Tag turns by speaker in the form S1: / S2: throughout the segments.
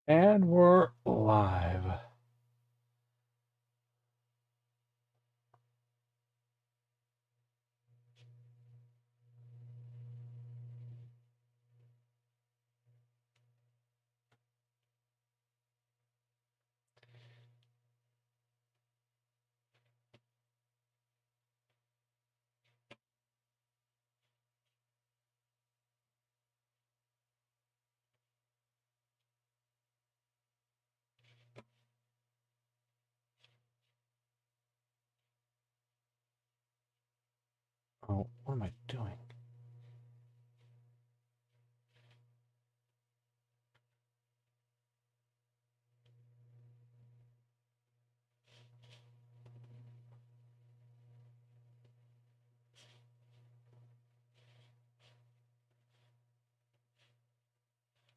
S1: And we're live. Oh, what am I doing?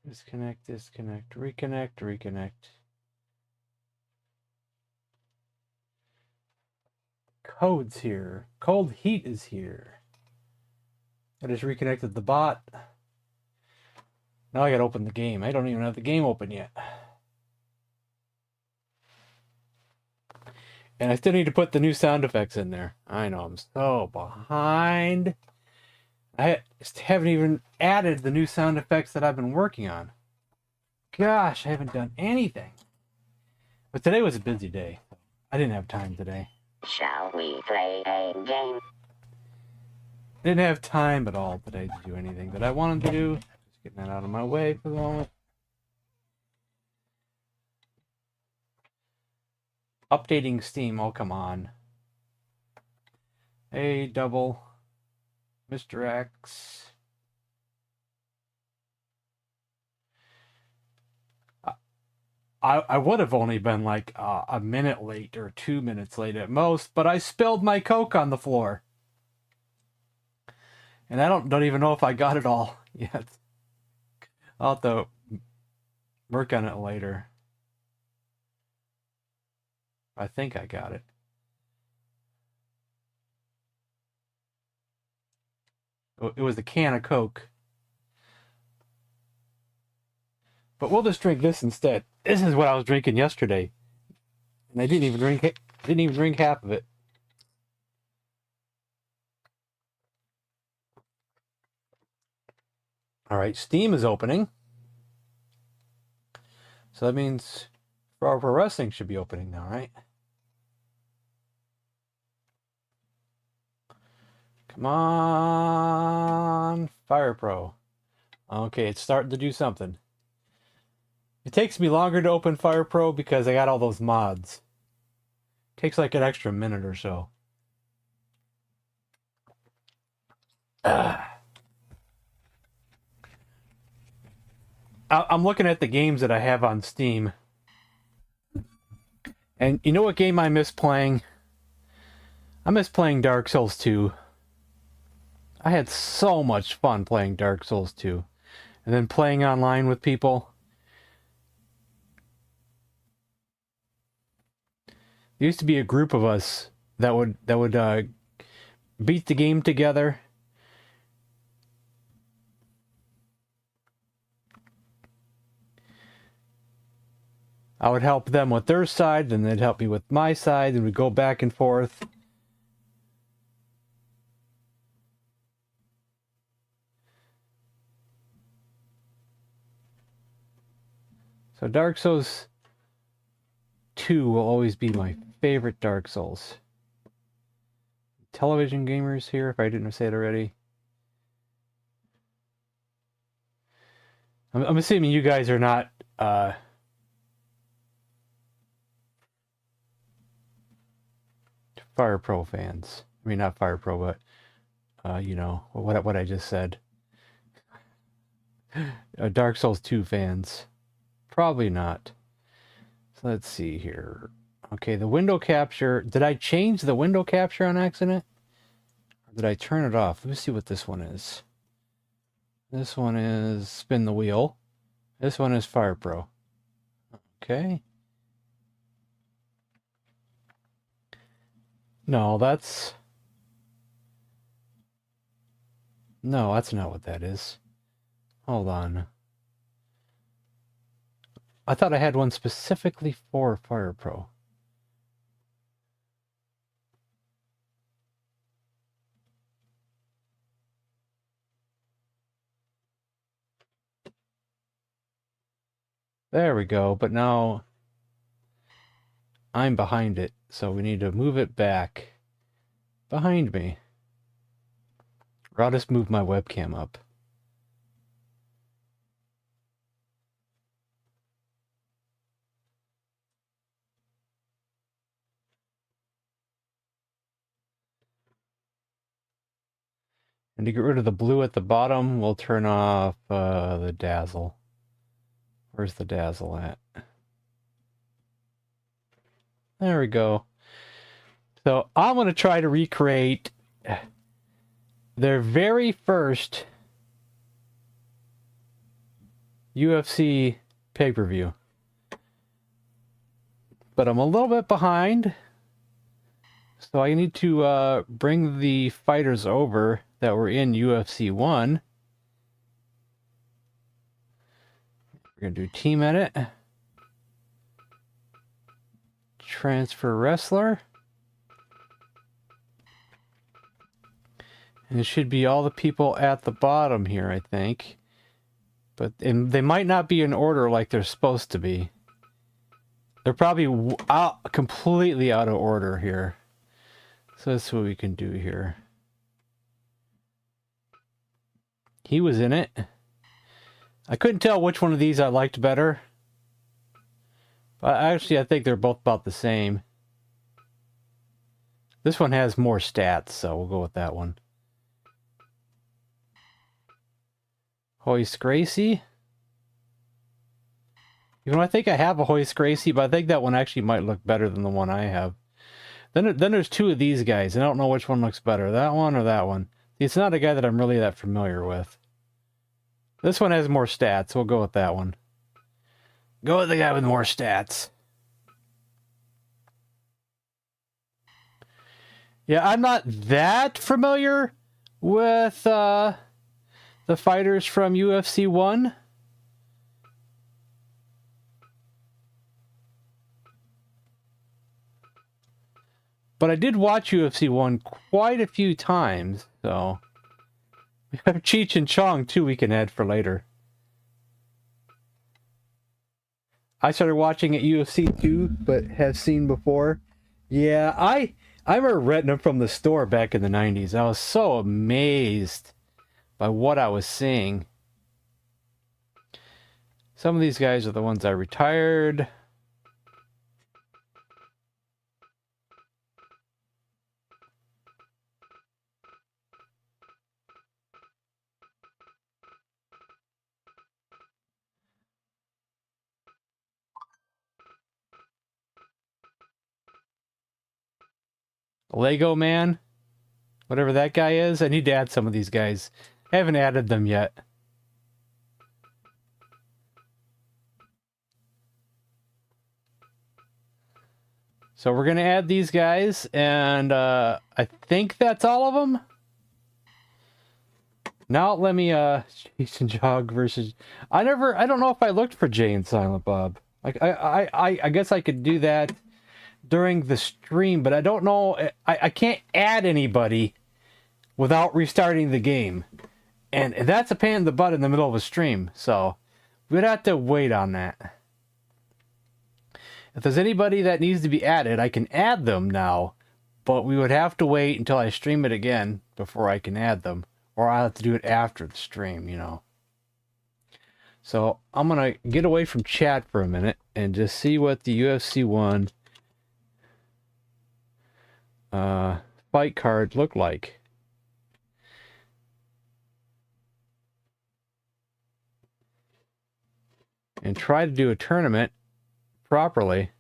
S1: Disconnect, disconnect, reconnect, reconnect. Code's here. Cold Heat is here. I just reconnected the bot. Now I gotta open the game. I don't even have the game open yet. And I still need to put the new sound effects in there. I know, I'm so behind. I haven't even added the new sound effects that I've been working on. Gosh, I haven't done anything. But today was a busy day. I didn't have time today.
S2: Shall we play a game?
S1: Didn't have time at all today to do anything that I wanted to do. Just getting that out of my way for the moment. Updating Steam. Oh, come on. A double. Mr. X. I would have only been like a minute late or 2 minutes late at most, but I spilled my Coke on the floor. And I don't even know if I got it all yet. I'll have to work on it later. I think I got it. It was a can of Coke. But we'll just drink this instead. This is what I was drinking yesterday. And I didn't even drink half of it. All right, Steam is opening. So that means Pro Wrestling should be opening now, right? Come on, Fire Pro. Okay, it's starting to do something. It takes me longer to open Fire Pro because I got all those mods. It takes like an extra minute or so. I'm looking at the games that I have on Steam. And you know what game I miss playing? I miss playing Dark Souls 2. I had so much fun playing Dark Souls 2. And then playing online with people. There used to be a group of us that would beat the game together. I would help them with their side, then they'd help me with my side, and we'd go back and forth. So Dark Souls 2 will always be my favorite Dark Souls. Television gamers here, if I didn't say it already. I'm assuming you guys are not Fire Pro fans. I mean, not Fire Pro, but you know what I just said. Dark Souls 2 fans. Probably not. So let's see here. Okay, the window capture. Did I change the window capture on accident? Or did I turn it off? Let me see what this one is. This one is spin the wheel. This one is Fire Pro. Okay. No, that's... No, that's not what that is. Hold on. I thought I had one specifically for Fire Pro. There we go, but now I'm behind it, so we need to move it back behind me. Or I'll just move my webcam up. And to get rid of the blue at the bottom, we'll turn off the dazzle. Where's the dazzle at? There we go. So I'm going to try to recreate their very first UFC pay-per-view. But I'm a little bit behind. So I need to bring the fighters over that were in UFC 1. We're going to do team edit. Transfer wrestler. And it should be all the people at the bottom here, I think. But they might not be in order like they're supposed to be. They're probably completely out of order here. So that's what we can do here. He was in it. I couldn't tell which one of these I liked better. But actually, I think they're both about the same. This one has more stats, so we'll go with that one. Hoist Gracie. You know, I think I have a Hoist Gracie, but I think that one actually might look better than the one I have. Then there's two of these guys, and I don't know which one looks better, that one or that one. See, it's not a guy that I'm really that familiar with. This one has more stats, so we'll go with that one. Go with the guy with more stats. Yeah, I'm not that familiar with the fighters from UFC 1. But I did watch UFC 1 quite a few times, so... We have Cheech and Chong, too, we can add for later. I started watching at UFC 2, but have seen before. Yeah, I remember renting them from the store back in the 90s. I was so amazed by what I was seeing. Some of these guys are the ones I retired. Lego Man, whatever that guy is. I need to add some of these guys. I haven't added them yet. So we're going to add these guys, and I think that's all of them. Now let me, Jason Jog versus... I don't know if I looked for Jay and Silent Bob. Like, I guess I could do that during the stream, but I don't know. I can't add anybody without restarting the game. And that's a pain in the butt in the middle of a stream, so we'd have to wait on that. If there's anybody that needs to be added, I can add them now, but we would have to wait until I stream it again before I can add them. Or I'll have to do it after the stream, you know. So I'm going to get away from chat for a minute and just see what the UFC 1 fight card look like. And try to do a tournament properly.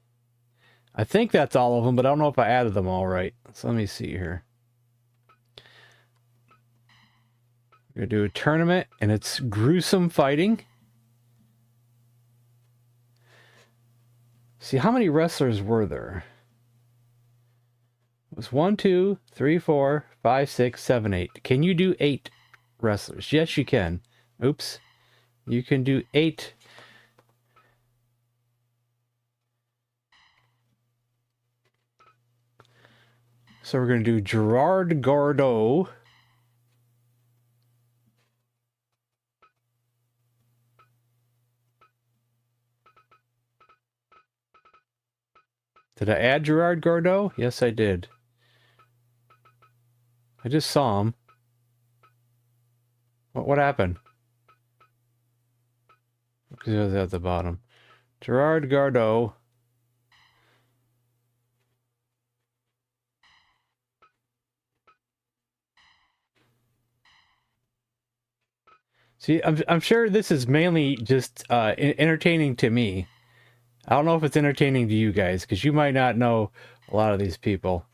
S1: I think that's all of them, but I don't know if I added them all right. So let me see here. We're going to do a tournament, and it's gruesome fighting. See, how many wrestlers were there? It was 1, 2, 3, 4, 5, 6, 7, 8. Can you do 8 wrestlers? Yes, you can. Oops. You can do 8. So we're going to do Gerard Gordeau. Did I add Gerard Gordeau? Yes, I did. I just saw him. What happened? Because it was at the bottom. Gerard Gordeau. See, I'm sure this is mainly just entertaining to me. I don't know if it's entertaining to you guys, because you might not know a lot of these people.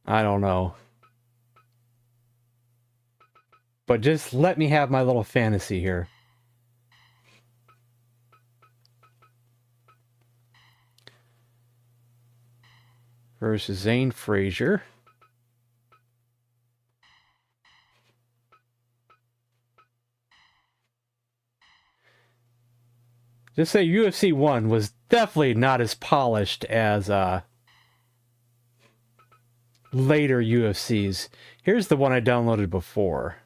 S1: I don't know. But just let me have my little fantasy here. Versus Zane Frazier. Just say UFC 1 was definitely not as polished as later UFCs. Here's the one I downloaded before.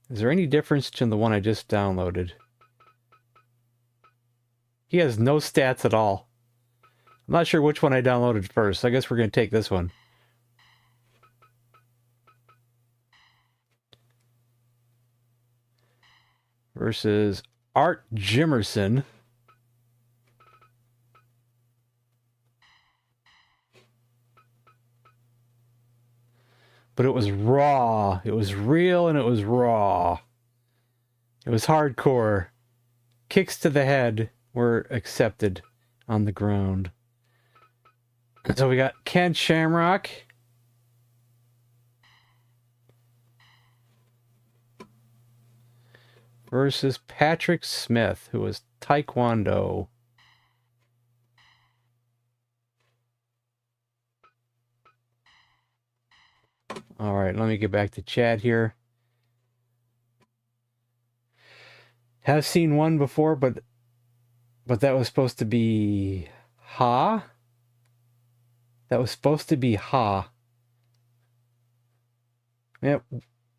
S1: Is there any difference in the one I just downloaded? He has no stats at all. I'm not sure which one I downloaded first. I guess we're going to take this one. Versus Art Jimerson. But it was raw. It was real and it was raw. It was hardcore. Kicks to the head were accepted on the ground. So we got Ken Shamrock. Versus Patrick Smith, who was Taekwondo. All right, let me get back to chat here. Have seen one before, but that was supposed to be Ha. That was supposed to be Ha. Yeah,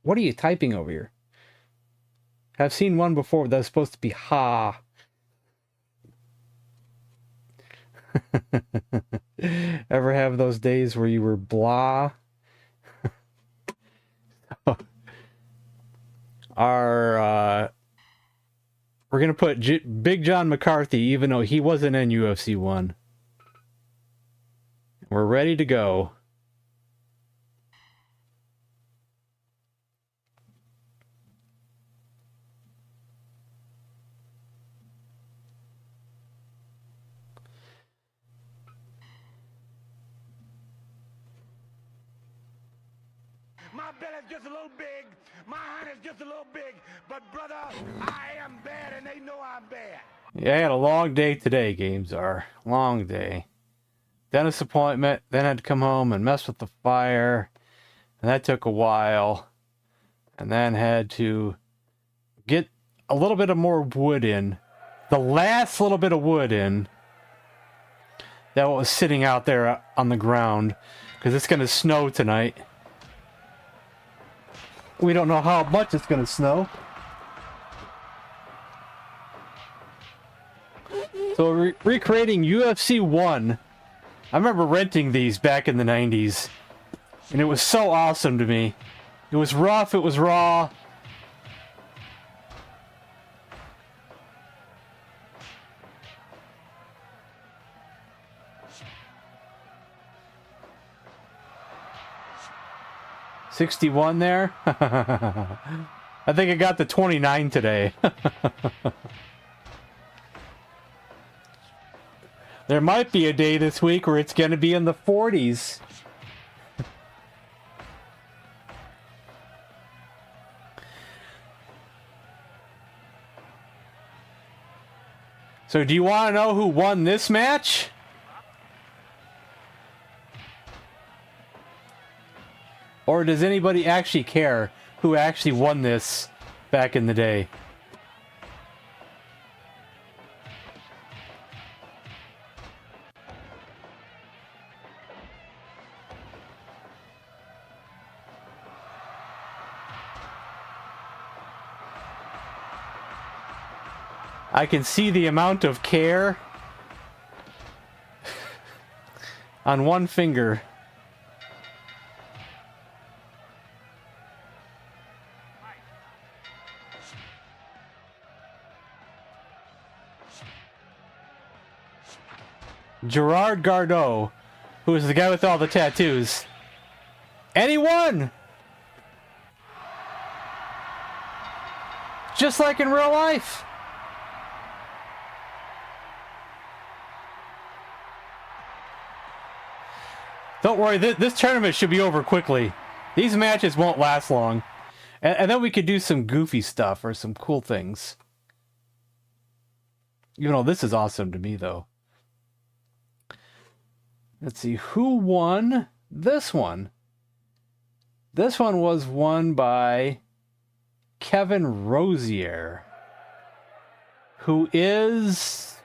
S1: what are you typing over here? Have seen one before that was supposed to be Ha. Ever have those days where you were blah? We're gonna put Big John McCarthy, even though he wasn't in UFC 1. We're ready to go.
S3: My belly's just a little big, my honey's just a little big, but brother, I am bad and they know I'm bad.
S1: Yeah, I had a long day today, Games are. Long day. Dentist appointment, then had to come home and mess with the fire, and that took a while. And then had to get a little bit of more wood in. The last little bit of wood in that was sitting out there on the ground, because it's going to snow tonight. We don't know how much it's going to snow. So recreating UFC 1. I remember renting these back in the 90s. And it was so awesome to me. It was rough, it was raw. $61 there. I think I got the 29 today. There might be a day this week where it's going to be in the 40s. So do you want to know who won this match? Or does anybody actually care who actually won this back in the day? I can see the amount of care on one finger. Gerard Gardot, who is the guy with all the tattoos. And he won! Just like in real life. Don't worry, this tournament should be over quickly. These matches won't last long. And then we could do some goofy stuff or some cool things. You know, this is awesome to me, though. Let's see, who won this one? This one was won by Kevin Rosier, who is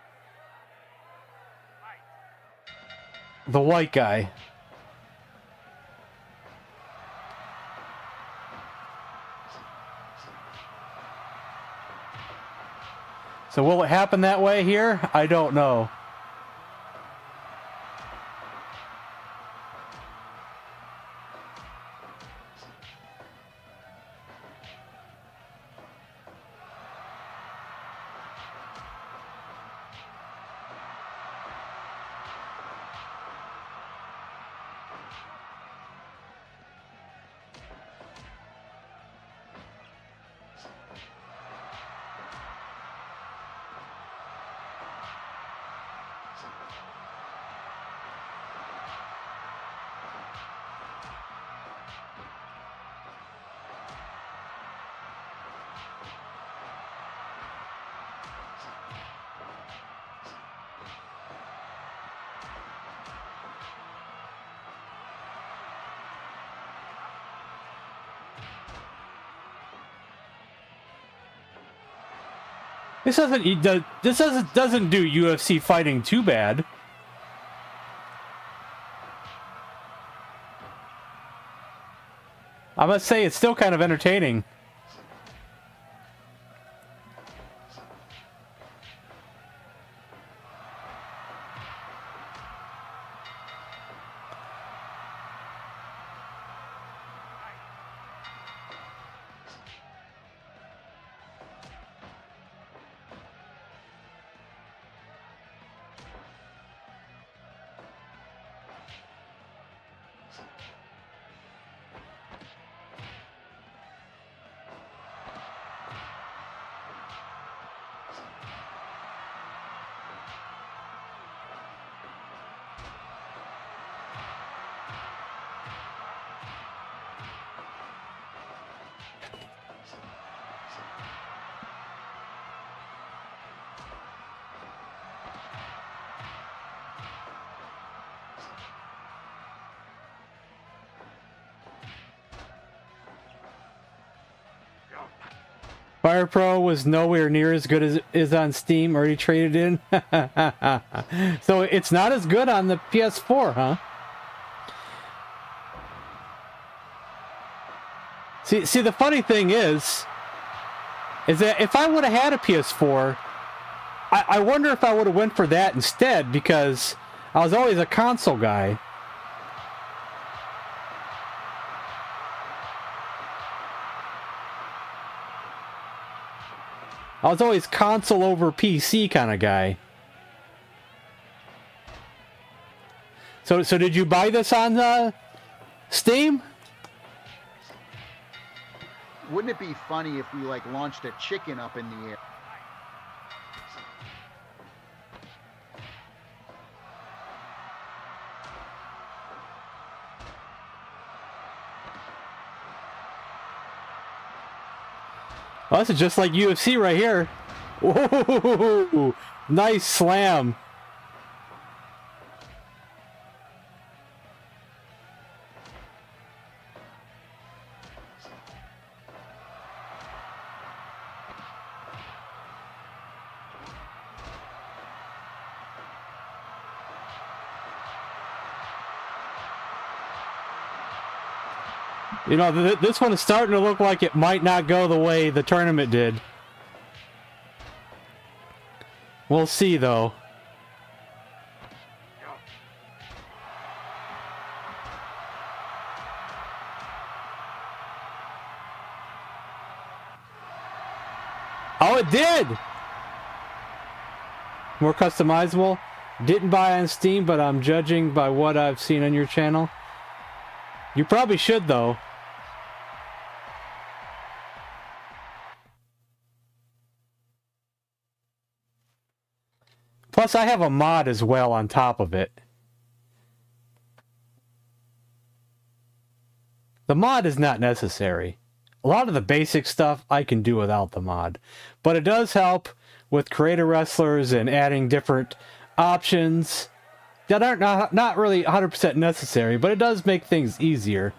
S1: the white guy. So will it happen that way here? I don't know. This doesn't do UFC fighting too bad. I must say it's still kind of entertaining. Fire Pro was nowhere near as good as it is on Steam, already traded in. So it's not as good on the PS4, huh? See, the funny thing is that if I would have had a PS4, I wonder if I would have went for that instead, because I was always a console guy. I was always console over PC kind of guy. So did you buy this on Steam?
S4: Wouldn't it be funny if we like launched a chicken up in the air?
S1: Oh, this is just like UFC right here. Whoa, nice slam. You know, this one is starting to look like it might not go the way the tournament did. We'll see, though. Oh, it did! More customizable. Didn't buy on Steam, but I'm judging by what I've seen on your channel. You probably should, though. Plus, I have a mod as well on top of it. The mod is not necessary. A lot of the basic stuff I can do without the mod. But it does help with creator wrestlers and adding different options that aren't not really 100% necessary, but it does make things easier.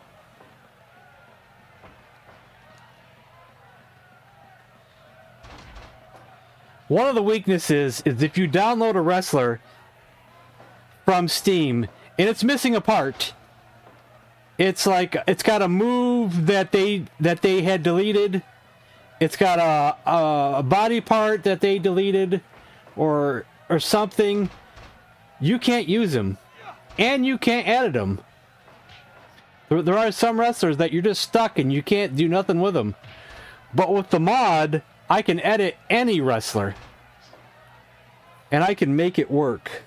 S1: One of the weaknesses is if you download a wrestler from Steam and it's missing a part, it's like it's got a move that they had deleted. It's got a body part that they deleted, or something. You can't use them, and you can't edit them. There are some wrestlers that you're just stuck and you can't do nothing with them. But with the mod, I can edit any wrestler, and I can make it work.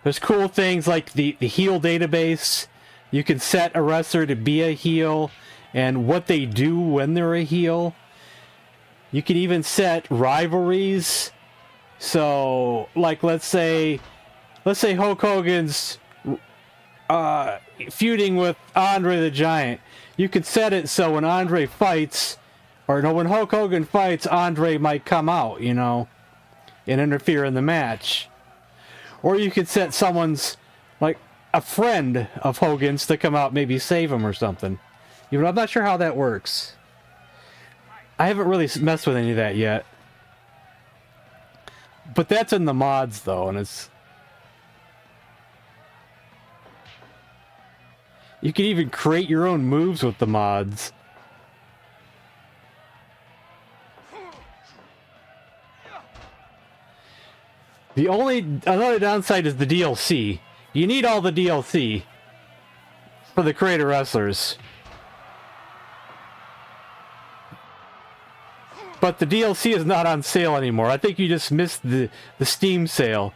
S1: There's cool things like the heel database. You can set a wrestler to be a heel and what they do when they're a heel. You can even set rivalries. So, like, let's say Hulk Hogan's feuding with Andre the Giant. You can set it so when Andre fights, or no, when Hulk Hogan fights, Andre might come out, you know, and interfere in the match. Or you could set someone's, like, a friend of Hogan's to come out, maybe save him or something. Even I'm not sure how that works. I haven't really messed with any of that yet. But that's in the mods, though, and it's... You can even create your own moves with the mods. Another downside is the DLC. You need all the DLC for the creator wrestlers. But the DLC is not on sale anymore. I think you just missed the Steam sale.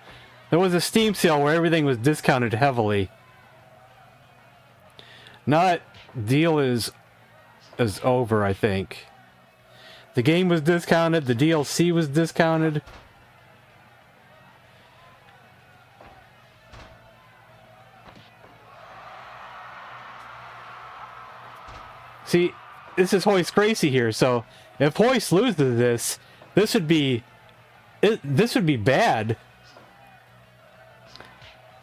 S1: There was a Steam sale where everything was discounted heavily. Now that deal is over, I think. The game was discounted, the DLC was discounted. See, this is Hoist Gracie here, so if Hoist loses this would be bad.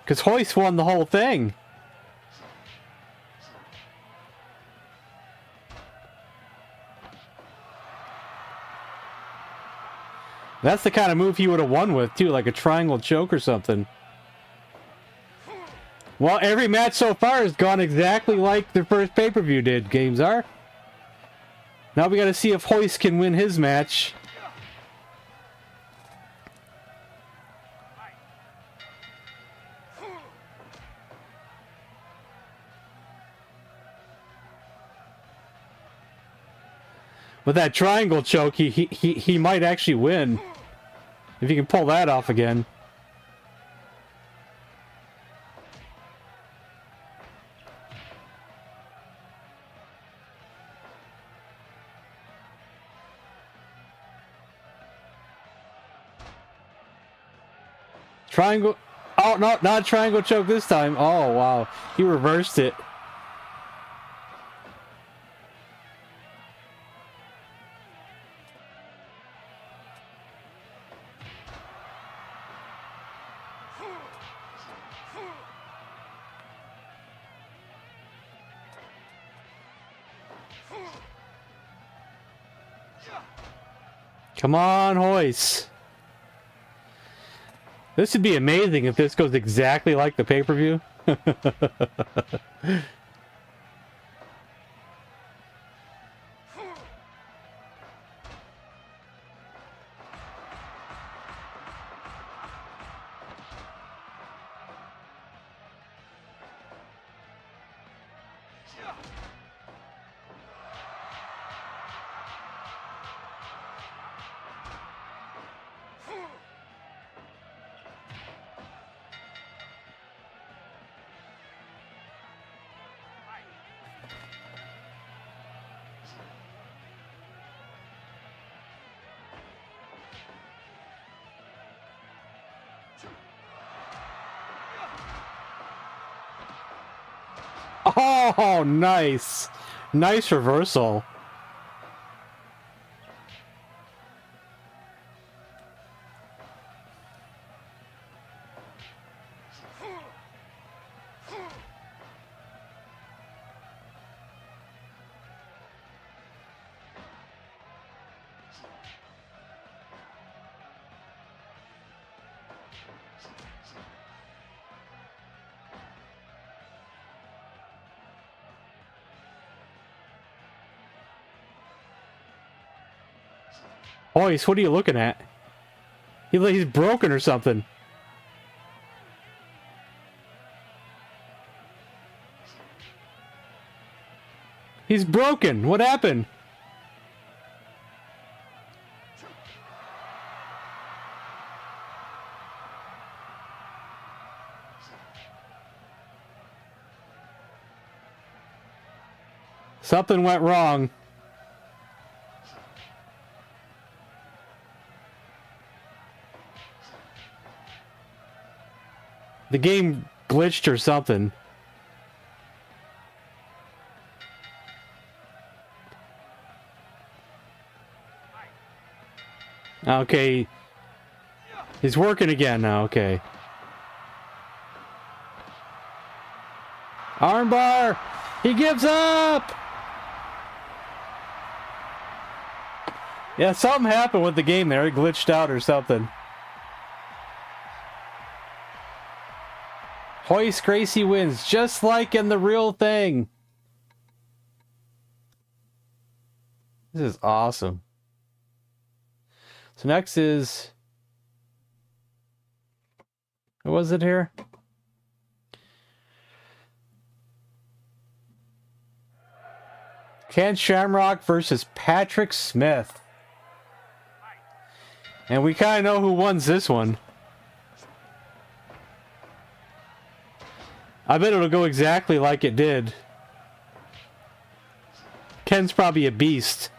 S1: Because Hoist won the whole thing. That's the kind of move he would have won with, too, like a triangle choke or something. Well, every match so far has gone exactly like the first pay-per-view did, Games are. Now we gotta see if Hoist can win his match. With that triangle choke, he might actually win. If he can pull that off again. Triangle. Oh, no, not triangle choke this time. Oh, wow. He reversed it. Come on, Hoist. This would be amazing if this goes exactly like the pay-per-view. Oh, nice. Nice reversal. Hoist, what are you looking at? He's broken or something. He's broken. What happened? Something went wrong. The game glitched or something. Okay. He's working again now, okay. Armbar! He gives up! Yeah, something happened with the game there. It glitched out or something. Hoist Gracie wins, just like in the real thing. This is awesome. So next is... What was it here? Ken Shamrock versus Patrick Smith. And we kind of know who wins this one. I bet it'll go exactly like it did. Ken's probably a beast.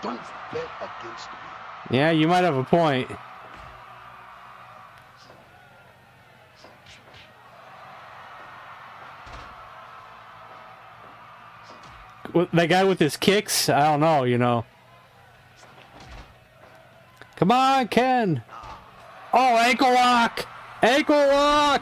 S5: Don't bet against me.
S1: Yeah, you might have a point. That guy with his kicks, I don't know, you know. Come on, Ken. Oh, ankle lock. Ankle lock.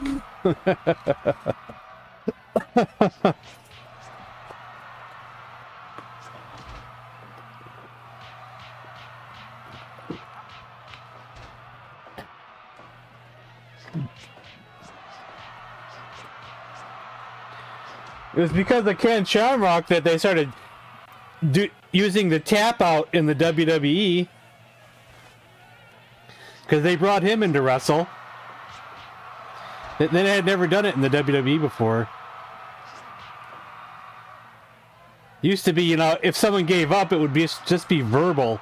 S1: It was because of Ken Shamrock that they started using the tap out in the WWE. Because they brought him in to wrestle. They had never done it in the WWE before. Used to be, you know, if someone gave up, it would be just be verbal.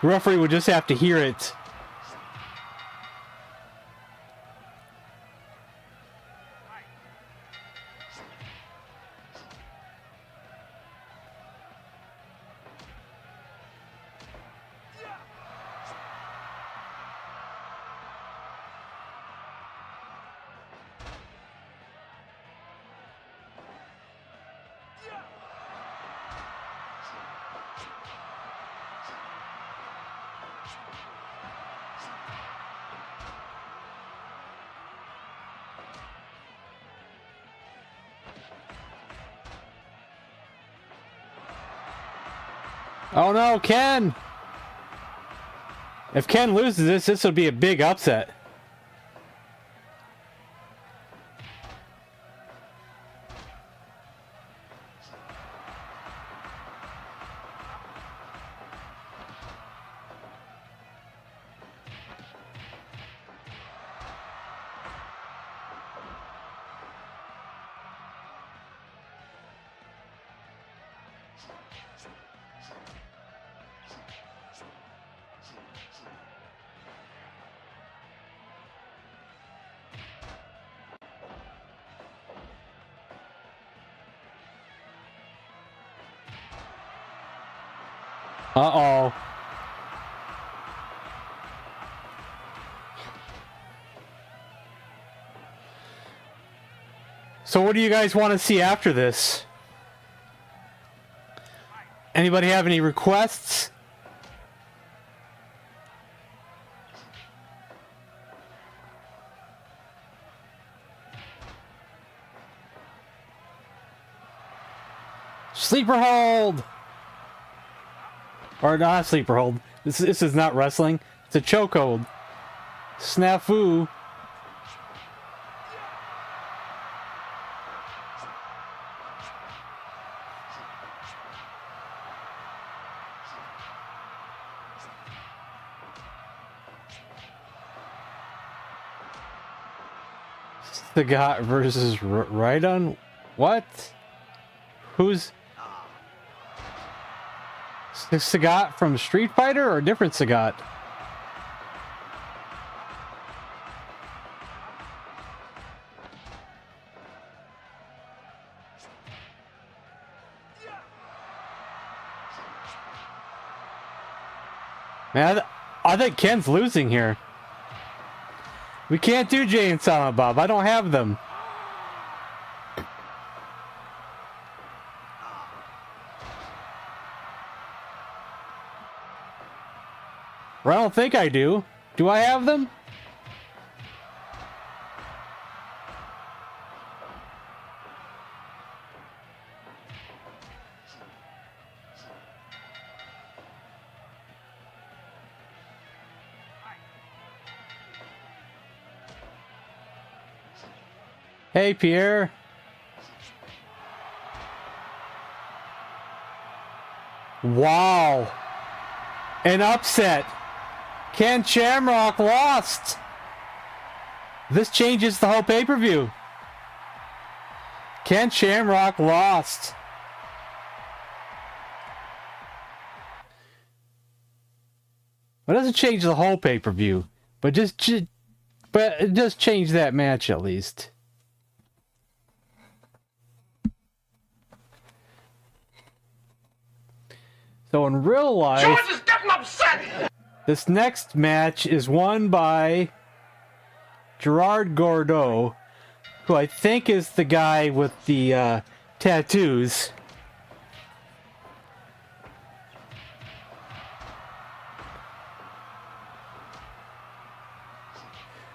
S1: The referee would just have to hear it. Oh no, Ken! If Ken loses this, this would be a big upset. Uh-oh. So what do you guys want to see after this? Anybody have any requests? Sleeper hold! Or not sleeper hold. This is not wrestling. It's a chokehold. Snafu. Sagat versus Raidon? What? Who's... Sagat from Street Fighter or a different Sagat? Man, I think Ken's losing here. We can't do Jay and Silent Bob. I don't have them. Or I don't think I do. Do I have them? Hey, Pierre. Wow. An upset. Ken Shamrock lost. This changes the whole pay-per-view. Ken Shamrock lost. Well, it doesn't change the whole pay-per-view, but it does change that match at least. So in real life,
S5: George is getting upset!
S1: this next match is won by Gerard Gordeau, who I think is the guy with the tattoos.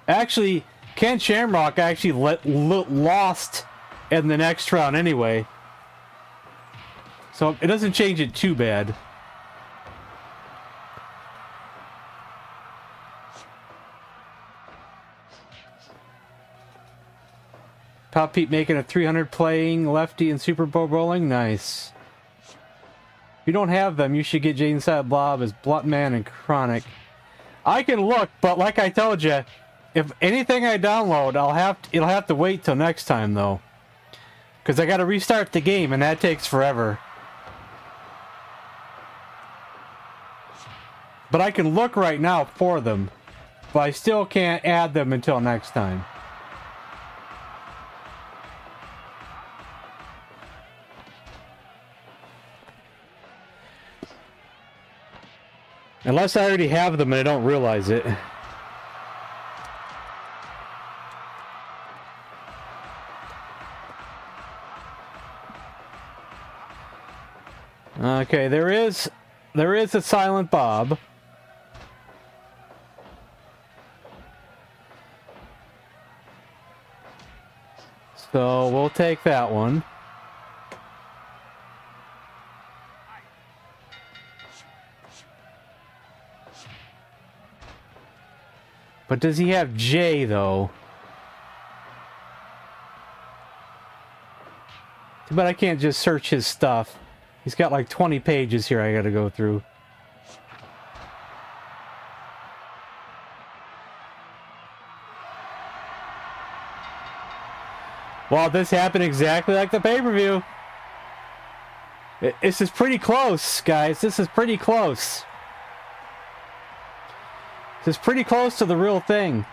S1: Actually, Ken Shamrock actually lost in the next round anyway. So it doesn't change it too bad. Pop Pete making a 300 playing lefty in Super Bowl bowling. Nice. If you don't have them, you should get Jaden Silent Bob as Bluntman and Chronic. I can look, but like I told you, if anything I download, it'll have to wait till next time though, because I got to restart the game and that takes forever. But I can look right now for them, but I still can't add them until next time. Unless I already have them and I don't realize it. Okay, there is a Silent Bob. So we'll take that one. But does he have J, though? But I can't just search his stuff. He's got like 20 pages here I gotta go through. Well, this happened exactly like the pay-per-view. This is pretty close, guys. This is pretty close. This is pretty close to the real thing.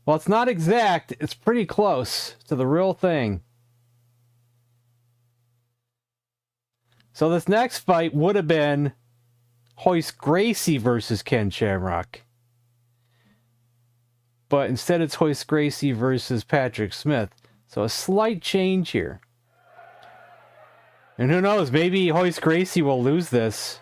S1: Well, it's not exact. It's pretty close to the real thing. So this next fight would have been Hoist Gracie versus Ken Shamrock. But instead it's Hoist Gracie versus Patrick Smith. So a slight change here. And who knows, maybe Hoist Gracie will lose this.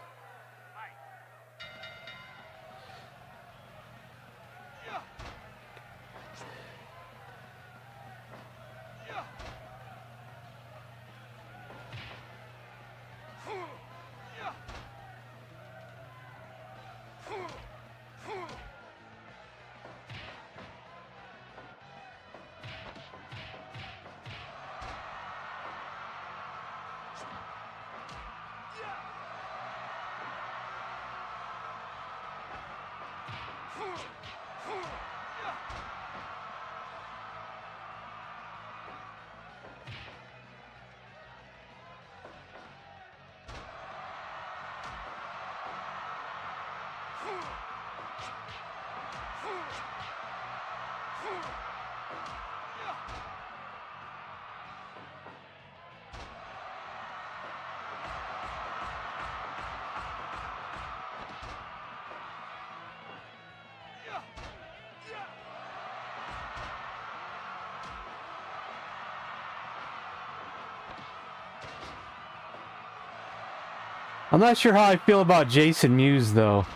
S1: I'm not sure how I feel about Jason Mewes, though.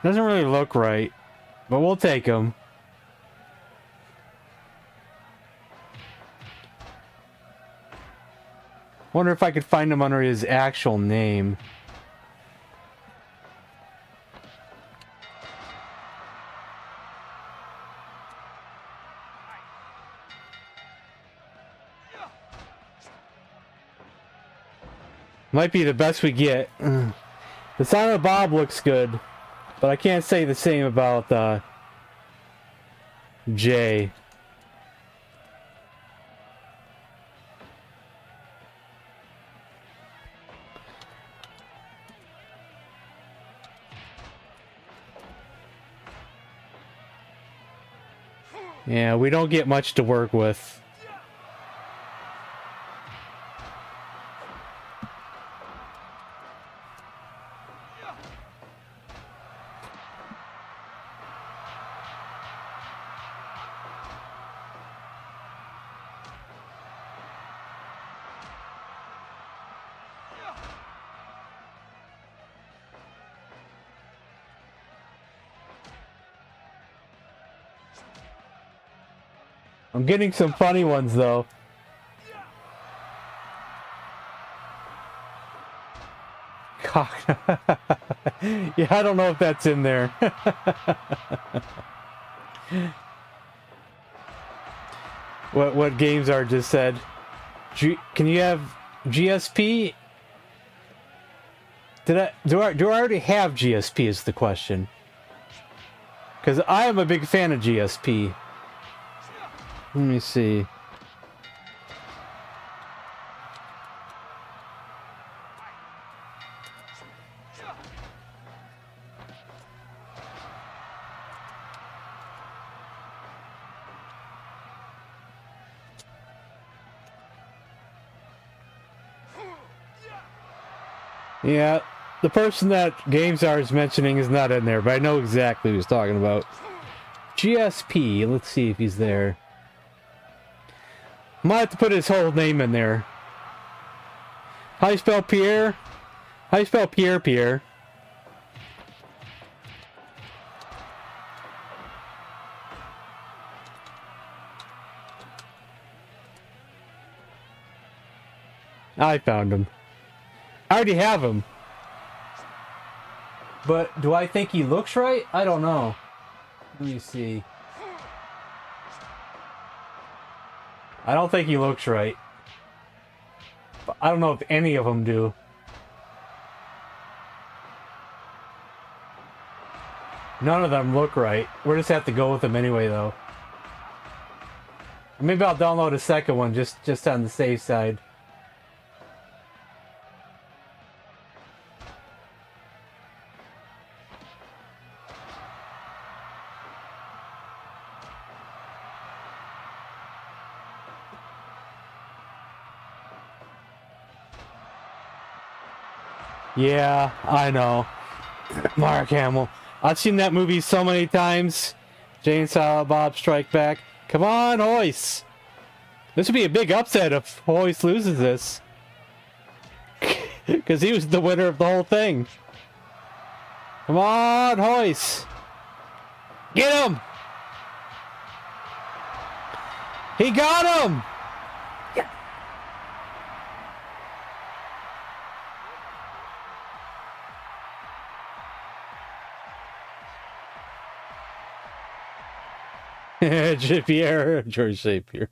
S1: Doesn't really look right, but we'll take him. Wonder if I could find him under his actual name. Might be the best we get. The Silent Bob looks good, but I can't say the same about Jay. Yeah, we don't get much to work with. I'm getting some funny ones, though. God. Yeah, I don't know if that's in there. What Games Are just said. Can you have GSP? Do I already have GSP is the question. Because I am a big fan of GSP. Let me see. Yeah, the person that GameStar is mentioning is not in there, but I know exactly who he's talking about. GSP, let's see if he's there. Might have to put his whole name in there. How you spell Pierre? How you spell Pierre Pierre? I found him. I already have him. But do I think he looks right? I don't know. Let me see. I don't think he looks right. But I don't know if any of them do. None of them look right. We'll just have to go with them anyway, though. Maybe I'll download a second one just on the safe side. Yeah, I know. Mark Hamill. I've seen that movie so many times. Jay and Silent Bob Strike Back. Come on, Hoist. This would be a big upset if Hoist loses this. Because he was the winner of the whole thing. Come on, Hoist. Get him! He got him! George Shapier.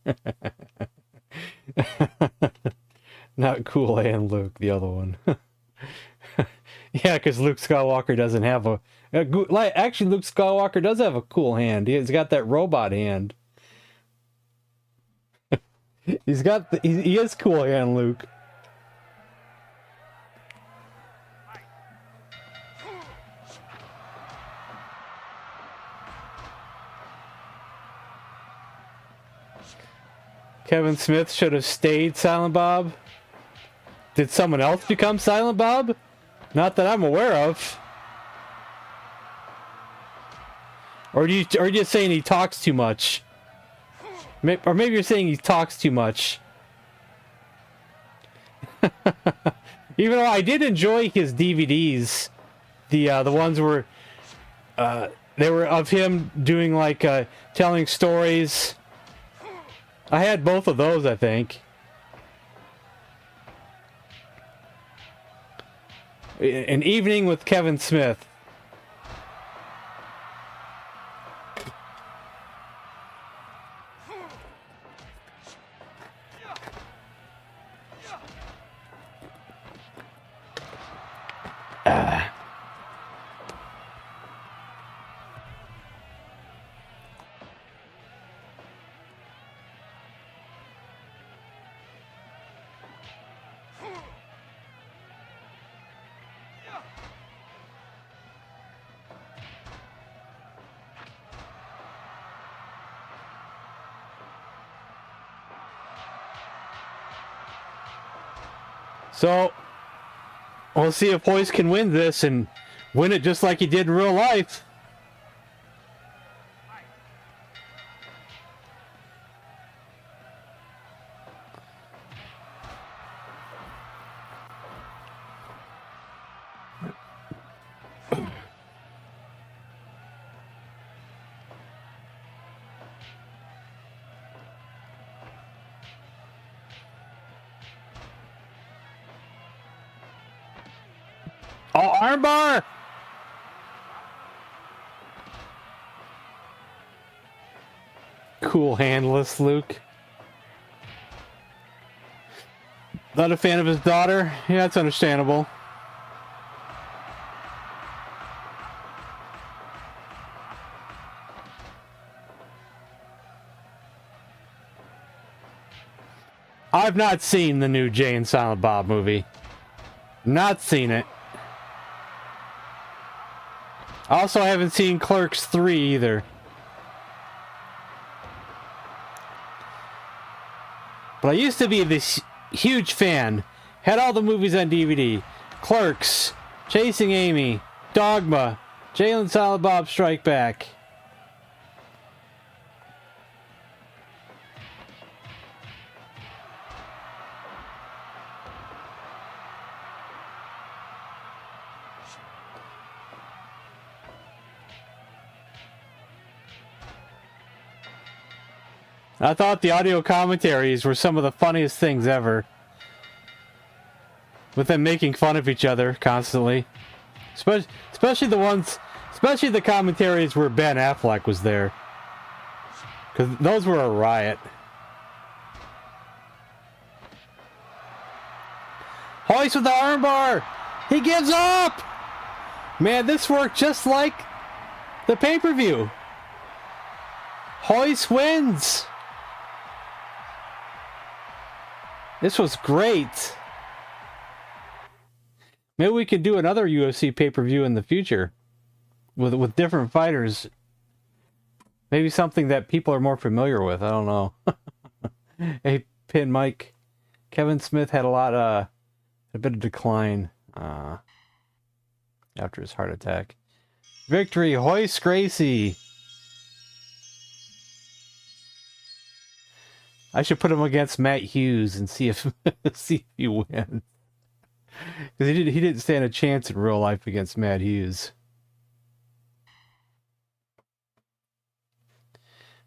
S1: Not Cool Hand Luke, the other one. Yeah, because Luke Skywalker doesn't have actually, Luke Skywalker does have a cool hand. He's got that robot hand. He is Cool Hand Luke. Kevin Smith should have stayed Silent Bob. Did someone else become Silent Bob? Not that I'm aware of. Or are you just saying he talks too much? Or maybe you're saying he talks too much. Even though I did enjoy his DVDs, the ones where they were of him doing like telling stories. I had both of those, I think. An Evening with Kevin Smith. So, we'll see if Hoist can win this and win it just like he did in real life. Oh, armbar! Cool handless Luke. Not a fan of his daughter? Yeah, that's understandable. I've not seen the new Jay and Silent Bob movie. Not seen it. Also, I haven't seen Clerks 3 either. But I used to be this huge fan. Had all the movies on DVD. Clerks, Chasing Amy, Dogma, Jay and Silent Bob Strike Back. I thought the audio commentaries were some of the funniest things ever. With them making fun of each other constantly. Especially the ones Especially the commentaries where Ben Affleck was there. Because those were a riot. Hoist with the armbar! He gives up! Man, this worked just like the pay-per-view. Hoist wins! This was great. Maybe we could do another UFC pay-per-view in the future. With different fighters. Maybe something that people are more familiar with. I don't know. Hey, Pin Mike. Kevin Smith had a bit of decline after his heart attack. Victory, Hoist Gracie. I should put him against Matt Hughes and see if he wins. Because he didn't stand a chance in real life against Matt Hughes.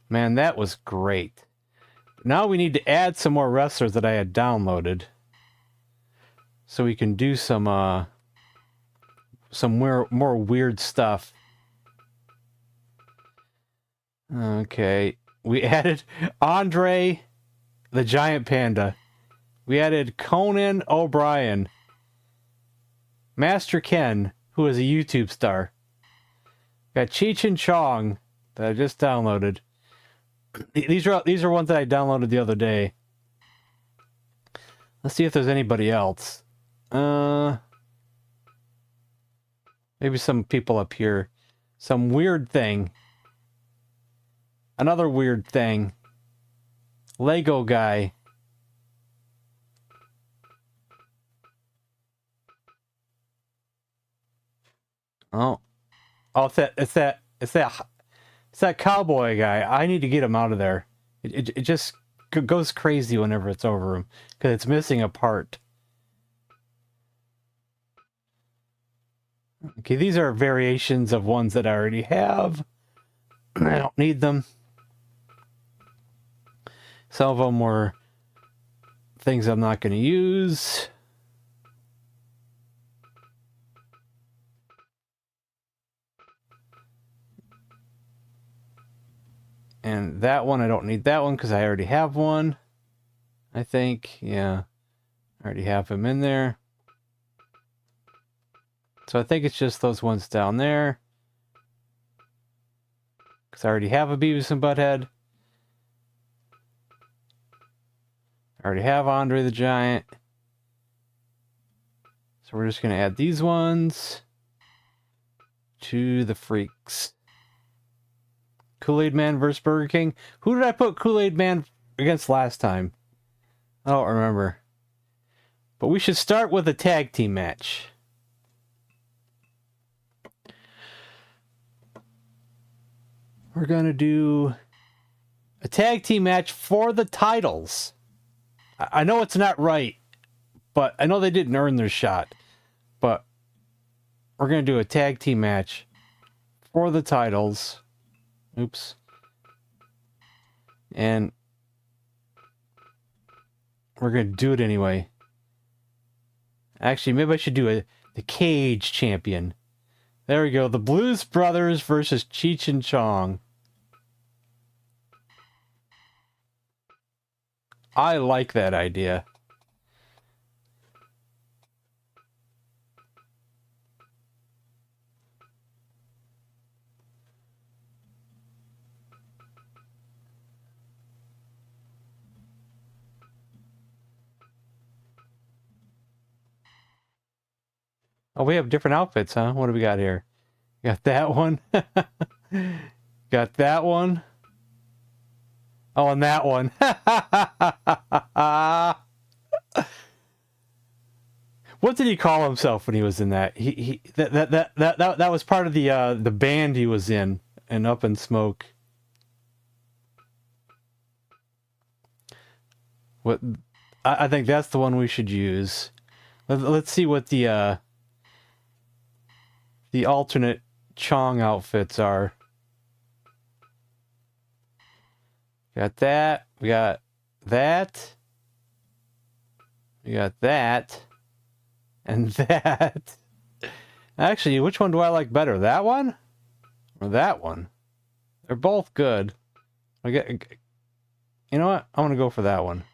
S1: Man, that was great. Now we need to add some more wrestlers that I had downloaded. So we can do some more weird stuff. Okay. We added Andre the Giant Panda. We added Conan O'Brien. Master Ken, who is a YouTube star. Got Cheech and Chong that I just downloaded. These are ones that I downloaded the other day. Let's see if there's anybody else. Maybe some people up here. Some weird thing. Another weird thing. Lego guy. Oh, it's that cowboy guy. I need to get him out of there. It just goes crazy whenever it's over him because it's missing a part. Okay, these are variations of ones that I already have. I don't need them. Some of them were things I'm not going to use. And that one, I don't need that one because I already have one. I think, yeah. I already have him in there. So I think it's just those ones down there. Because I already have a Beavis and Butthead. I already have Andre the Giant. So we're just going to add these ones to the freaks. Kool-Aid Man versus Burger King. Who did I put Kool-Aid Man against last time? I don't remember. But we should start with a tag team match. We're going to do a tag team match for the titles. I know it's not right, but I know they didn't earn their shot. But we're going to do a tag team match for the titles. Oops. And we're going to do it anyway. Actually, maybe I should do the Cage Champion. There we go. The Blues Brothers versus Cheech and Chong. I like that idea. Oh, we have different outfits, huh? What do we got here? Got that one. Got that one. Oh, and that one. What did he call himself when he was in that? That was part of the band he was in Up in Smoke. What? I think that's the one we should use. Let's see what the alternate Chong outfits are. Got that. We got that. We got that. And that. Actually, which one do I like better? That one? Or that one. They're both good. You know what? I want to go for that one.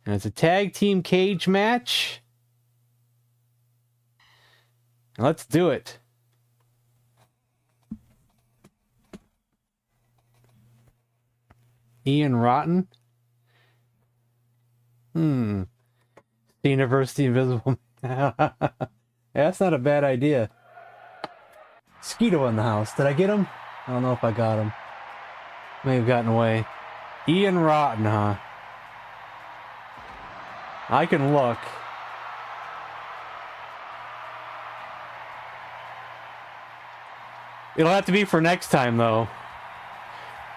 S1: And it's a tag team cage match. Let's do it. Ian Rotten. The University Invisible. Yeah, that's not a bad idea. Skeeto in the house. Did I get him? I don't know if I got him. May have gotten away. Ian Rotten, huh? I can look. It'll have to be for next time, though.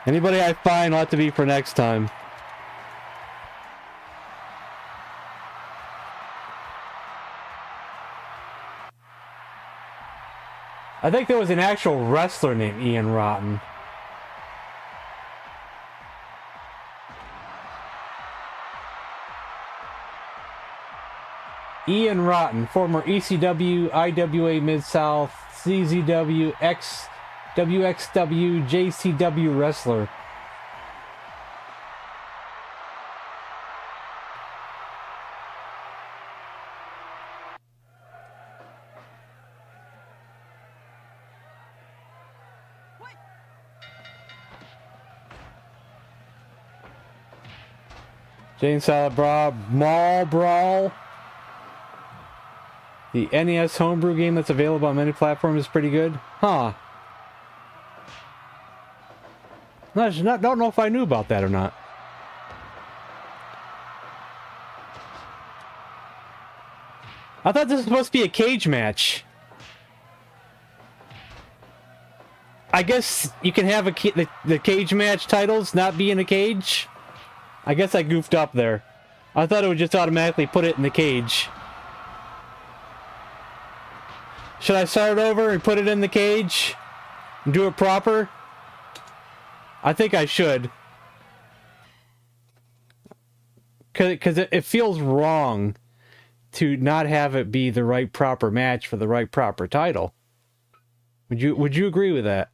S1: Anybody I find will have to be for next time. I think there was an actual wrestler named Ian Rotten. Ian Rotten, former ECW, IWA Mid-South, CZW, WXW, JCW wrestler. Jane Silent Mall Brawl. The NES homebrew game that's available on many platforms is pretty good. Huh. Don't know if I knew about that or not. I thought this was supposed to be a cage match. I guess you can have the cage match titles not be in a cage. I guess I goofed up there. I thought it would just automatically put it in the cage. Should I start over and put it in the cage? And do it proper? I think I should. Because it feels wrong to not have it be the right proper match for the right proper title. Would you agree with that?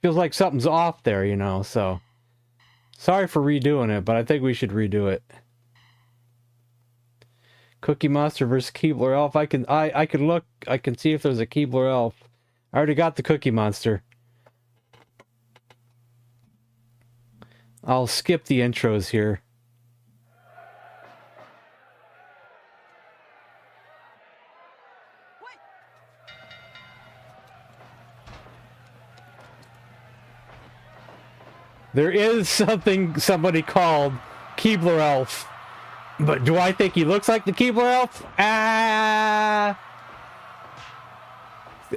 S1: Feels like something's off there, you know, so. Sorry for redoing it, but I think we should redo it. Cookie Monster versus Keebler Elf. I can look. I can see if there's a Keebler Elf. I already got the Cookie Monster. I'll skip the intros here. There is somebody called Keebler Elf. But do I think he looks like the Keebler Elf?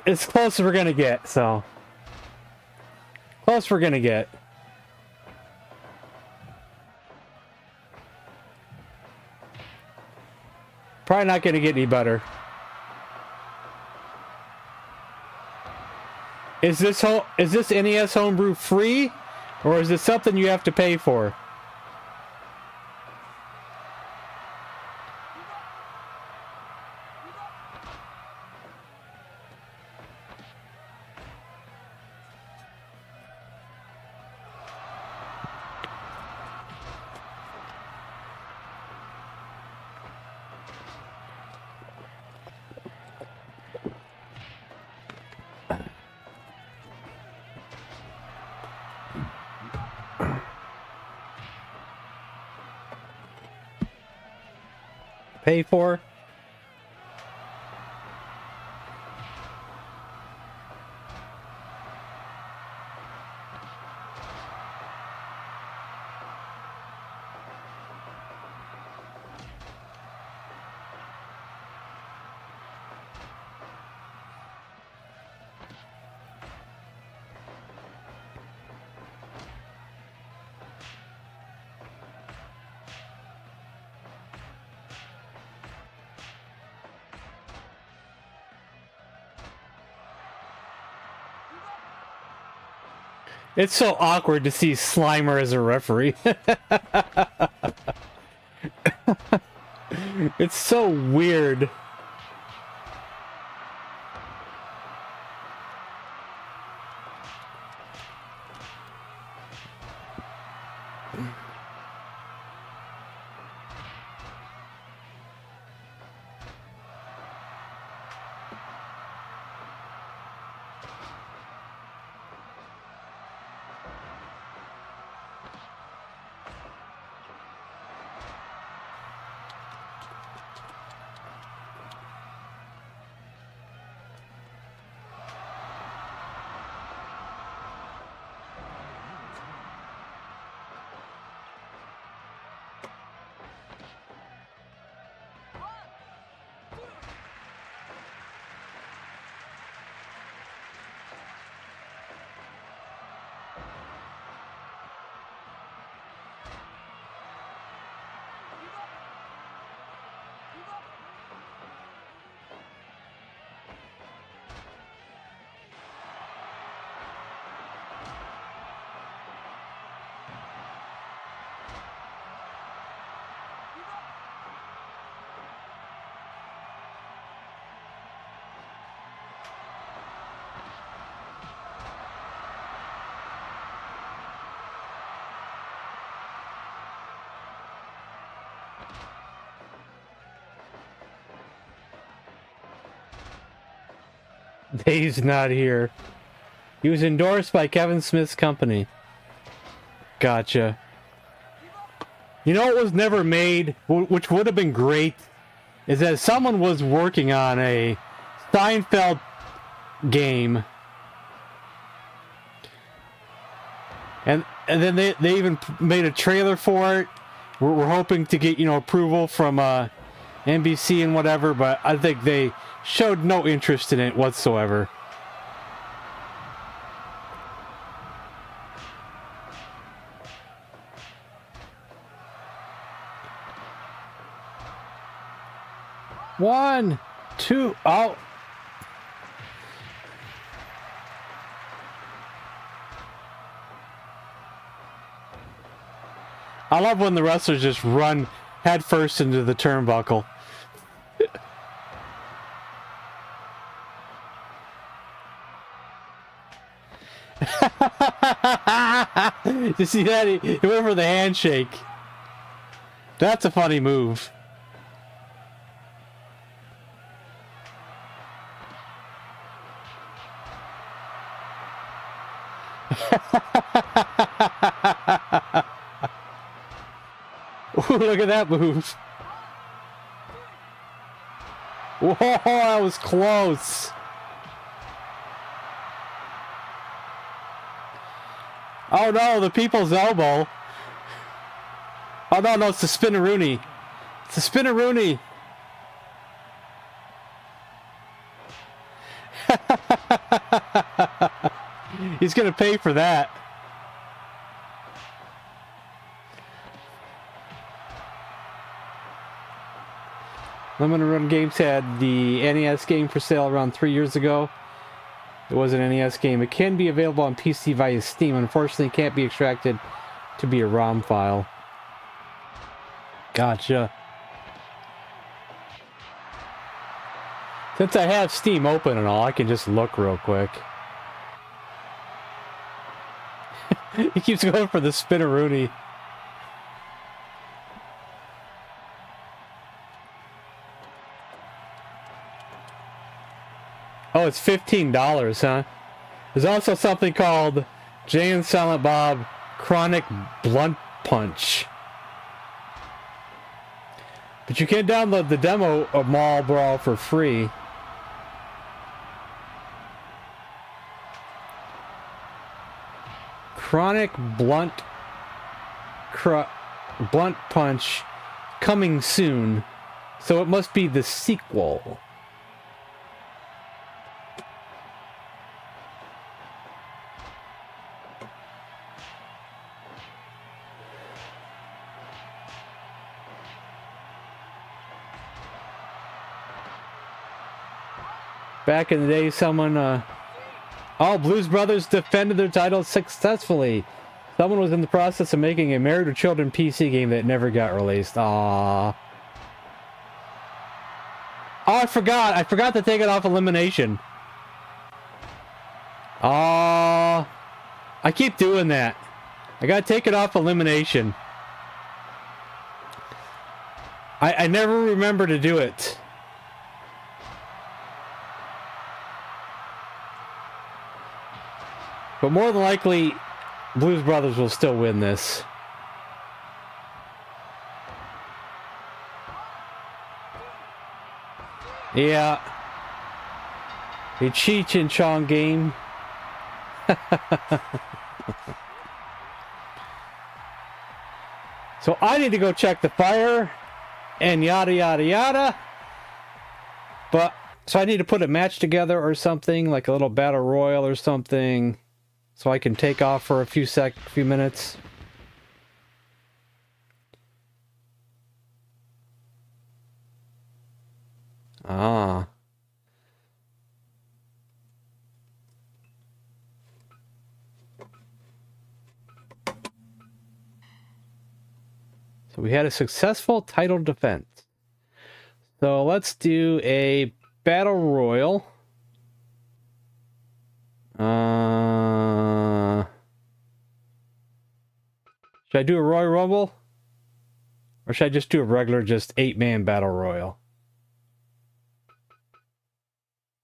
S1: It's close as we're gonna get, so. Close we're gonna get. Probably not gonna get any better. Is this NES homebrew free? Or is it something you have to pay for? Pay for? It's so awkward to see Slimer as a referee. It's so weird. Dave's not here. He was endorsed by Kevin Smith's company. Gotcha. You know what was never made, which would have been great, is that someone was working on a Seinfeld game. And then they even made a trailer for it. We're hoping to get, approval from NBC and whatever, but I think they showed no interest in it whatsoever. One, two, oh. I love when the wrestlers just run headfirst into the turnbuckle. You see that? He went for the handshake. That's a funny move. Ooh, look at that move. Whoa, that was close. Oh no, the people's elbow. Oh no, it's the Spinaroonie. It's the Spinaroonie. He's gonna pay for that. Limited Run Games had the NES game for sale around 3 years ago. It was an NES game. It can be available on PC via Steam. Unfortunately, it can't be extracted to be a ROM file. Gotcha. Since I have Steam open and all, I can just look real quick. He keeps going for the Spinaroonie. Oh, it's $15, huh? There's also something called Jay and Silent Bob Chronic Blunt Punch. But you can download the demo of Mall Brawl for free. Chronic Blunt Punch coming soon. So it must be the sequel. Back in the day, someone, Blues Brothers defended their title successfully. Someone was in the process of making a Married with Children PC game that never got released. Aww. I forgot. I forgot to take it off elimination. I keep doing that. I gotta take it off elimination. I never remember to do it. But more than likely, Blues Brothers will still win this. Yeah. The Cheech and Chong game. So I need to go check the fire and yada yada yada. But so I need to put a match together or something, like a little battle royal or something, so I can take off for a few minutes. Ah. So we had a successful title defense. So let's do a battle royal. Should I do a Royal Rumble? Or should I just do a regular, just 8-man battle royal?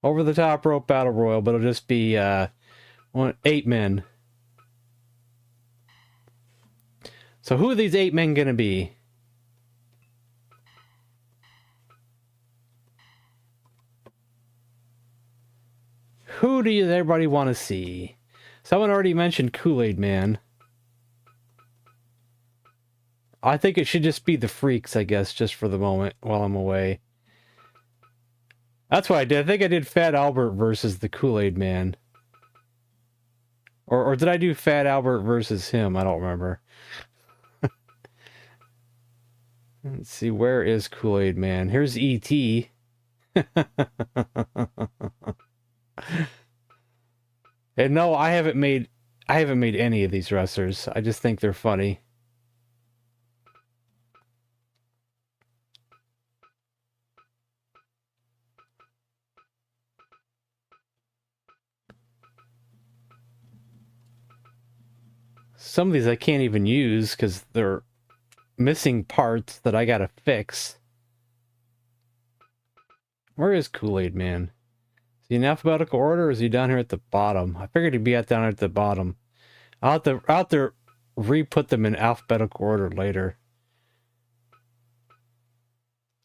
S1: Over the top rope battle royal, but it'll just be 8 men. So who are these 8 men gonna be? Who do everybody want to see? Someone already mentioned Kool-Aid Man. I think it should just be the Freaks, I guess, just for the moment while I'm away. That's what I did. I think I did Fat Albert versus the Kool-Aid Man. Or did I do Fat Albert versus him? I don't remember. Let's see, where is Kool-Aid Man? Here's E.T. And no, I haven't made any of these wrestlers. I just think they're funny. Some of these I can't even use because they're missing parts that I gotta fix. Where is Kool-Aid Man? Is he in alphabetical order or is he down here at the bottom? I figured he'd be down here at the bottom. I'll have to re-put them in alphabetical order later.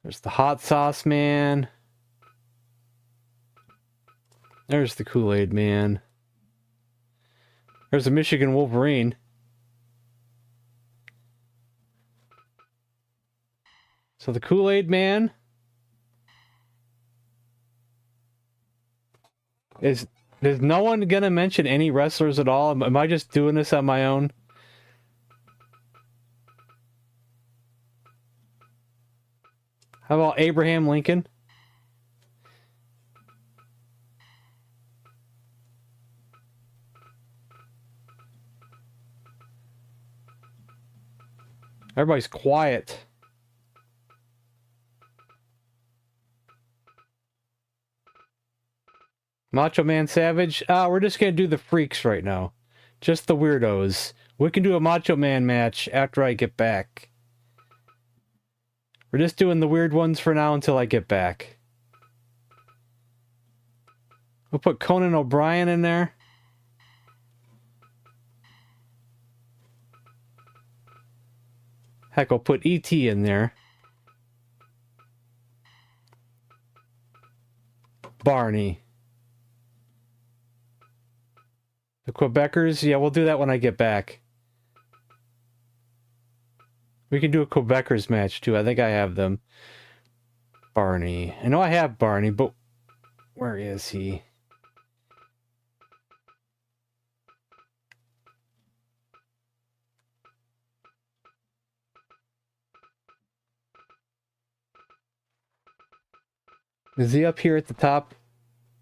S1: There's the Hot Sauce Man. There's the Kool-Aid Man. There's the Michigan Wolverine. So the Kool-Aid Man is no one gonna mention any wrestlers at all? Am I just doing this on my own? How about Abraham Lincoln? Everybody's quiet. Macho Man Savage? We're just going to do the Freaks right now. Just the weirdos. We can do a Macho Man match after I get back. We're just doing the weird ones for now until I get back. We'll put Conan O'Brien in there. Heck, I'll put E.T. in there. Barney. The Quebecers? Yeah, we'll do that when I get back. We can do a Quebecers match, too. I think I have them. Barney. I know I have Barney, but where is he? Is he up here at the top?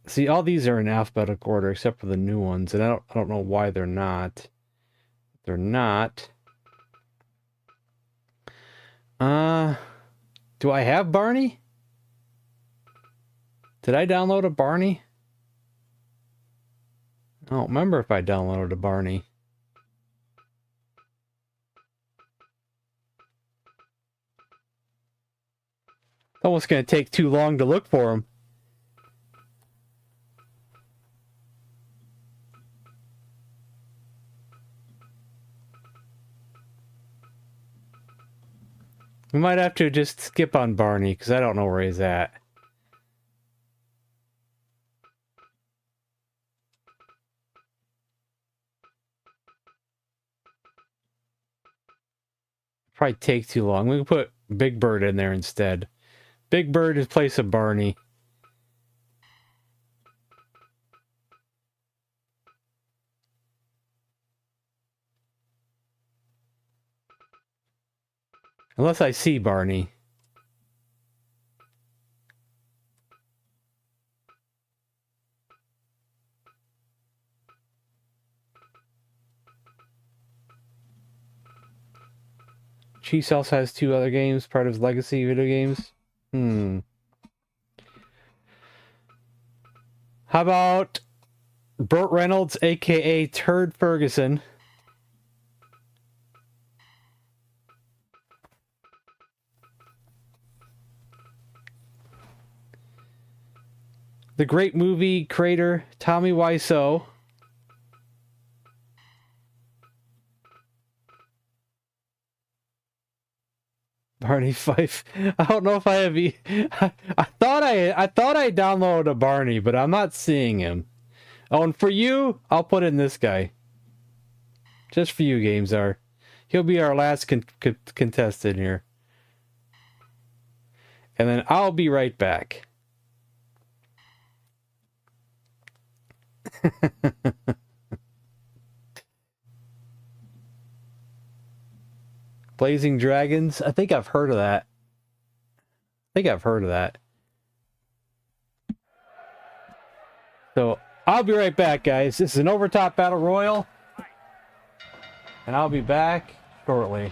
S1: See, all these are in alphabetical order except for the new ones, and I don't know why they're not. They're not. Do I have Barney? Did I download a Barney? I don't remember if I downloaded a Barney. It's almost going to take too long to look for him. We might have to just skip on Barney, because I don't know where he's at. Probably take too long. We can put Big Bird in there instead. Big Bird in place of Barney. Unless I see Barney. Chiefs also has 2 other games, part of his legacy video games. How about Burt Reynolds, aka Turd Ferguson? The great movie creator Tommy Wiseau. Barney Fife. I don't know if I have. I thought I downloaded a Barney, but I'm not seeing him. Oh, and for you, I'll put in this guy. Just for you, GameZar. He'll be our last contestant here. And then I'll be right back. Blazing Dragons? I think I've heard of that. So, I'll be right back, guys. This is an Overtop Battle Royal. And I'll be back shortly.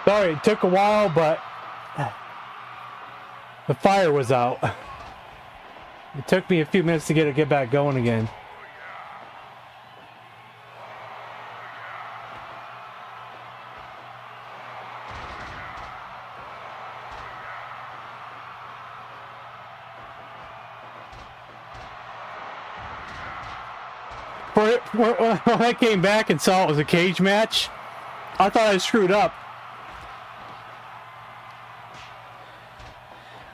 S1: Sorry, it took a while, but the fire was out. It took me a few minutes to get back going again. When I came back and saw it was a cage match, I thought I screwed up.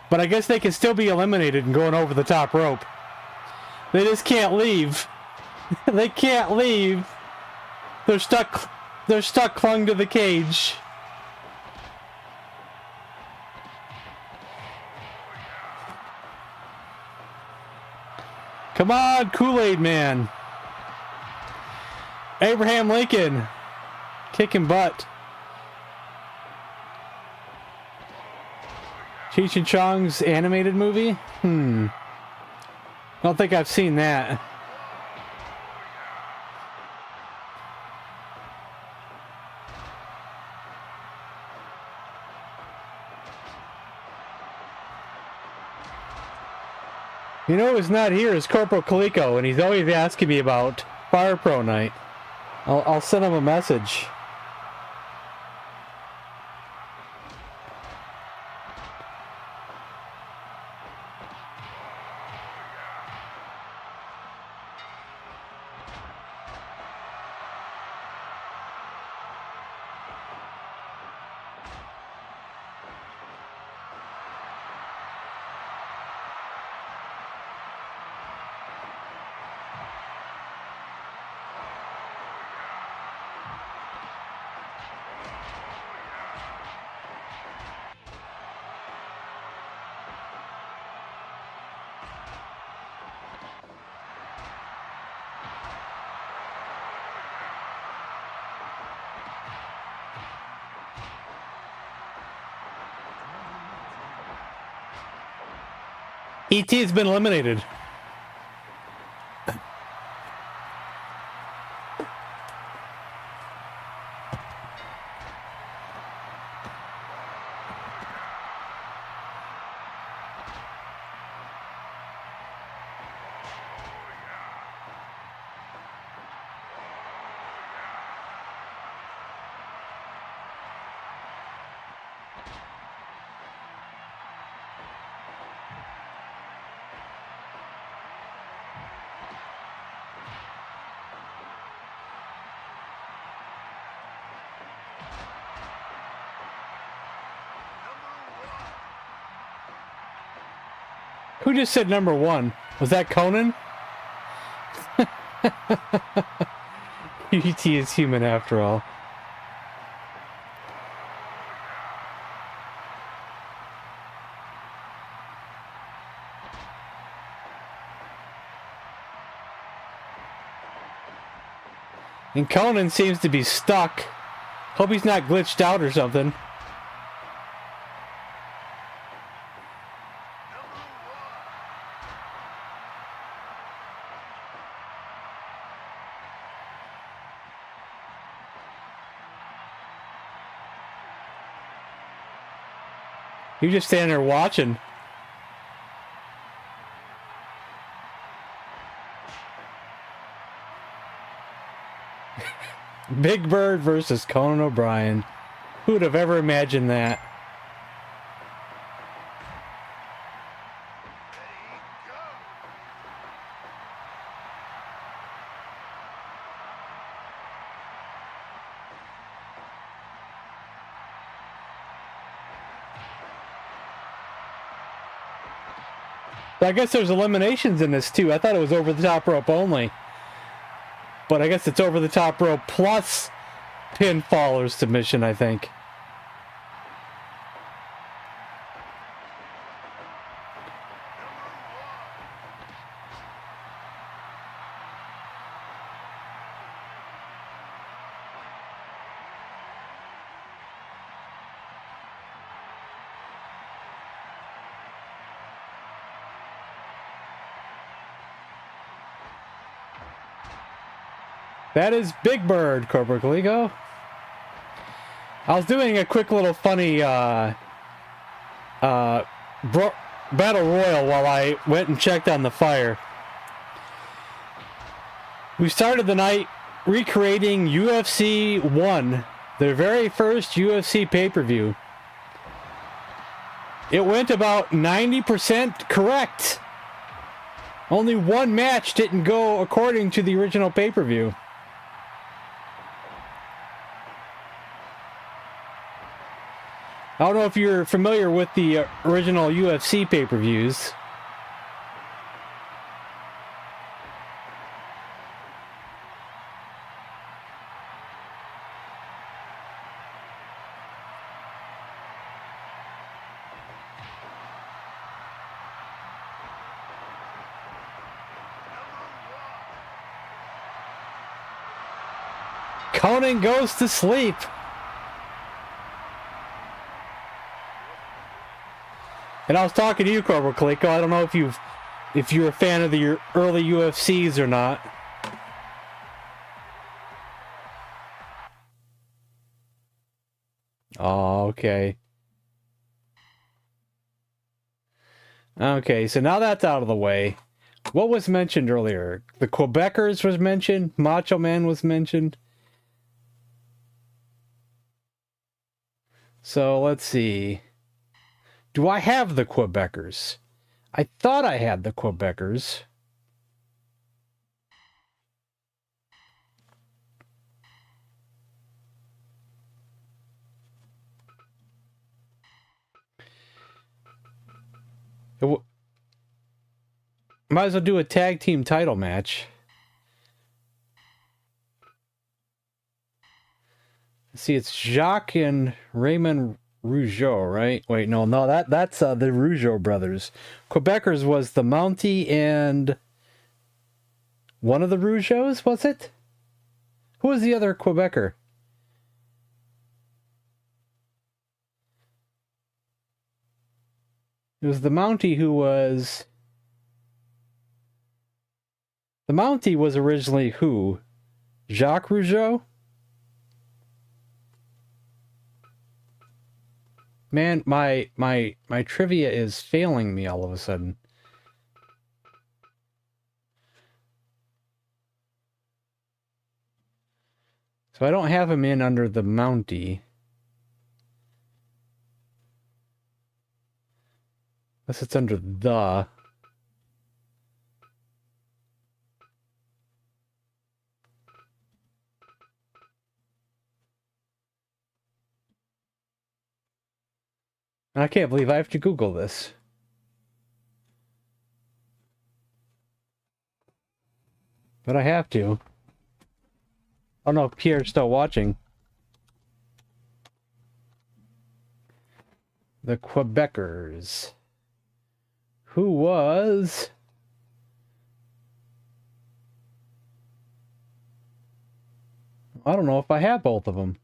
S1: But I guess they can still be eliminated and going over the top rope. They just can't leave. They can't leave. They're stuck. They're stuck clung to the cage. Come on, Kool-Aid Man. Abraham Lincoln. Kicking butt. Cheech and Chong's animated movie? I don't think I've seen that. You know who's not here is Corporal Coleco, and he's always asking me about Fire Pro Night. I'll send him a message. ET's been eliminated. Who just said number one? Was that Conan? ET is human after all. And Conan seems to be stuck. Hope he's not glitched out or something. You just stand there watching. Big Bird versus Conan O'Brien. Who would have ever imagined that? I guess there's eliminations in this too. I thought it was over the top rope only. But I guess it's over the top rope plus pinfall or submission, I think. That is Big Bird, Corporal Coleco. I was doing a quick little funny battle royal while I went and checked on the fire. We started the night recreating UFC 1, the very first UFC pay-per-view. It went about 90% correct. Only one match didn't go according to the original pay-per-view. I don't know if you're familiar with the original UFC pay-per-views. Conan goes to sleep. And I was talking to you, Corporal Kaliko. I don't know if you're a fan of the early UFCs or not. Oh, okay. Okay, so now that's out of the way. What was mentioned earlier? The Quebecers was mentioned. Macho Man was mentioned. So let's see. Do I have the Quebecers? I thought I had the Quebecers. Might as well do a tag team title match. Let's see, it's Jacques and Raymond Rougeau, right? Wait, no, that's the Rougeau brothers. Quebecers was the Mountie and one of the Rougeaus, was it? Who was the other Quebecer? It was the Mountie who was... The Mountie was originally who? Jacques Rougeau? Man, my trivia is failing me all of a sudden. So I don't have him in under the Mountie. Unless it's under the... I can't believe I have to Google this. But I have to. I don't know if Pierre's still watching. The Quebecers. Who was... I don't know if I have both of them.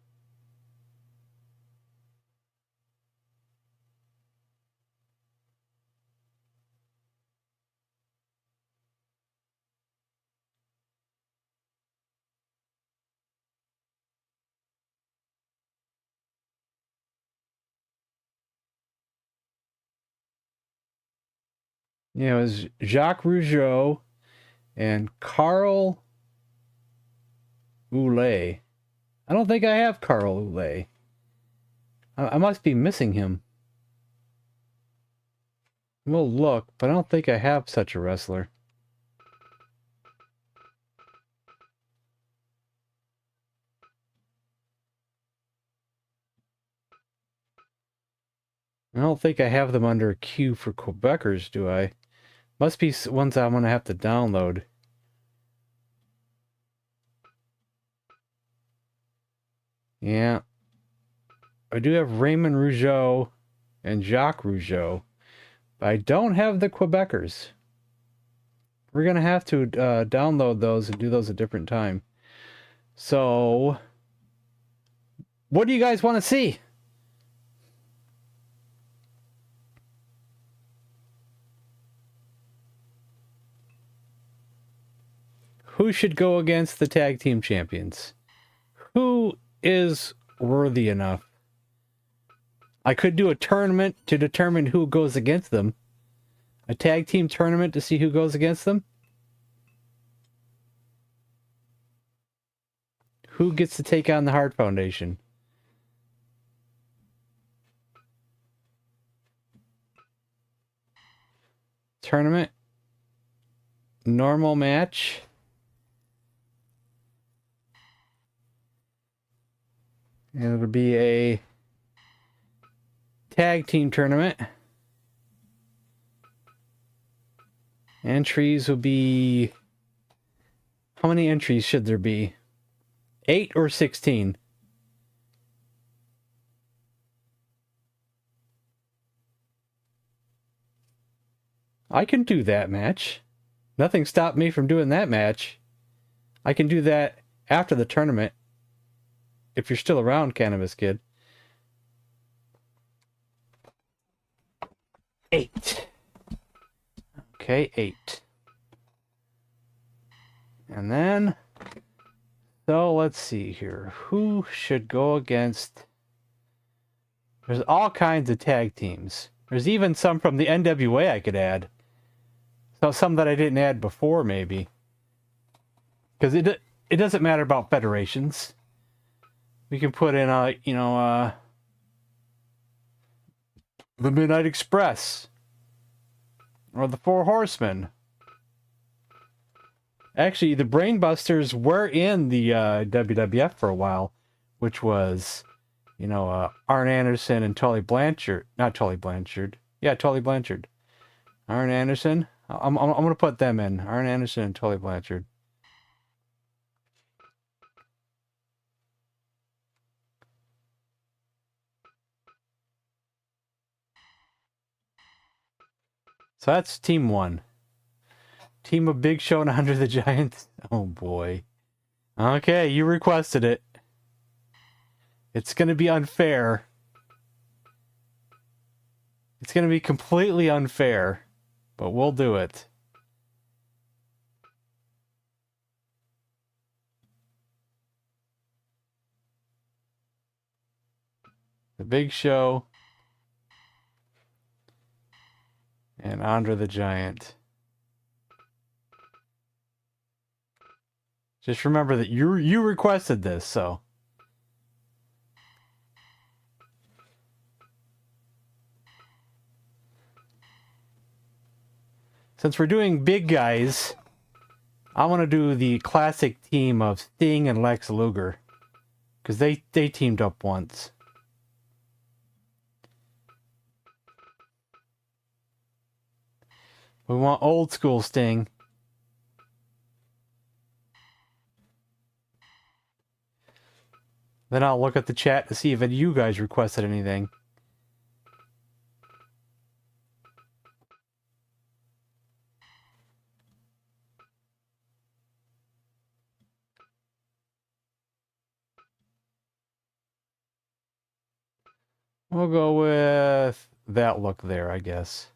S1: Yeah, it was Jacques Rougeau and Carl Oulet. I don't think I have Carl Oulet. I must be missing him. We'll look, but I don't think I have such a wrestler. I don't think I have them under Q for Quebecers, do I? Must be ones I'm going to have to download. Yeah. I do have Raymond Rougeau and Jacques Rougeau. But I don't have the Quebecers. We're going to have to download those and do those a different time. So, what do you guys want to see? Who should go against the tag team champions? Who is worthy enough? I could do a tournament to determine who goes against them. A tag team tournament to see who goes against them. Who gets to take on the Hart Foundation? Tournament. Normal match. And it'll be a tag team tournament. Entries will be... How many entries should there be? 8 or 16? I can do that match. Nothing stopped me from doing that match. I can do that after the tournament. If you're still around, Cannabis Kid. 8. Okay, 8. And then... So, let's see here. Who should go against... There's all kinds of tag teams. There's even some from the NWA I could add. So some that I didn't add before, maybe. Because it doesn't matter about federations. We can put in, the Midnight Express. Or the Four Horsemen. Actually, the Brainbusters were in the WWF for a while, which was, Arn Anderson and Tully Blanchard. Not Tully Blanchard. Yeah, Tully Blanchard. Arn Anderson. I'm going to put them in. Arn Anderson and Tully Blanchard. So that's team 1. Team of Big Show and Andre the Giant. Oh boy. Okay, you requested it. It's going to be unfair. It's going to be completely unfair. But we'll do it. The Big Show and Andre the Giant. Just remember that you requested this, so. Since we're doing big guys, I want to do the classic team of Sting and Lex Luger. Because they teamed up once. We want old school Sting. Then I'll look at the chat to see if any of you guys requested anything. We'll go with that look there, I guess.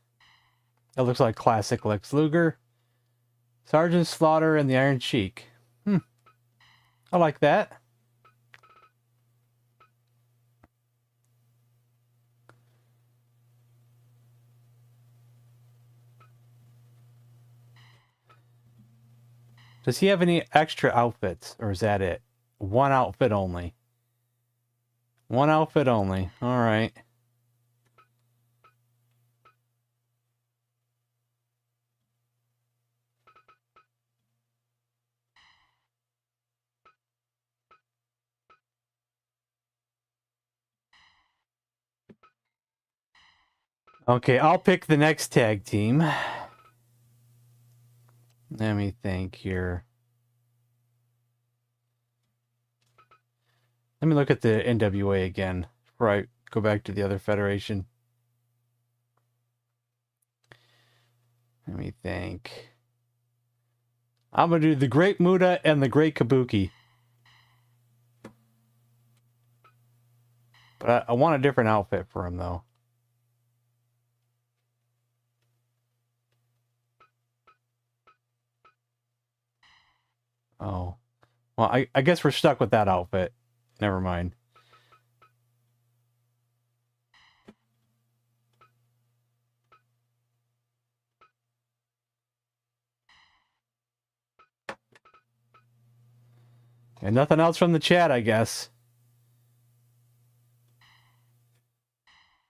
S1: That looks like classic Lex Luger. Sergeant Slaughter and the Iron Sheik. I like that. Does he have any extra outfits, or is that it? One outfit only. One outfit only. All right. Okay, I'll pick the next tag team. Let me think here. Let me look at the NWA again before I go back to the other federation. Let me think. I'm going to do the Great Muta and the Great Kabuki. But I want a different outfit for him, though. Oh. Well, I guess we're stuck with that outfit. Never mind. And nothing else from the chat, I guess.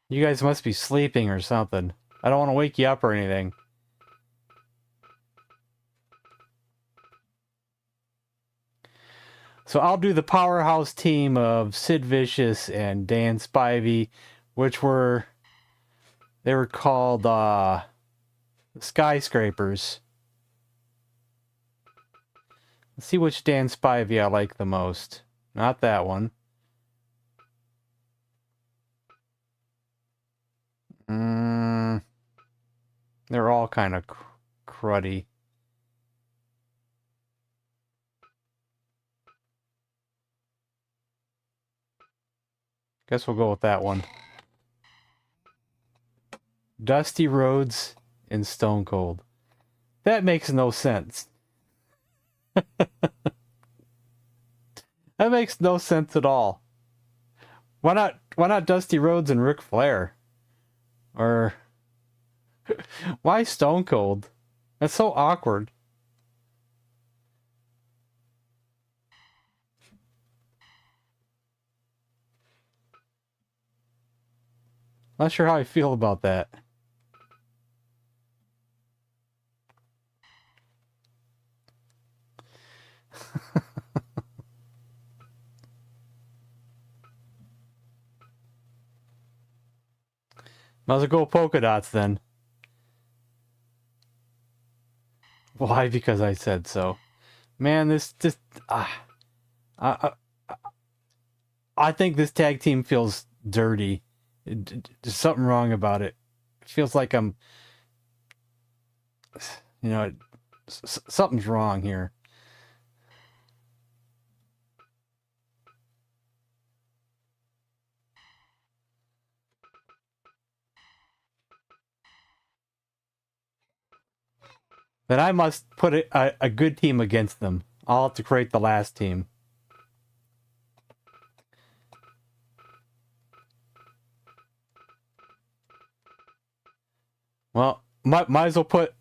S1: You guys must be sleeping or something. I don't want to wake you up or anything. So I'll do the powerhouse team of Sid Vicious and Dan Spivey, which were... They were called, Skyscrapers. Let's see which Dan Spivey I like the most. Not that one. They're all kind of cruddy. Guess we'll go with that one. Dusty Rhodes and Stone Cold. That makes no sense. That makes no sense at all. Why not Dusty Rhodes and Ric Flair? Or why Stone Cold? That's so awkward. Not sure how I feel about that. Might as well go polka dots then. Why? Because I said so. Man, I think this tag team feels dirty. There's something wrong about it. It feels like I'm, something's wrong here. Then I must put a good team against them. I'll have to create the last team. Well, might as well put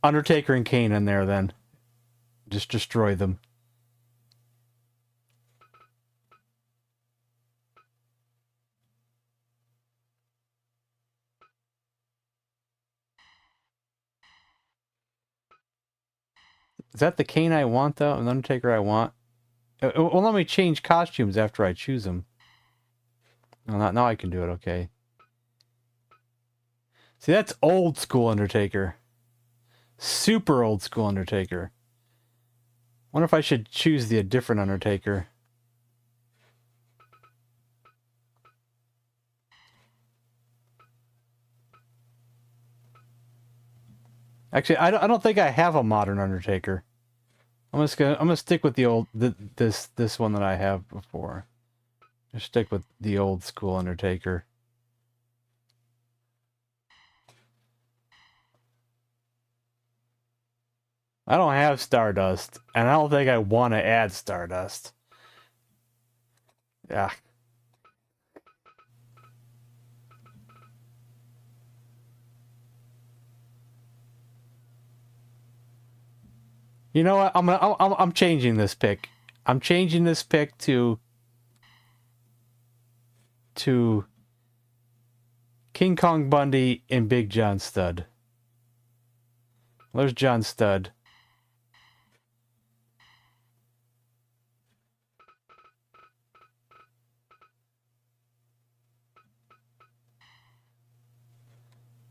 S1: Undertaker and Kane in there then. Just destroy them. Is that the Kane I want, though? An Undertaker I want? Well, let me change costumes after I choose them. No, now I can do it, okay. See, that's old school Undertaker. Super old school Undertaker. Wonder if I should choose a different Undertaker. Actually, I don't think I have a modern Undertaker. I'm gonna stick with the old this one that I have before. Just stick with the old school Undertaker. I don't have Stardust, and I don't think I want to add Stardust. Yeah. You know what? I'm changing this pick. I'm changing this pick to King Kong Bundy and Big John Studd. There's John Studd.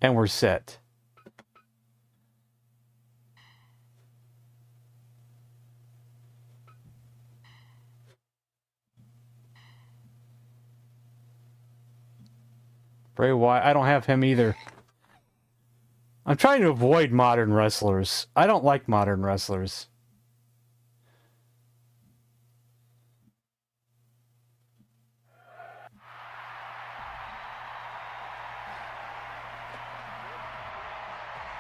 S1: And we're set. Bray Wyatt, I don't have him either. I'm trying to avoid modern wrestlers. I don't like modern wrestlers.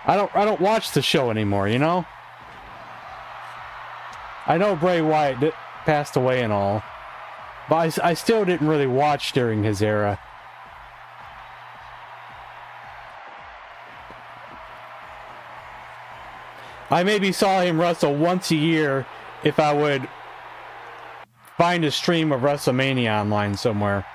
S1: I don't watch the show anymore, you know? I know Bray Wyatt passed away and all, but I still didn't really watch during his era. I maybe saw him wrestle once a year if I would find a stream of WrestleMania online somewhere.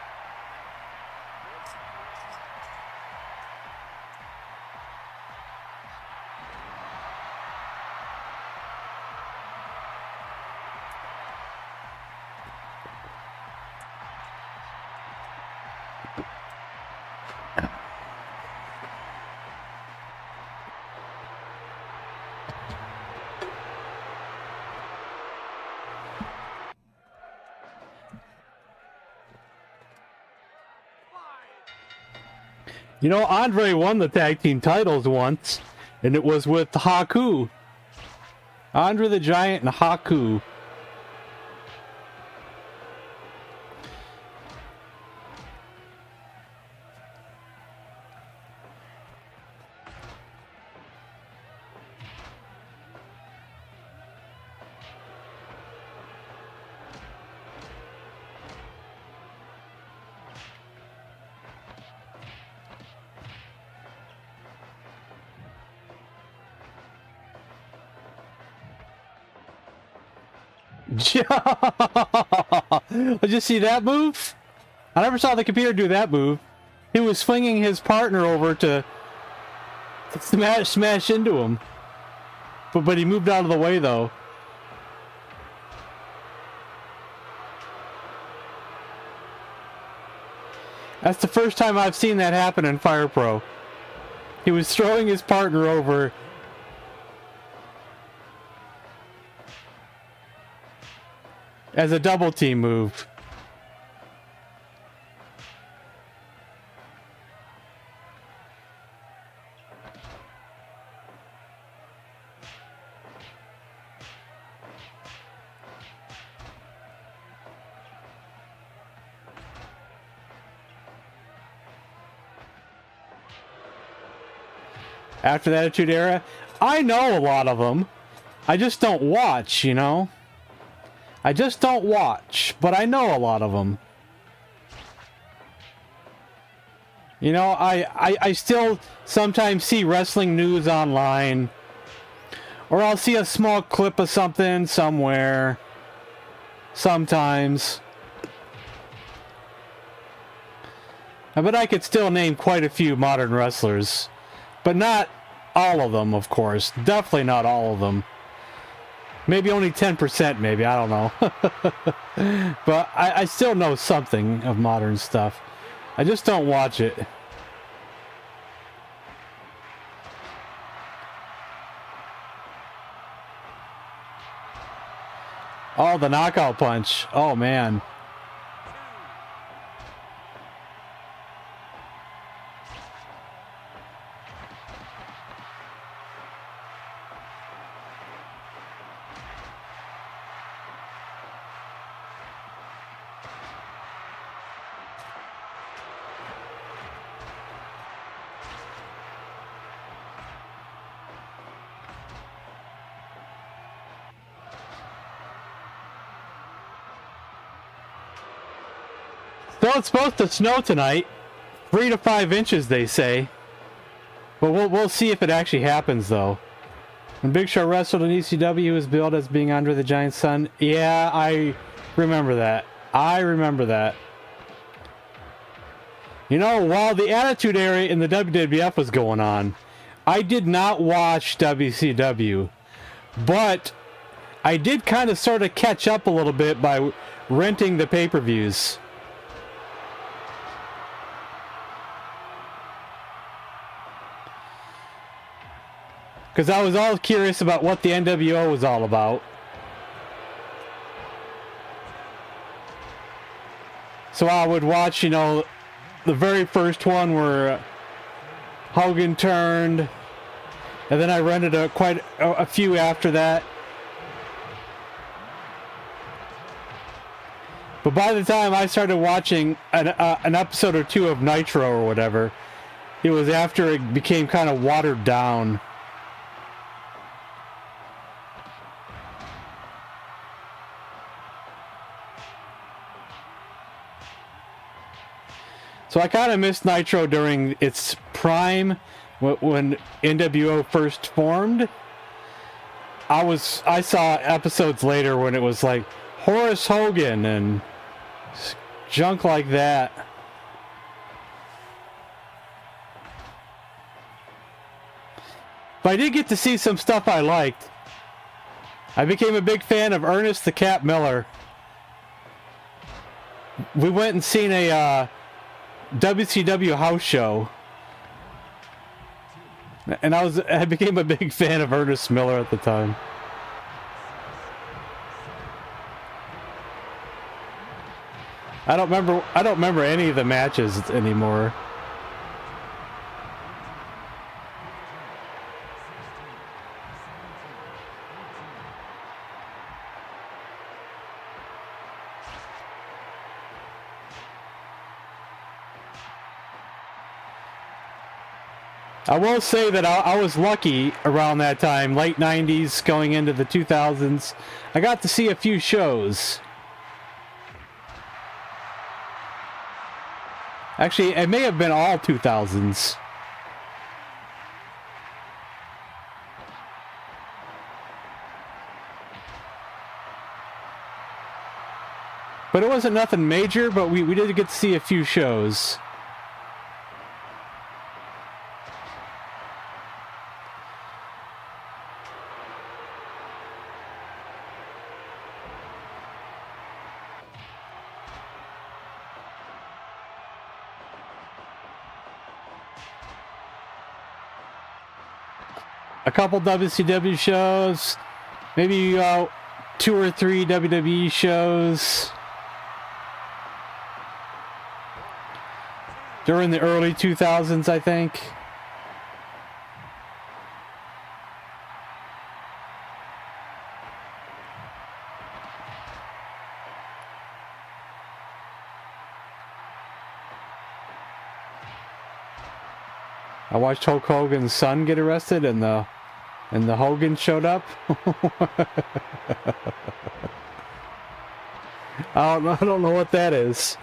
S1: You know, Andre won the tag team titles once, and it was with Haku. Andre the Giant and Haku. Did you see that move? I never saw the computer do that move. He was swinging his partner over to smash into him. But he moved out of the way, though. That's the first time I've seen that happen in Fire Pro. He was throwing his partner over. As a double team move. After the Attitude Era, I know a lot of them. I just don't watch, you know? I just don't watch, but I know a lot of them. You know, I still sometimes see wrestling news online. Or I'll see a small clip of something somewhere. Sometimes. I bet I could still name quite a few modern wrestlers. But not all of them, of course. Definitely not all of them. Maybe only 10%, maybe. I don't know. But I still know something of modern stuff. I just don't watch it. Oh, the knockout punch. Oh, man. So it's supposed to snow tonight. 3 to 5 inches, they say. But we'll see if it actually happens, though. When Big Show wrestled in ECW, he was billed as being Andre the Giant's son. Yeah, I remember that. I remember that. You know, while the Attitude Era in the WWF was going on, I did not watch WCW. But I did kind of sort of catch up a little bit by renting the pay-per-views. Because I was all curious about what the NWO was all about. So I would watch, you know, the very first one where Hogan turned. And then I rented quite a few after that. But by the time I started watching an episode or two of Nitro or whatever, it was after it became kind of watered down. So I kind of missed Nitro during its prime, when NWO first formed. I saw episodes later when it was like, Horace Hogan and junk like that. But I did get to see some stuff I liked. I became a big fan of Ernest the Cat Miller. We went and seen a WCW house show. And I became a big fan of Ernest Miller at the time. I don't remember any of the matches anymore. I will say that I was lucky around that time, late 90s, going into the 2000s. I got to see a few shows. Actually, it may have been all 2000s. But it wasn't nothing major, but we did get to see a few shows. A couple WCW shows, maybe 2 or 3 WWE shows during the early 2000s, I think. I watched Hulk Hogan's son get arrested, and the Hogan showed up. I don't know what that is.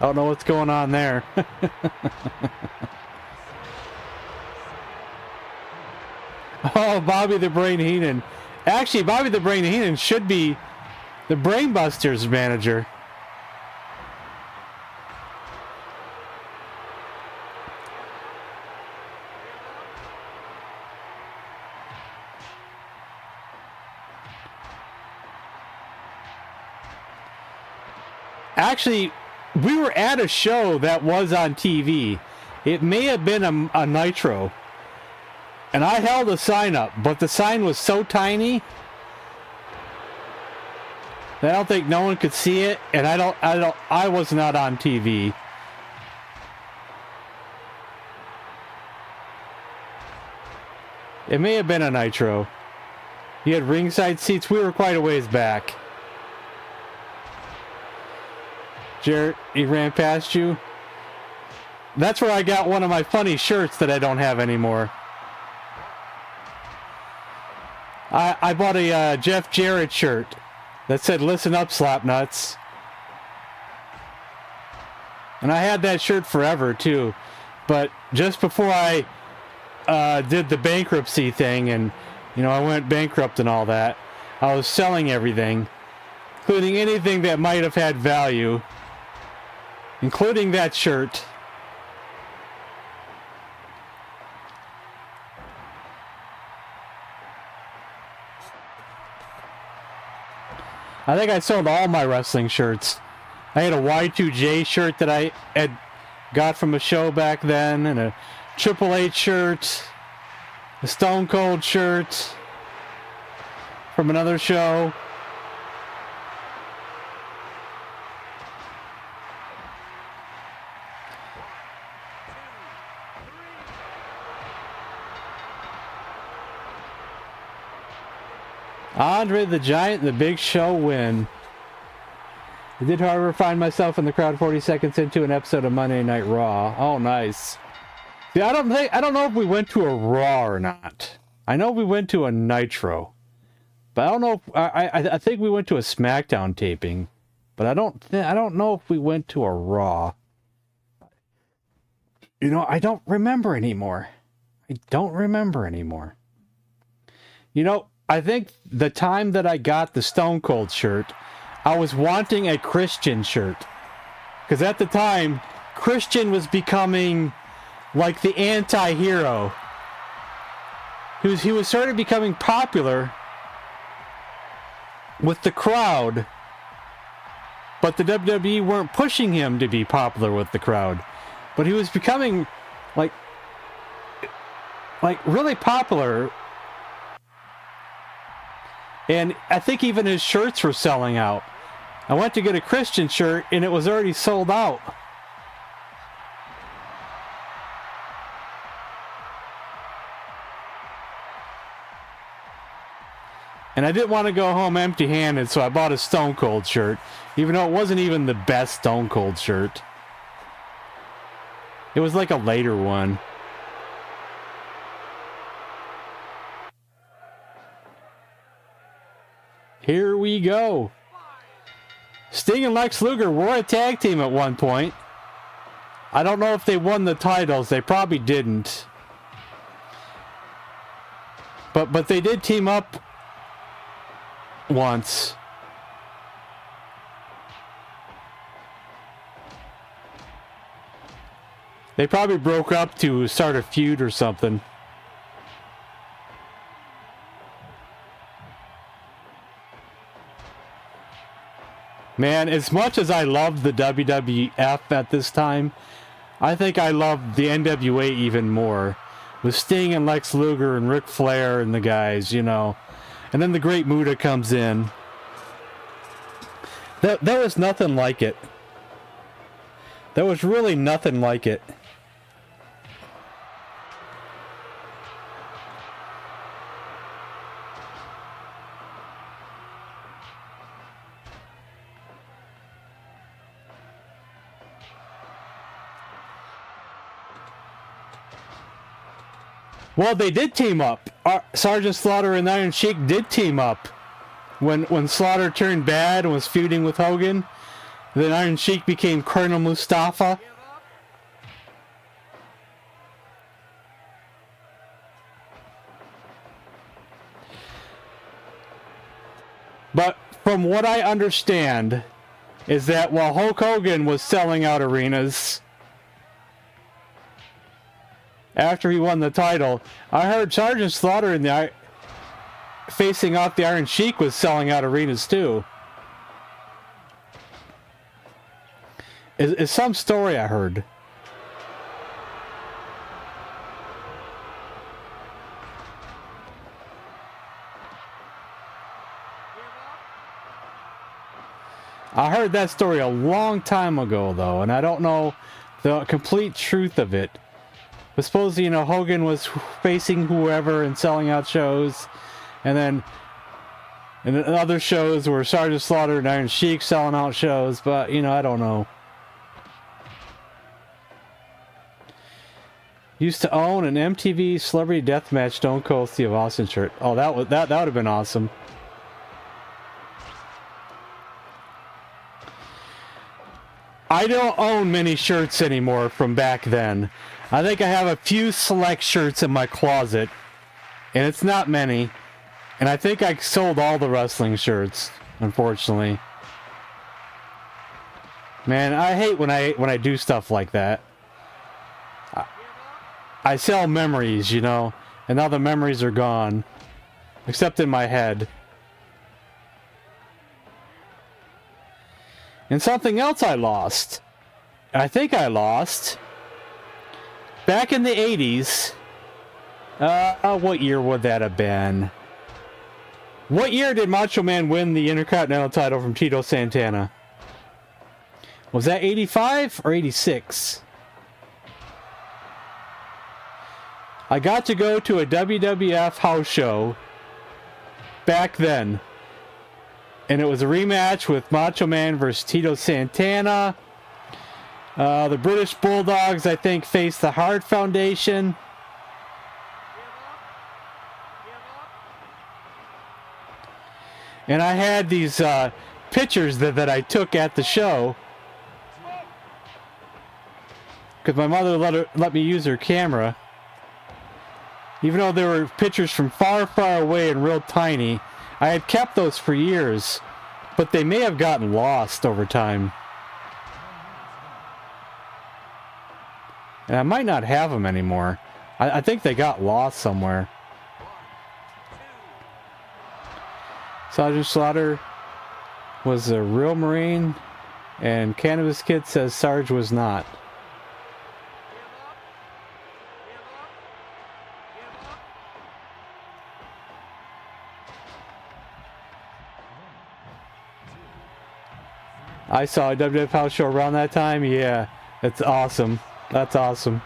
S1: I don't know what's going on there. Oh, Bobby the Brain Heenan. Actually, Bobby the Brain Heenan should be the Brainbusters manager. Actually, we were at a show that was on TV. It may have been a Nitro. And I held a sign up, but the sign was so tiny that I don't think no one could see it, and I was not on TV. It may have been a Nitro. You had ringside seats. We were quite a ways back. Jarrett, he ran past you. That's where I got one of my funny shirts that I don't have anymore. I bought a Jeff Jarrett shirt that said, "Listen up, Slapnuts." And I had that shirt forever, too. But just before I did the bankruptcy thing, and, I went bankrupt and all that, I was selling everything, including anything that might have had value, including that shirt. I think I sold all my wrestling shirts. I had a Y2J shirt that I had got from a show back then, and a Triple H shirt, a Stone Cold shirt from another show. Andre the Giant and the Big Show win. I did, however, find myself in the crowd 40 seconds into an episode of Monday Night Raw. Oh, nice. See, I don't know if we went to a Raw or not. I know we went to a Nitro, but I don't know. I think we went to a SmackDown taping, but I don't know if we went to a Raw. I don't remember anymore. I think the time that I got the Stone Cold shirt, I was wanting a Christian shirt. Because at the time, Christian was becoming like the anti-hero. He was started becoming popular with the crowd. But the WWE weren't pushing him to be popular with the crowd. But he was becoming like really popular. And I think even his shirts were selling out. I went to get a Christian shirt and it was already sold out. And I didn't want to go home empty-handed, so I bought a Stone Cold shirt, even though it wasn't even the best Stone Cold shirt. It was like a later one. Here we go. Sting and Lex Luger were a tag team at one point. I don't know if they won the titles. They probably didn't. But they did team up once. They probably broke up to start a feud or something. Man, as much as I loved the WWF at this time, I think I loved the NWA even more. With Sting and Lex Luger and Ric Flair and the guys, you know. And then the Great Muta comes in. There was nothing like it. There was really nothing like it. Well, they did team up. Sergeant Slaughter and Iron Sheik did team up. When Slaughter turned bad and was feuding with Hogan, then Iron Sheik became Colonel Mustafa. But from what I understand, is that while Hulk Hogan was selling out arenas, after he won the title, I heard Sergeant Slaughter in the facing off the Iron Sheik was selling out arenas too. Is some story I heard. I heard that story a long time ago though, and I don't know the complete truth of it. But supposedly, you know, Hogan was facing whoever and selling out shows. And then other shows were Sergeant Slaughter and Iron Sheik selling out shows. But, you know, I don't know. Used to own an MTV Celebrity Deathmatch Stone Cold Steve Austin shirt. Oh, that would have been awesome. I don't own many shirts anymore from back then. I think I have a few select shirts in my closet, and it's not many. And I think I sold all the wrestling shirts, unfortunately. Man, I hate when I do stuff like that. I sell memories, you know, and now the memories are gone, except in my head. And something else I lost. I think I lost. Back in the 80s, what year would that have been? What year did Macho Man win the Intercontinental title from Tito Santana? Was that 85 or 86? I got to go to a WWF house show back then. And it was a rematch with Macho Man versus Tito Santana. The British Bulldogs, I think, faced the Hart Foundation. And I had these pictures that I took at the show. Because my mother let me use her camera. Even though there were pictures from far, far away and real tiny. I had kept those for years. But they may have gotten lost over time. And I might not have them anymore. I think they got lost somewhere. Sergeant Slaughter was a real Marine, and Cannabis Kid says Sarge was not. I saw a WWF house show around that time. Yeah, it's awesome. That's awesome.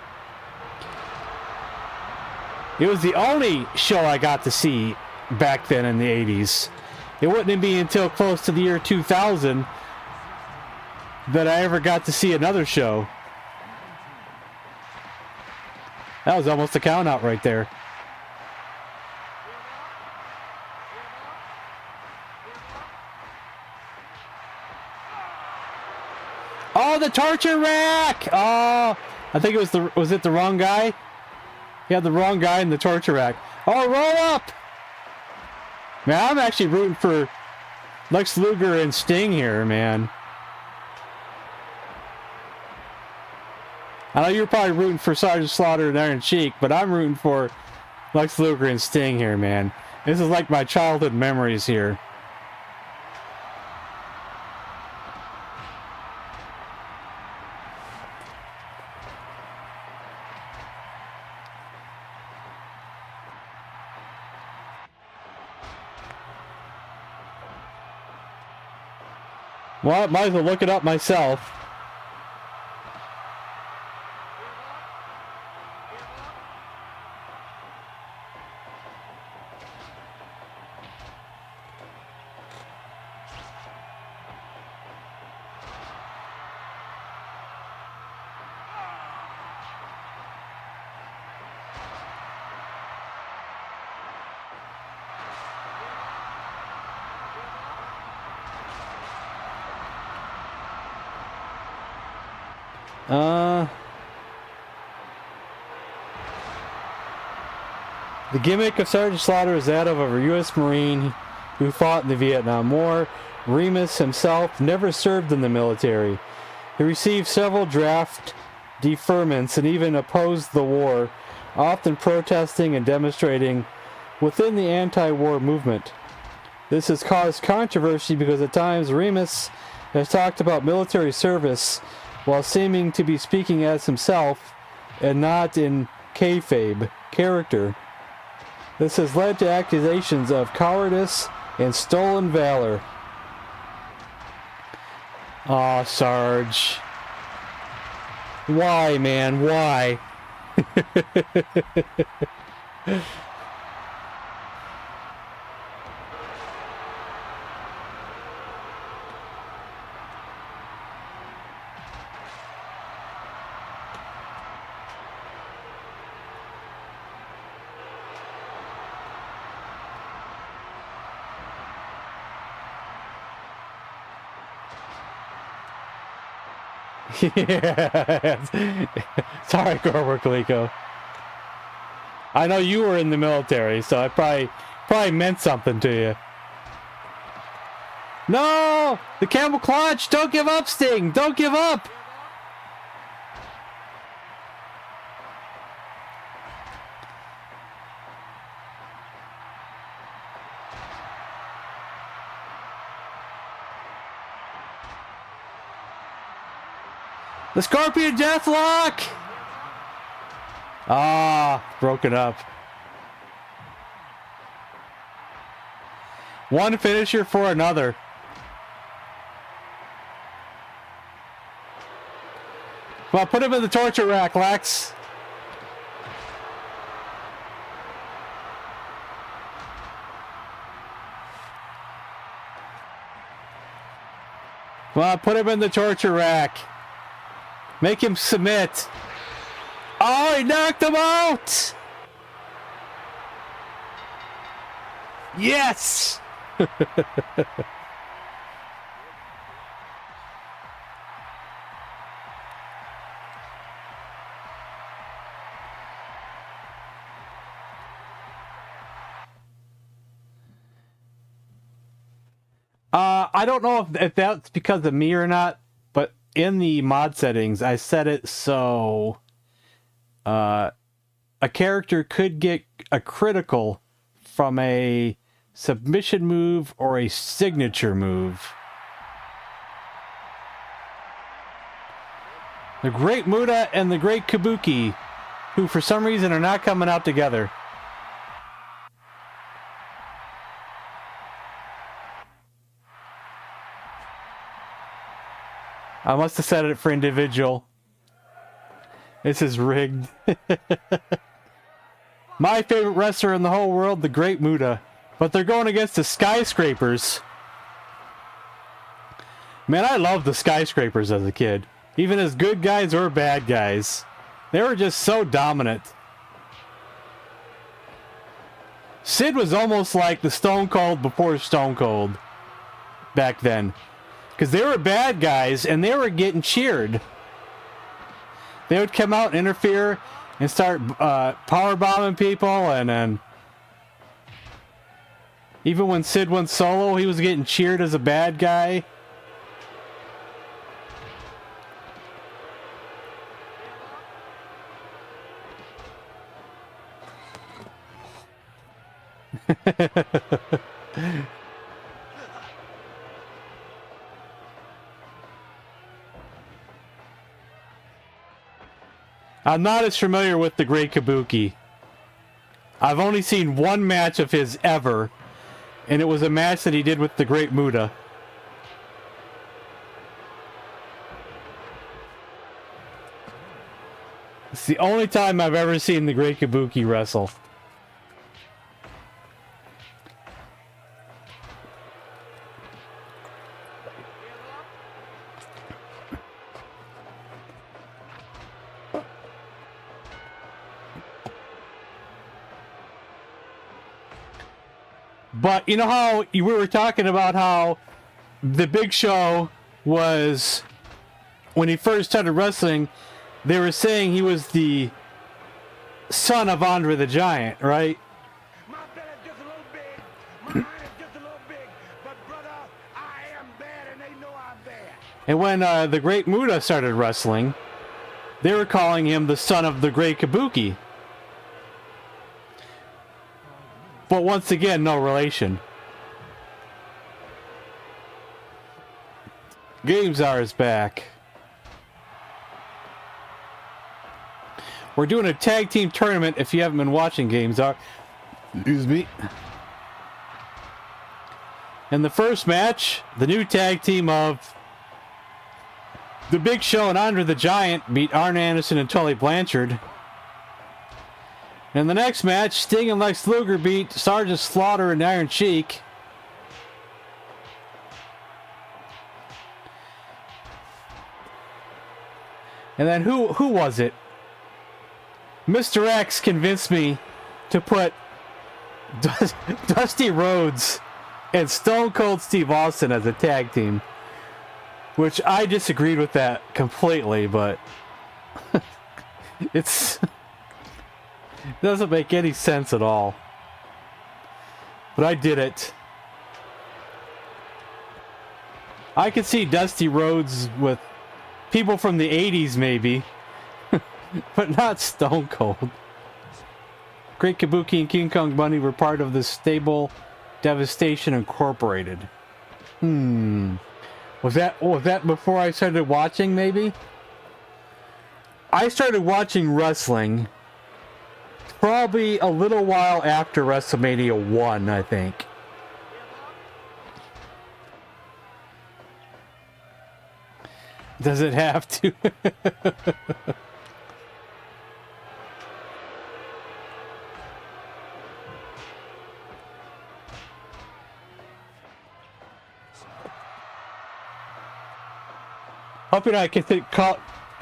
S1: It was the only show I got to see back then in the 80s. It wouldn't be until close to the year 2000 that I ever got to see another show. That was almost a count out right there. Oh, the torture rack! Oh, I think it was it the wrong guy? He had the wrong guy in the torture rack. Oh, roll up! Man, I'm actually rooting for Lex Luger and Sting here, man. I know you're probably rooting for Sergeant Slaughter and Iron Sheik, but I'm rooting for Lex Luger and Sting here, man. This is like my childhood memories here. Well, I might as well look it up myself. The gimmick of Sergeant Slaughter is that of a U.S. Marine who fought in the Vietnam War. Remus himself never served in the military. He received several draft deferments and even opposed the war, often protesting and demonstrating within the anti-war movement. This has caused controversy because at times Remus has talked about military service while seeming to be speaking as himself and not in kayfabe character. This has led to accusations of cowardice and stolen valor. Aw, Sarge. Why, man? Why? Yeah. Sorry, Gorber Kaliko. I know you were in the military, so I probably meant something to you. No! The camel clutch! Don't give up, Sting! Don't give up! The Scorpion Deathlock! Ah, broken up. One finisher for another. Come on, put him in the torture rack, Lex. Come on, put him in the torture rack. Make him submit. Oh, he knocked him out! Yes! I don't know if that's because of me or not, but in the mod settings, I set it so a character could get a critical from a submission move or a signature move. The Great Muta and the Great Kabuki, who for some reason are not coming out together. I must have set it for individual. This is rigged. My favorite wrestler in the whole world, the Great Muta. But they're going against the Skyscrapers. Man, I loved the Skyscrapers as a kid. Even as good guys or bad guys. They were just so dominant. Sid was almost like the Stone Cold before Stone Cold. Back then. Because they were bad guys and they were getting cheered. They would come out and interfere and start powerbombing people, and then even when Sid went solo, he was getting cheered as a bad guy. I'm not as familiar with the Great Kabuki. I've only seen one match of his ever, and it was a match that he did with the Great Muta. It's the only time I've ever seen the Great Kabuki wrestle. But you know how we were talking about how the Big Show was, when he first started wrestling, they were saying he was the son of Andre the Giant, right?
S3: My belly's just a little big. My hand is just a little big. But brother, I am bad and they know I'm bad.
S1: And when the Great Muta started wrestling, they were calling him the son of the Great Kabuki. But once again, no relation. GameZar is back. We're doing a tag team tournament if you haven't been watching GameZar. Excuse me. In the first match, the new tag team of The Big Show and Andre the Giant beat Arn Anderson and Tully Blanchard. In the next match, Sting and Lex Luger beat Sergeant Slaughter and Iron Sheik. And then who was it? Mr. X convinced me to put Dusty Rhodes and Stone Cold Steve Austin as a tag team. Which I disagreed with that completely, but it doesn't make any sense at all. But I did it. I could see Dusty Rhodes with people from the 80s maybe, but not Stone Cold. Great Kabuki and King Kong Bundy were part of the stable Devastation Incorporated. Was that before I started watching, maybe? I started watching wrestling probably a little while after WrestleMania 1, I think. Does it have to? Hope you're not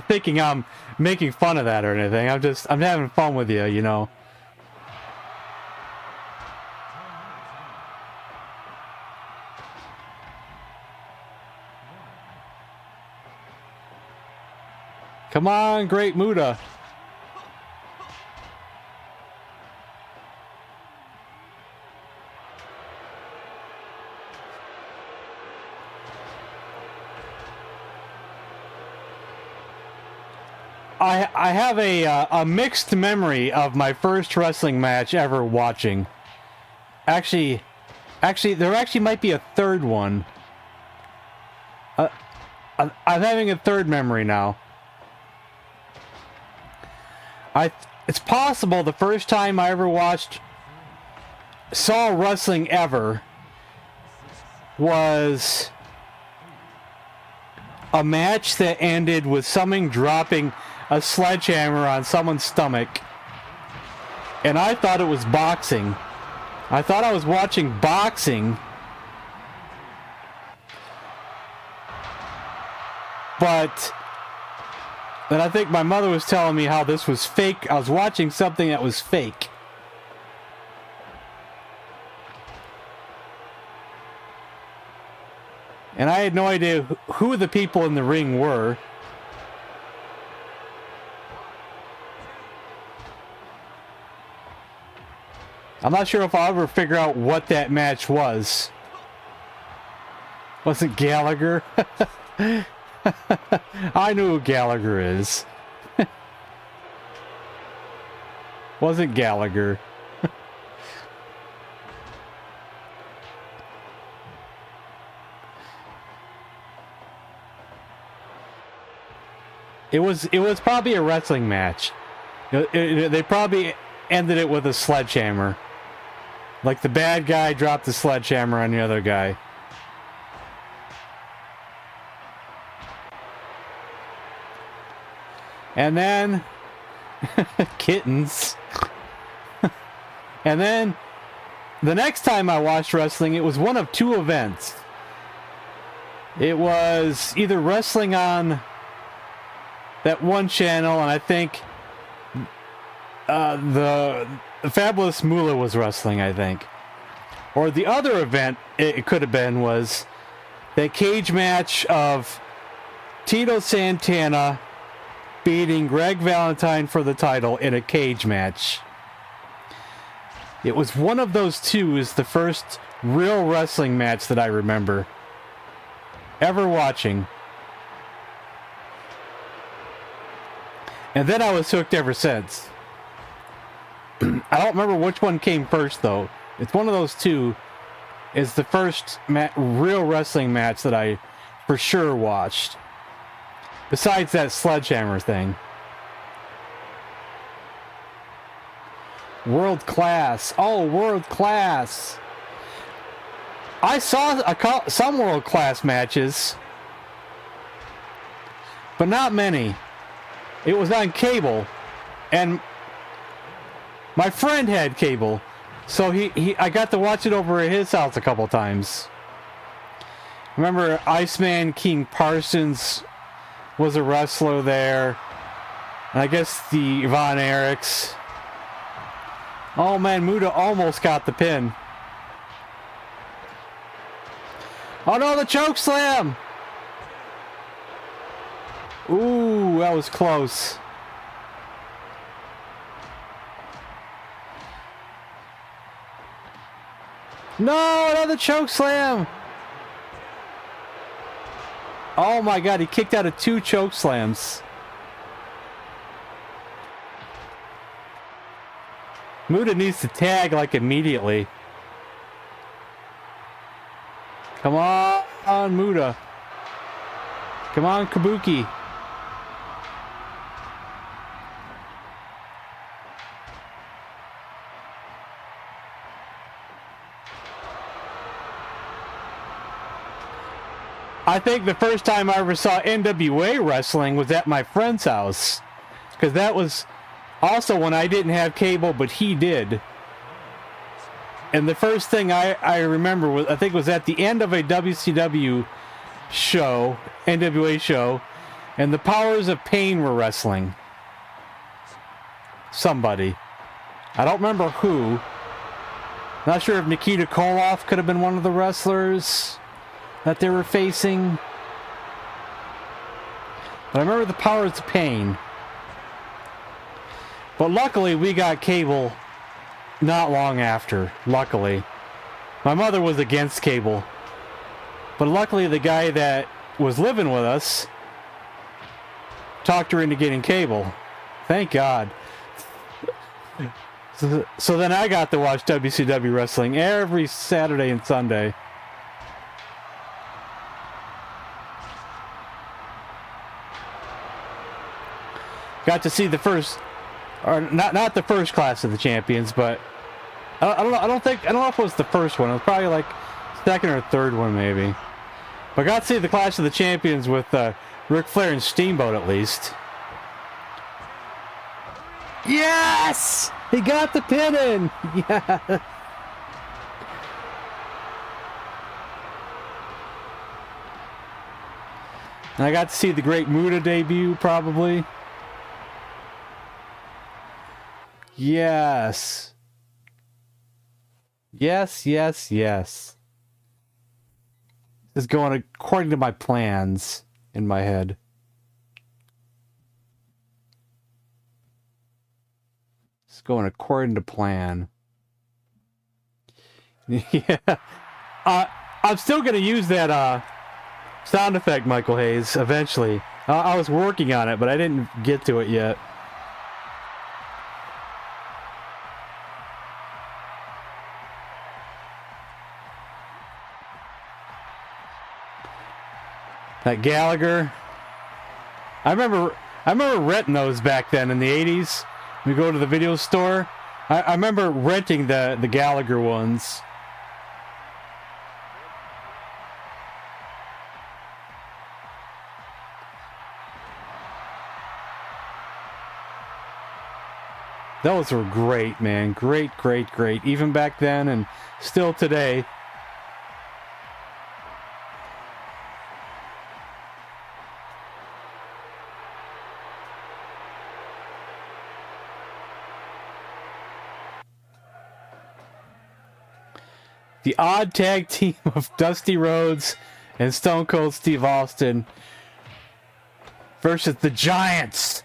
S1: thinking I'm making fun of that or anything. I'm having fun with you, you know. Come on, Great Muta. I have a mixed memory of my first wrestling match ever watching. Actually, there actually might be a third one. I'm having a third memory now. It's possible the first time I ever saw wrestling ever was a match that ended with someone dropping a sledgehammer on someone's stomach. And I thought it was boxing. I thought I was watching boxing. But then I think my mother was telling me how this was fake. I was watching something that was fake. And I had no idea who the people in the ring were. I'm not sure if I'll ever figure out what that match was. Was it Gallagher? I know who Gallagher is. Wasn't Gallagher. It was probably a wrestling match. They probably ended it with a sledgehammer. Like the bad guy dropped the sledgehammer on the other guy. And then kittens. And then the next time I watched wrestling, it was one of two events. It was either wrestling on that one channel, and I think the Fabulous Moolah was wrestling, I think. Or the other event it could have been was that cage match of Tito Santana beating Greg Valentine for the title in a cage match. It was one of those two is the first real wrestling match that I remember ever watching. And then I was hooked ever since. I don't remember which one came first, though. It's one of those two is the first real wrestling match that I for sure watched. Besides that sledgehammer thing. World class. Oh, world class. I saw some world class matches, but not many. It was on cable, and my friend had cable, so I got to watch it over at his house a couple times. Remember Iceman King Parsons was a wrestler there, and I guess the Von Erichs. Oh man, Muda almost got the pin. Oh no, the choke slam! Ooh, that was close. No, another choke slam! Oh my god, he kicked out of 2 choke slams. Muda needs to tag like immediately. Come on, Muda. Come on, Kabuki. I think the first time I ever saw NWA wrestling was at my friend's house. Because that was also when I didn't have cable, but he did. And the first thing I remember was, I think it was at the end of a WCW show, NWA show, and the Powers of Pain were wrestling. Somebody. I don't remember who. Not sure if Nikita Koloff could have been one of the wrestlers that they were facing. But I remember the Powers of Pain. But luckily we got cable not long after. Luckily. My mother was against cable. But luckily the guy that was living with us talked her into getting cable. Thank God. So then I got to watch WCW wrestling every Saturday and Sunday. Got to see the first, or not the first Clash of the Champions, but I don't know if it was the first one. It was probably like second or third one maybe. But I got to see the Clash of the Champions with Ric Flair and Steamboat at least. Yes! He got the pin in! Yeah! And I got to see the Great Muta debut, probably. Yes. Yes, yes, yes. This is going according to my plans in my head. It's going according to plan. Yeah. I'm still going to use that sound effect, Michael Hayes, eventually. I was working on it, but I didn't get to it yet. That Gallagher. I remember renting those back then in the 80s. We go to the video store. I remember renting the Gallagher ones. Those were great, man. Great, great, great. Even back then and still today. The odd tag team of Dusty Rhodes and Stone Cold Steve Austin versus the Giants,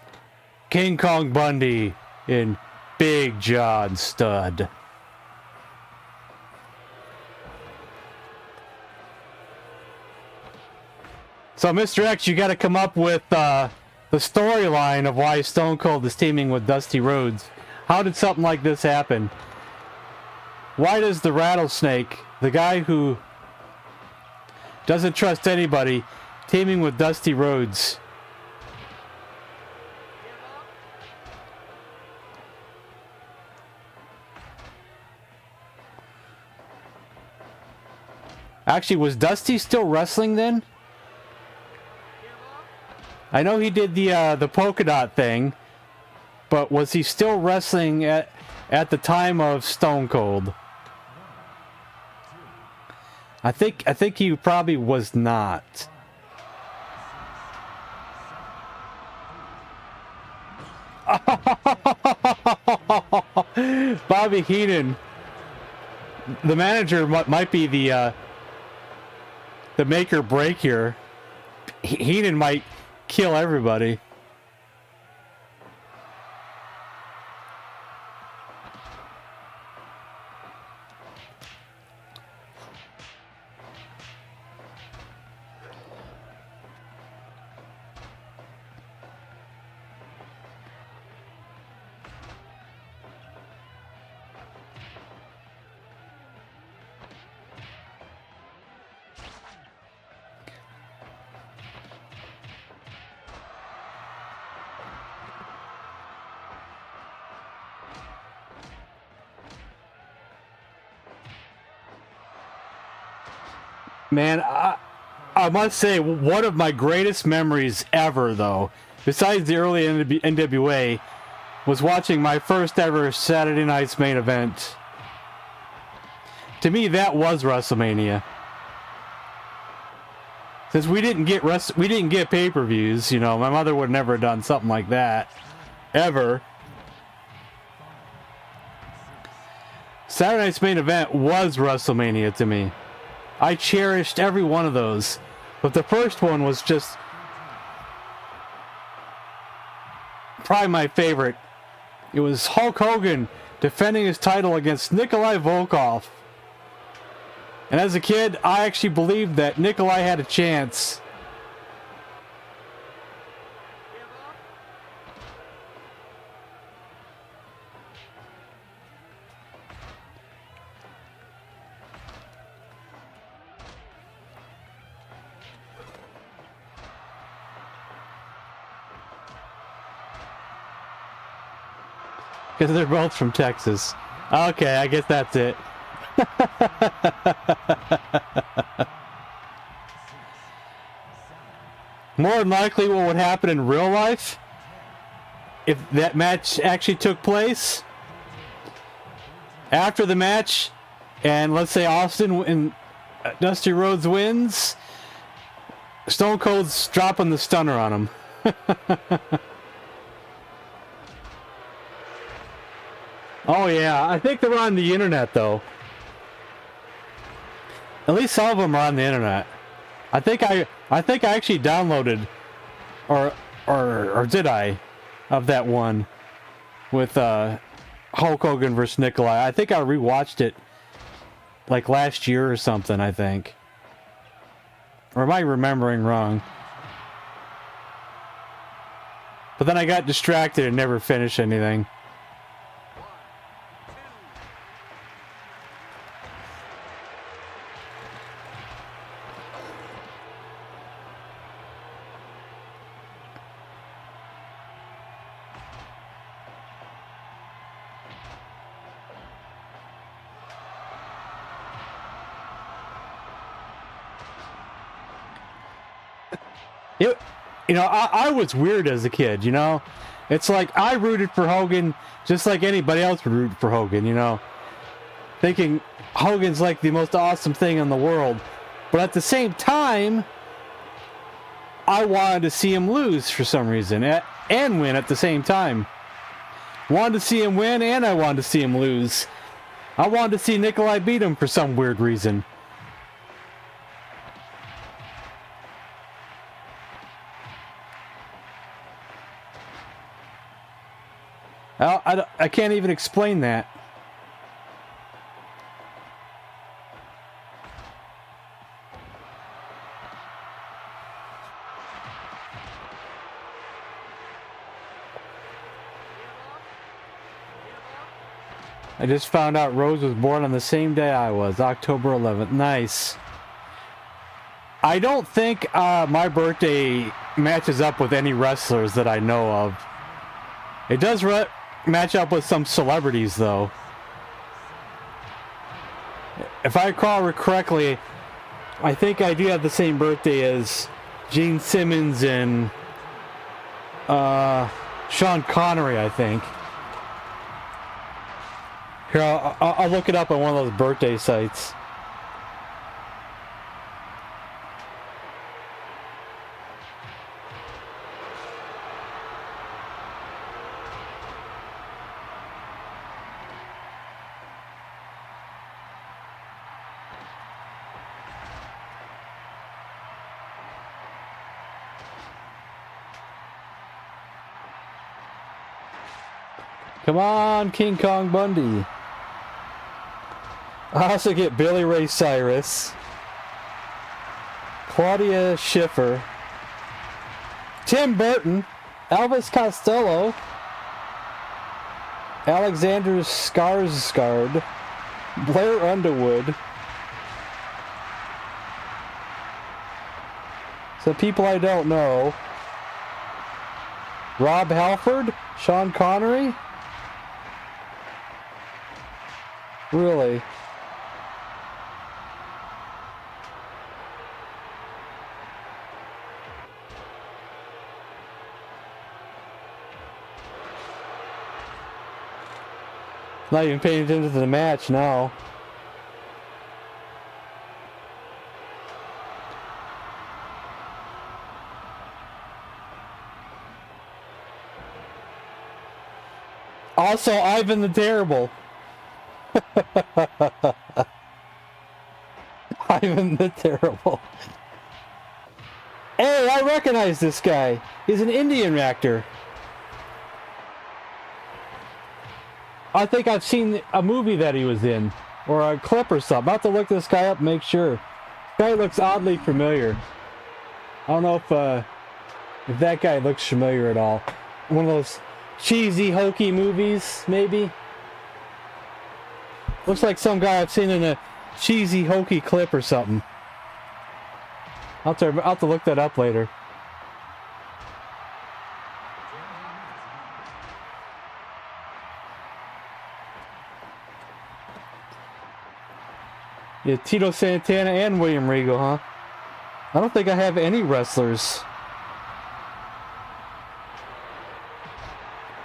S1: King Kong Bundy and Big John Studd. So, Mr. X, you got to come up with the storyline of why Stone Cold is teaming with Dusty Rhodes. How did something like this happen? Why does the Rattlesnake, the guy who doesn't trust anybody, teaming with Dusty Rhodes? Actually, was Dusty still wrestling then? I know he did the polka dot thing, but was he still wrestling at the time of Stone Cold? I think he probably was not. Bobby Heenan, the manager, might be the make or break here. Heenan might kill everybody. Man, I must say, one of my greatest memories ever, though, besides the early NWA, was watching my first ever Saturday Night's Main Event. To me, that was WrestleMania. Since we didn't get pay-per-views, you know, my mother would never have done something like that, ever. Saturday Night's Main Event was WrestleMania to me. I cherished every one of those. But the first one was just probably my favorite. It was Hulk Hogan defending his title against Nikolai Volkov. And as a kid, I actually believed that Nikolai had a chance. Because they're both from Texas. Okay, I guess that's it. More than likely what would happen in real life, if that match actually took place, after the match, and let's say Austin and Dusty Rhodes wins, Stone Cold's dropping the stunner on him. Oh yeah, I think they're on the internet though. At least some of them are on the internet. I think I actually downloaded, or did I, of that one with Hulk Hogan versus Nikolai. I think I rewatched it like last year or something, I think. Or am I remembering wrong? But then I got distracted and never finished anything. You know, I was weird as a kid, you know? It's like I rooted for Hogan just like anybody else would root for Hogan, you know? Thinking Hogan's like the most awesome thing in the world. But at the same time, I wanted to see him lose for some reason, and win at the same time. Wanted to see him win, and I wanted to see him lose. I wanted to see Nikolai beat him for some weird reason. I can't even explain that. I just found out Rose was born on the same day I was, October 11th. Nice. I don't think my birthday matches up with any wrestlers that I know of. It does match up with some celebrities, though. If I recall correctly, I think I do have the same birthday as Gene Simmons and Sean Connery, I think. Here, I'll look it up on one of those birthday sites. Come on, King Kong Bundy. I also get Billy Ray Cyrus, Claudia Schiffer, Tim Burton, Elvis Costello, Alexander Skarsgård, Blair Underwood. Some people I don't know. Rob Halford, Sean Connery. Really? Not even paying attention to the match now. Also, Ivan the Terrible. Ivan the Terrible. Hey, I recognize this guy. He's an Indian actor. I think I've seen a movie that he was in, or a clip or something. I'll have to look this guy up and make sure. This guy looks oddly familiar. I don't know if that guy looks familiar at all. One of those cheesy, hokey movies, maybe. Looks like some guy I've seen in a cheesy, hokey clip or something. I'll have to look that up later. Yeah, Tito Santana and William Regal, huh? I don't think I have any wrestlers.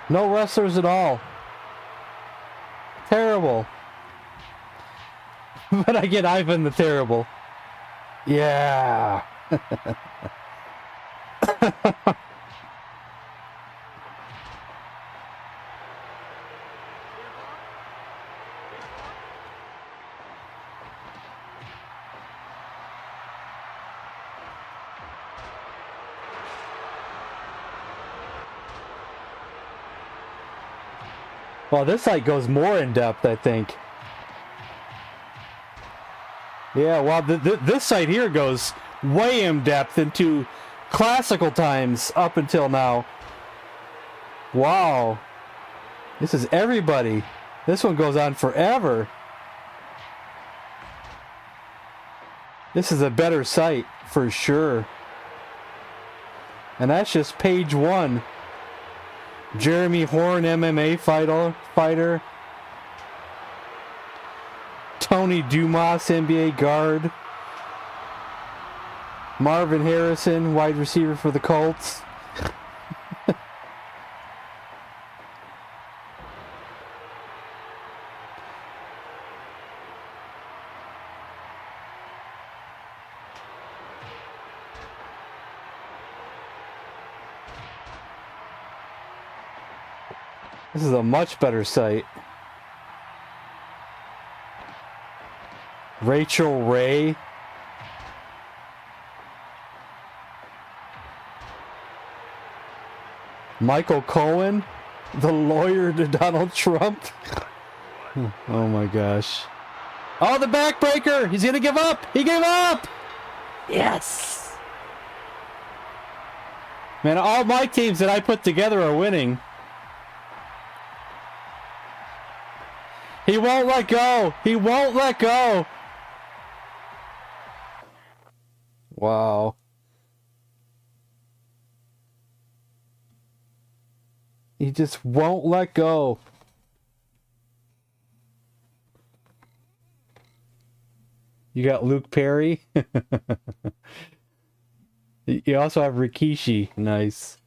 S1: No wrestlers at all. Terrible. But I get Ivan the Terrible. Yeah. Well, this site goes more in depth, I think. Yeah, well, this site here goes way in depth into classical times up until now. Wow. This is everybody. This one goes on forever. This is a better site for sure. And that's just page 1. Jeremy Horn, MMA fighter. Tony Dumas, NBA guard. Marvin Harrison, wide receiver for the Colts. This is a much better site. Rachel Ray. Michael Cohen, the lawyer to Donald Trump. Oh my gosh. Oh, the backbreaker! He's gonna give up! He gave up! Yes! Man, all my teams that I put together are winning. He won't let go! He won't let go! Wow. He just won't let go. You got Luke Perry. You also have Rikishi. Nice.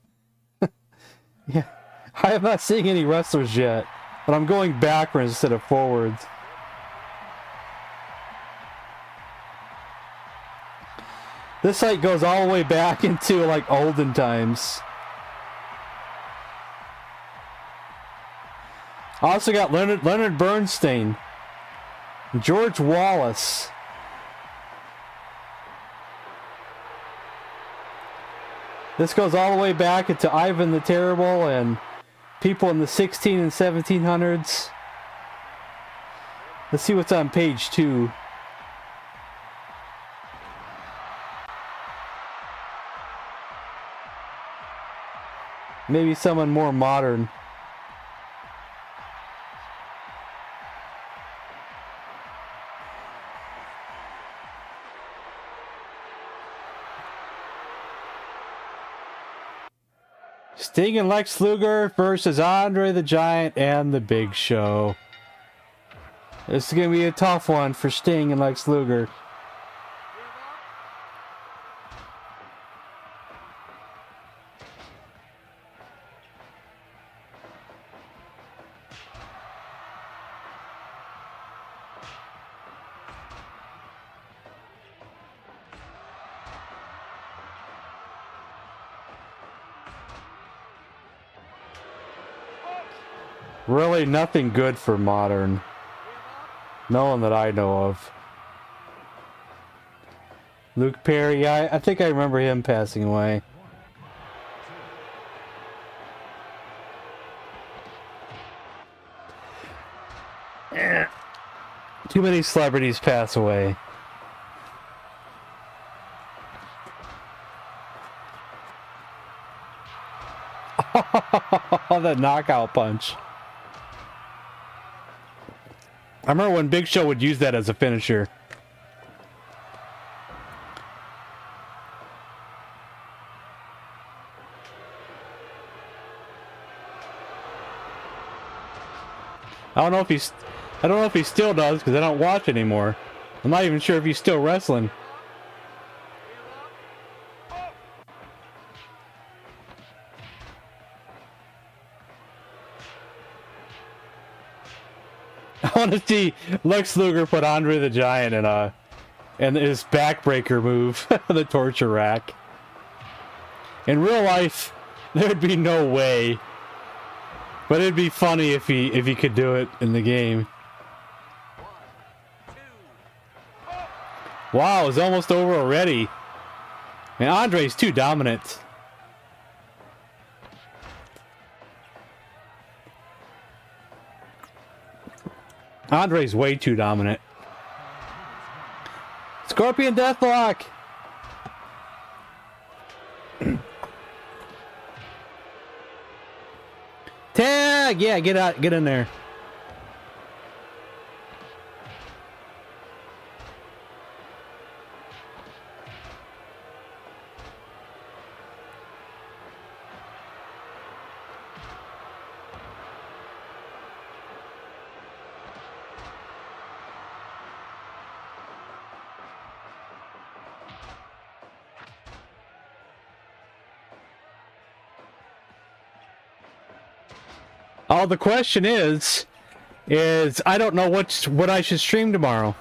S1: Yeah. I am not seeing any wrestlers yet, but I'm going backwards instead of forwards. This site goes all the way back into like olden times. I also got Leonard Bernstein, George Wallace. This goes all the way back into Ivan the Terrible and people in the 16 and 1700s. Let's see what's on page 2. Maybe someone more modern. Sting and Lex Luger versus Andre the Giant and the Big Show. This is going to be a tough one for Sting and Lex Luger. Really nothing good for modern. No one that I know of. Luke Perry, yeah, I think I remember him passing away. Too many celebrities pass away. That knockout punch. I remember when Big Show would use that as a finisher. I don't know if he still does because I don't watch anymore. I'm not even sure if he's still wrestling. I want to see Lex Luger put Andre the Giant in his backbreaker move, the torture rack. In real life, there'd be no way, but it'd be funny if he could do it in the game. Wow, it's almost over already. Man, Andre's too dominant. Andre's way too dominant. Scorpion Deathlock! Tag! Yeah, get in there. Oh, the question is I don't know what I should stream tomorrow.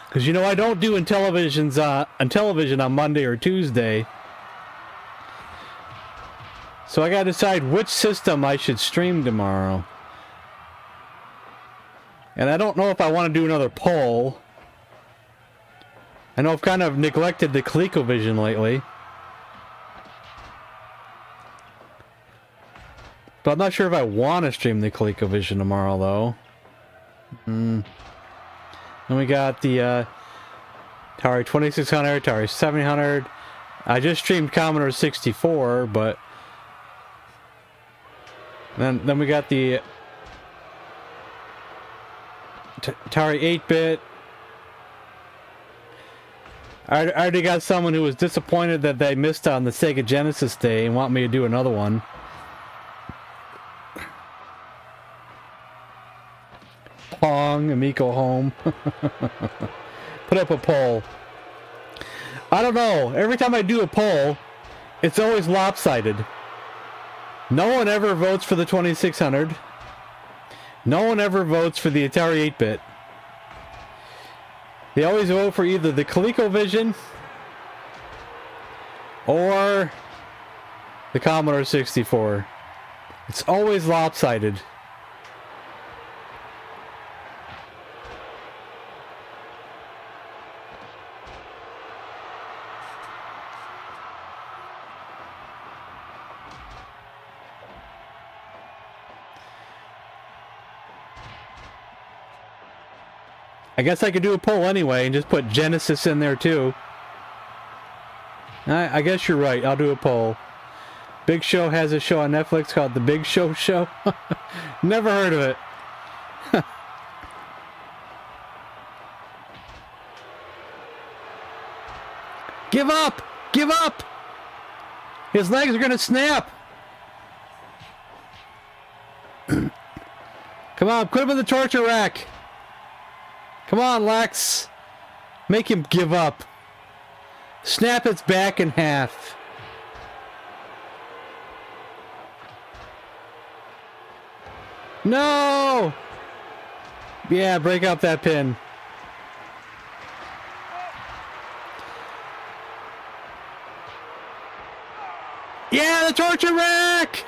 S1: Because, you know, I don't do on television on Monday or Tuesday. So I gotta decide which system I should stream tomorrow. And I don't know if I want to do another poll. I know I've kind of neglected the ColecoVision lately. But I'm not sure if I want to stream the ColecoVision tomorrow, though. Then we got the Atari 2600, Atari 700. I just streamed Commodore 64, but then we got the Atari 8-bit. I already got someone who was disappointed that they missed on the Sega Genesis Day and want me to do another one. Pong, Amico home. Put up a poll. I don't know. Every time I do a poll, it's always lopsided. No one ever votes for the 2600. No one ever votes for the Atari 8-bit. They always vote for either the ColecoVision or the Commodore 64. It's always lopsided. I guess I could do a poll anyway and just put Genesis in there too. I guess you're right. I'll do a poll. Big Show has a show on Netflix called The Big Show Show. Never heard of it. Give up! Give up! His legs are gonna snap! Come on, put him in the torture rack! Come on, Lex. Make him give up. Snap its back in half. No! Yeah, break up that pin. Yeah, the torture rack!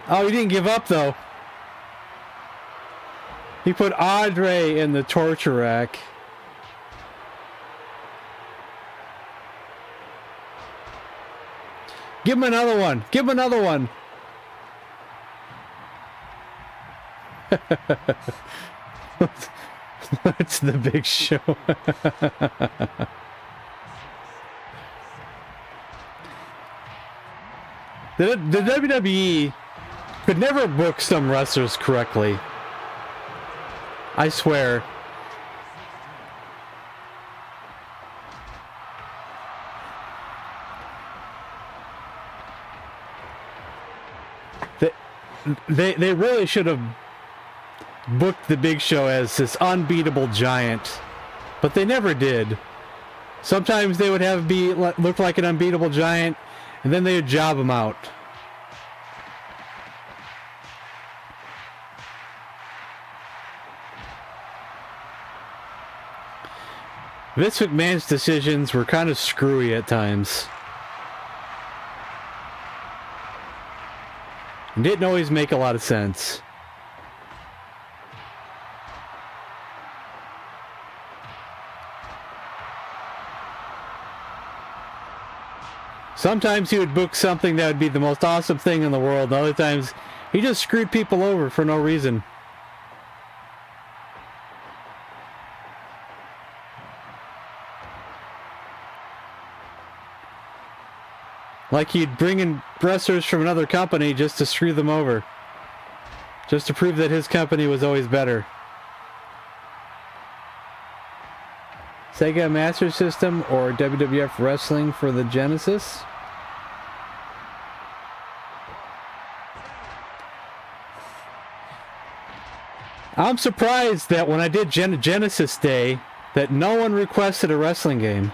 S1: Oh, he didn't give up, though. He put Andre in the torture rack. Give him another one. Give him another one. It's the Big Show. The WWE could never book some wrestlers correctly. I swear. They really should have booked the Big Show as this unbeatable giant, but they never did. Sometimes they would look like an unbeatable giant, and then they would job him out. Vince McMahon's decisions were kind of screwy at times. And didn't always make a lot of sense. Sometimes he would book something that would be the most awesome thing in the world, and other times he just screwed people over for no reason. Like he'd bring in wrestlers from another company just to screw them over. Just to prove that his company was always better. Sega Master System or WWF Wrestling for the Genesis? I'm surprised that when I did Genesis Day, that no one requested a wrestling game.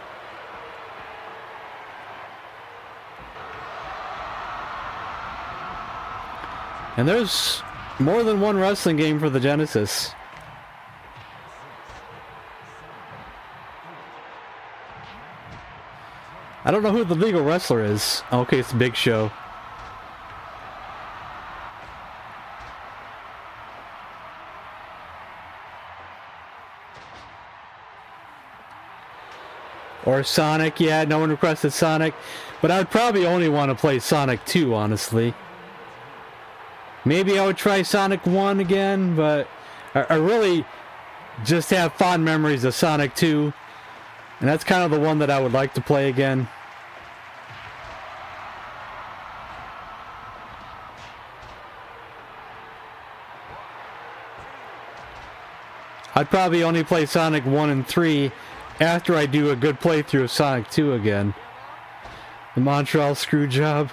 S1: And there's more than one wrestling game for the Genesis. I don't know who the legal wrestler is. Okay, it's Big Show. Or Sonic, yeah, no one requested Sonic. But I would probably only want to play Sonic 2, honestly. Maybe I would try Sonic 1 again, but I really just have fond memories of Sonic 2. And that's kind of the one that I would like to play again. I'd probably only play Sonic 1 and 3 after I do a good playthrough of Sonic 2 again. The Montreal Screwjob.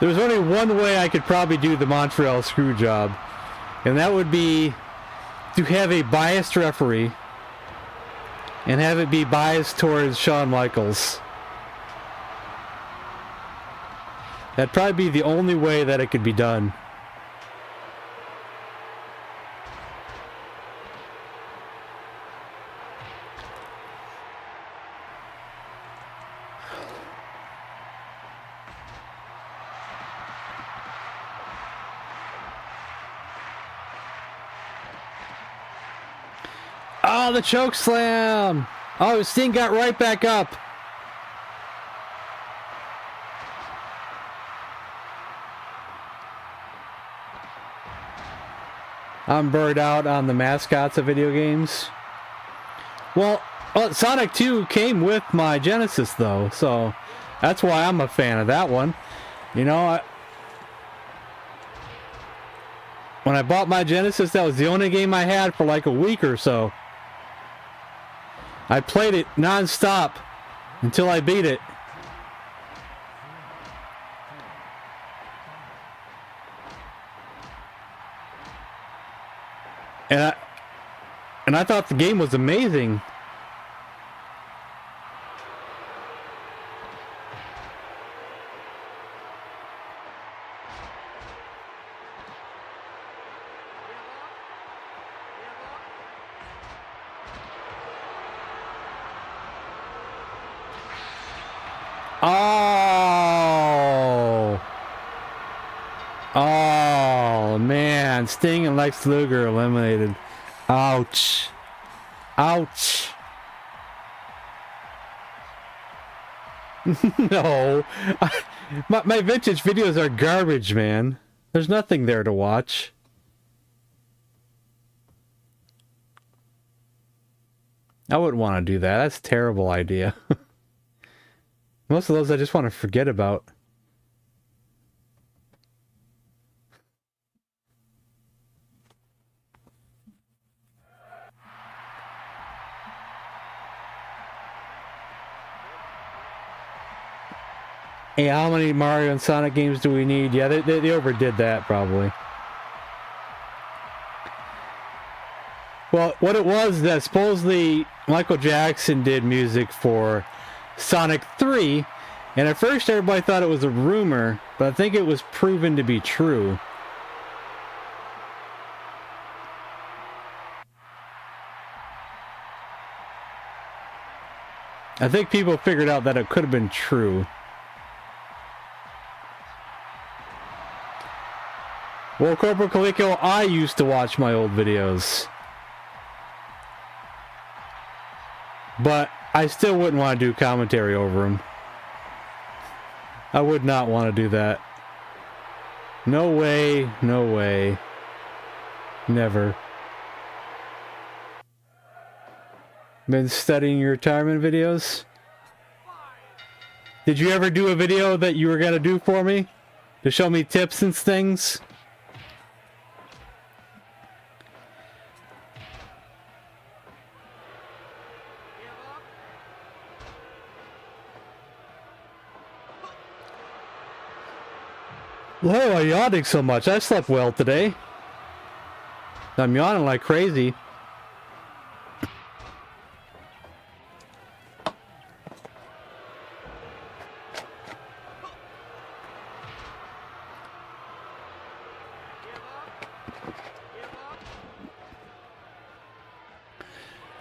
S1: There's only one way I could probably do the Montreal Screwjob, and that would be to have a biased referee and have it be biased towards Shawn Michaels. That'd probably be the only way that it could be done. Oh, the choke slam! Oh, Sting got right back up. I'm burned out on the mascots of video games. Well, Sonic 2 came with my Genesis, though, so that's why I'm a fan of that one. You know, when I bought my Genesis, that was the only game I had for like a week or so. I played it non-stop until I beat it. And I thought the game was amazing. Oh man, Sting and Lex Luger eliminated. Ouch. Ouch. No. My vintage videos are garbage, man. There's nothing there to watch. I wouldn't want to do that. That's a terrible idea. Most of those I just want to forget about. Hey, how many Mario and Sonic games do we need? Yeah, they overdid that, probably. Well, what it was that supposedly Michael Jackson did music for Sonic 3, and at first everybody thought it was a rumor, but I think it was proven to be true. I think people figured out that it could have been true. Well, Corporal Calico, I used to watch my old videos. But I still wouldn't want to do commentary over them. I would not want to do that. No way, no way. Never. Been studying your retirement videos? Did you ever do a video that you were going to do for me? To show me tips and things? Why am I yawning so much? I slept well today. I'm yawning like crazy.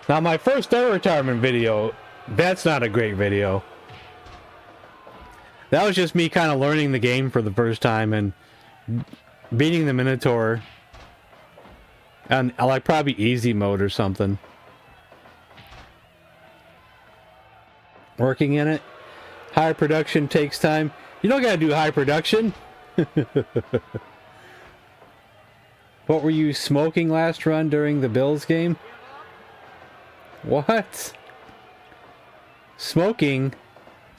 S1: Now, my first ever retirement video, that's not a great video. That was just me kind of learning the game for the first time and beating the Minotaur on like probably easy mode or something. Working in it. High production takes time. You don't gotta do high production. What were you smoking last run during the Bills game? What? Smoking?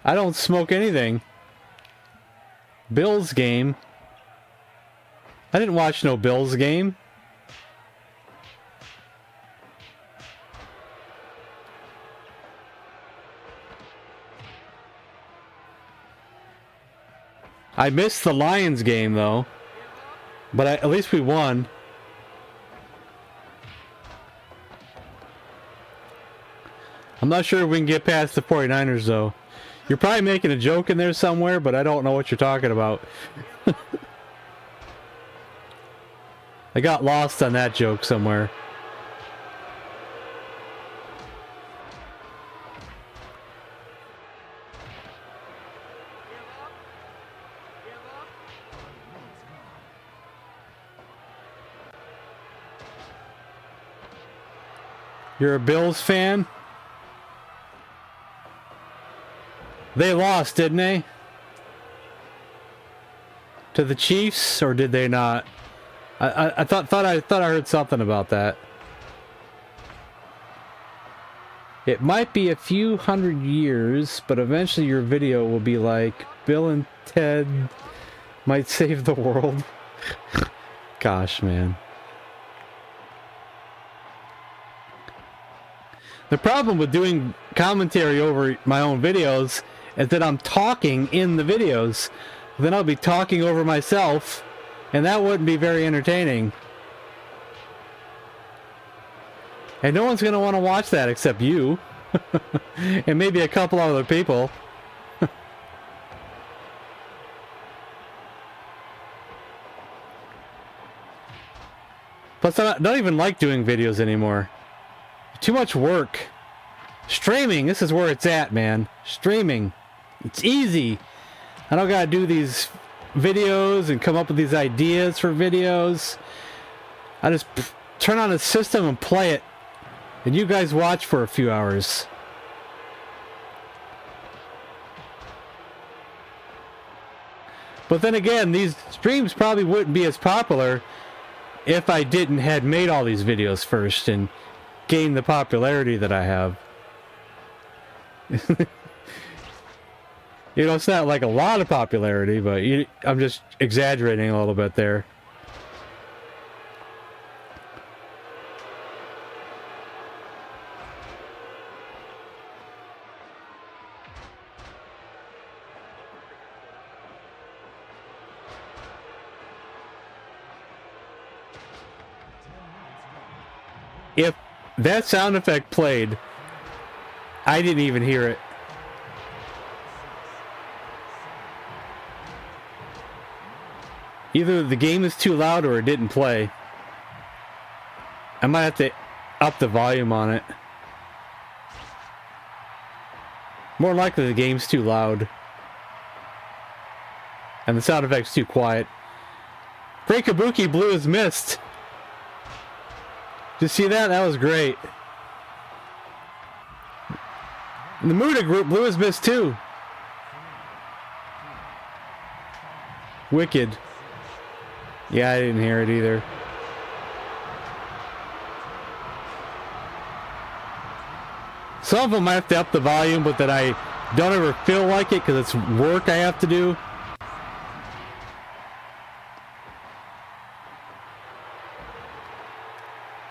S1: I don't smoke anything. Bills game? I didn't watch no Bills game. I missed the Lions game though. But at least we won. I'm not sure if we can get past the 49ers though. You're probably making a joke in there somewhere, but I don't know what you're talking about. I got lost on that joke somewhere. You're a Bills fan? They lost, didn't they? To the Chiefs, or did they not? I thought I heard something about that. It might be a few hundred years, but eventually your video will be like Bill and Ted might save the world. Gosh, man. The problem with doing commentary over my own videos is that I'm talking in the videos. Then I'll be talking over myself, and that wouldn't be very entertaining. And no one's going to want to watch that except you. And maybe a couple other people. Plus, I don't even like doing videos anymore. Too much work. Streaming, this is where it's at, man. Streaming. It's easy. I don't gotta do these videos and come up with these ideas for videos. I just turn on a system and play it. And you guys watch for a few hours. But then again, these streams probably wouldn't be as popular if I didn't had made all these videos first and gained the popularity that I have. You know, it's not like a lot of popularity, but I'm just exaggerating a little bit there. if that sound effect played, I didn't even hear it. Either the game is too loud or it didn't play. I might have to up the volume on it. More likely the game's too loud. And the sound effect's too quiet. Great Kabuki blew his mist. Did you see that? That was great. The Muda group blew his mist too. Wicked. Yeah, I didn't hear it either. Some of them I have to up the volume, but that I don't ever feel like it because it's work I have to do.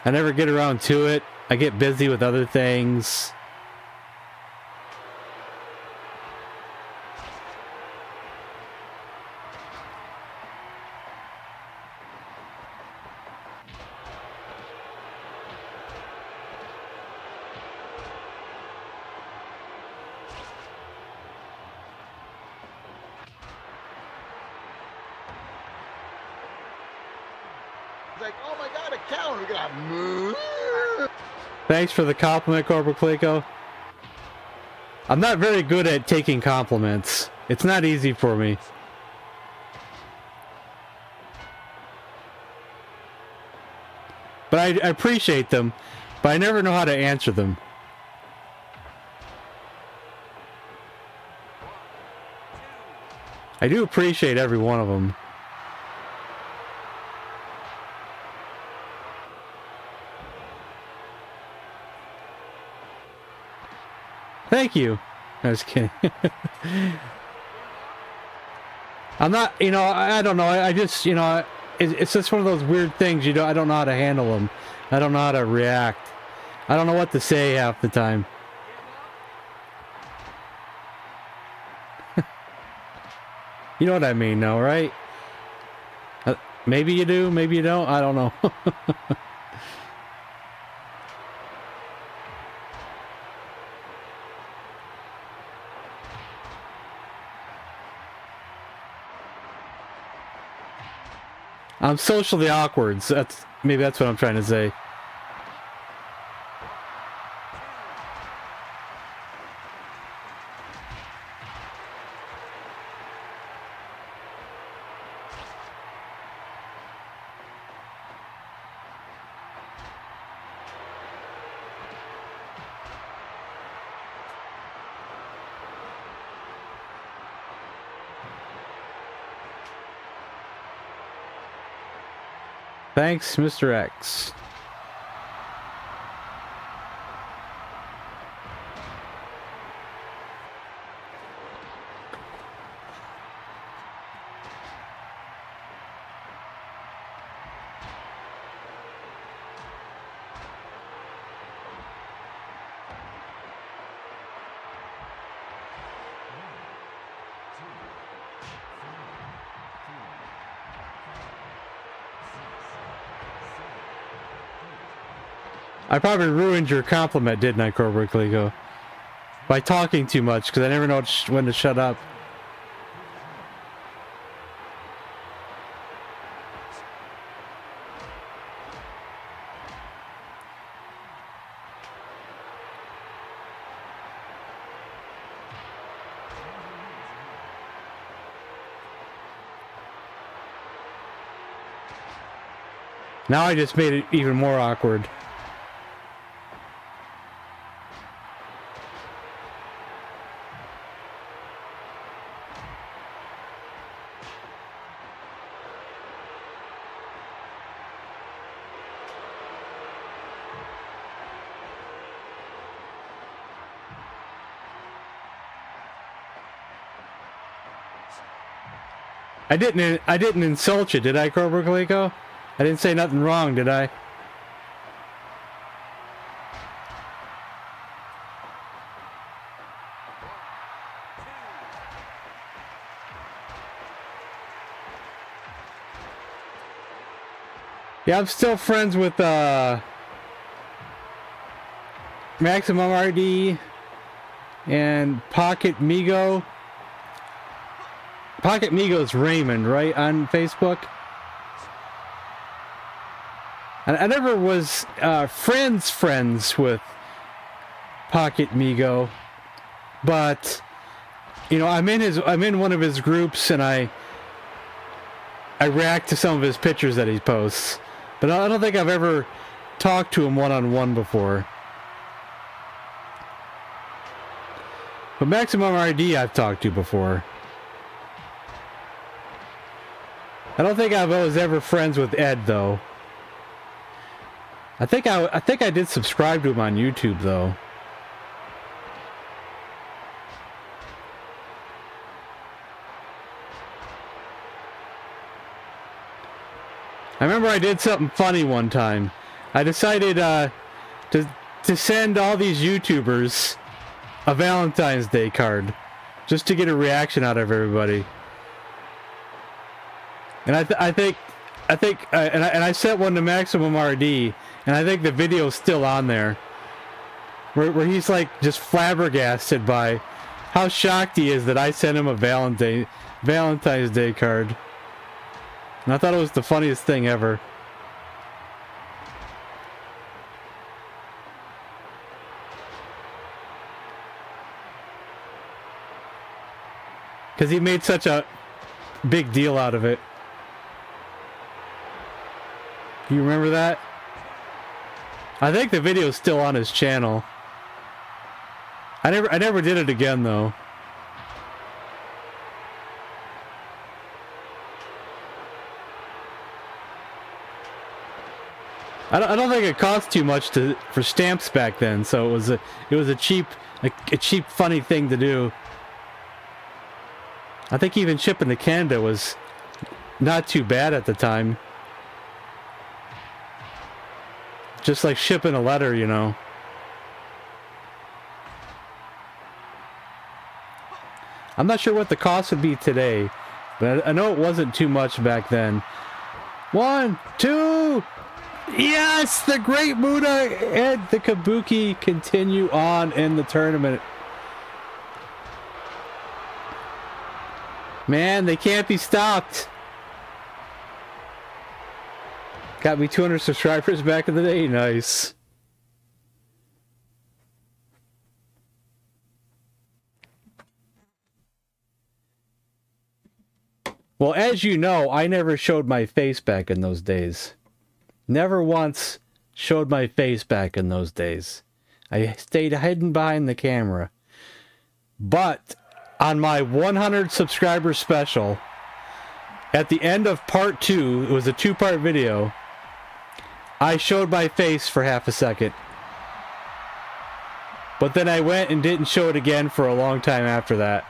S1: I never get around to it. I get busy with other things.
S4: It's like, oh my god, a cow. We got moo.
S1: Thanks for the compliment, Corporal Clayco. I'm not very good at taking compliments. It's not easy for me. But I appreciate them, but I never know how to answer them. I do appreciate every one of them. Thank you. I was kidding. I'm not, I don't know. I just, it's just one of those weird things, I don't know how to handle them. I don't know how to react. I don't know what to say half the time. You know what I mean, though, right? Maybe you do, maybe you don't. I don't know. I'm socially awkward. So maybe that's what I'm trying to say. Thanks, Mr. X. I probably ruined your compliment, didn't I, Cobra Cligo? By talking too much, because I never know when to shut up. Now I just made it even more awkward. I didn't insult you, did I, Cobra Calico? I didn't say nothing wrong, did I? Yeah, I'm still friends with Maximum RD and Pocket Migo. Pocket Migo's Raymond, right, on Facebook? And I never was friends with Pocket Migo, but you know, I'm in one of his groups, and I react to some of his pictures that he posts, but I don't think I've ever talked to him one-on-one before. But Maximum RD I've talked to before. I don't think I was ever friends with Ed, though. I think I did subscribe to him on YouTube, though. I remember I did something funny one time. I decided to send all these YouTubers a Valentine's Day card, just to get a reaction out of everybody. And I think I sent one to Maximum RD, and I think the video's still on there, where he's like just flabbergasted by how shocked he is that I sent him a Valentine's Day card. And I thought it was the funniest thing ever. Because he made such a big deal out of it. You remember that? I think the video's still on his channel. I never did it again, though. I don't think it cost too much for stamps back then, so it was a cheap funny thing to do. I think even shipping to Canada was not too bad at the time. Just like shipping a letter, you know. I'm not sure what the cost would be today, but I know it wasn't too much back then. 1, 2... Yes! The Great Muda and the Kabuki continue on in the tournament. Man, they can't be stopped. Got me 200 subscribers back in the day. Nice. Well, as you know, I never showed my face back in those days. Never once showed my face back in those days. I stayed hidden behind the camera. But on my 100 subscriber special, at the end of part 2, it was a 2-part video, I showed my face for half a second. But then I went and didn't show it again for a long time after that.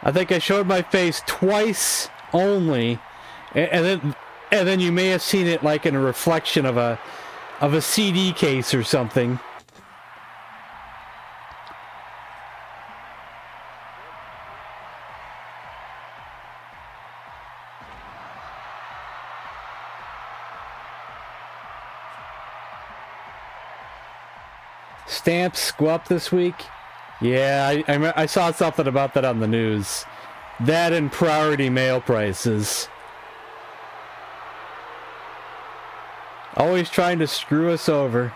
S1: I think I showed my face twice only, and then you may have seen it like in a reflection of a CD case or something. Stamps go up this week. Yeah, I saw something about that on the news. That and priority mail prices. Always trying to screw us over.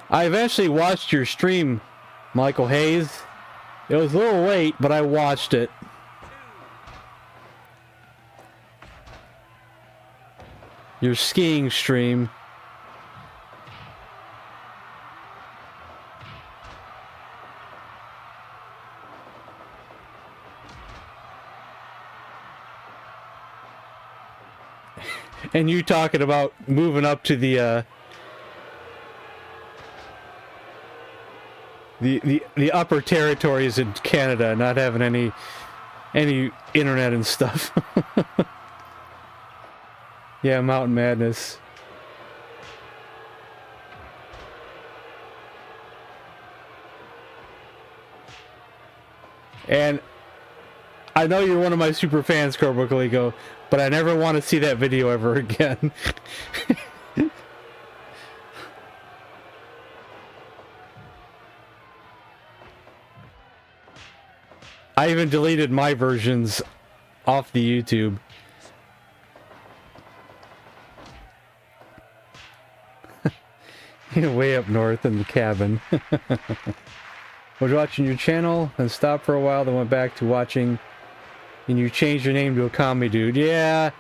S1: I eventually watched your stream, Michael Hayes. It was a little late, but I watched it. Your skiing stream. And you talking about moving up to the upper territories in Canada, not having any internet and stuff. Yeah, Mountain Madness. And I know you're one of my super fans, Cobra Calico, but I never want to see that video ever again. I even deleted my versions off the YouTube. Way up north in the cabin. Was watching your channel and stopped for a while, then went back to watching, and you changed your name to a comedy dude. Yeah,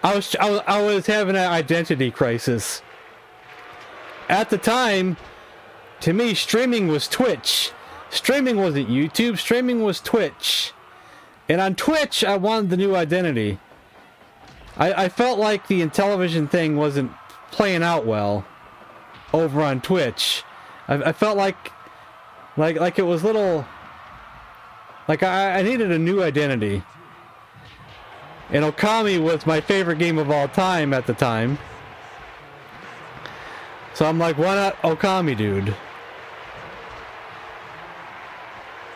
S1: I was having an identity crisis. At the time, to me, streaming was Twitch. Streaming wasn't YouTube, streaming was Twitch. And on Twitch, I wanted the new identity. I felt like the Intellivision thing wasn't playing out well over on Twitch. I felt like it was little... Like, I needed a new identity. And Okami was my favorite game of all time at the time. So I'm like, why not Okami, dude?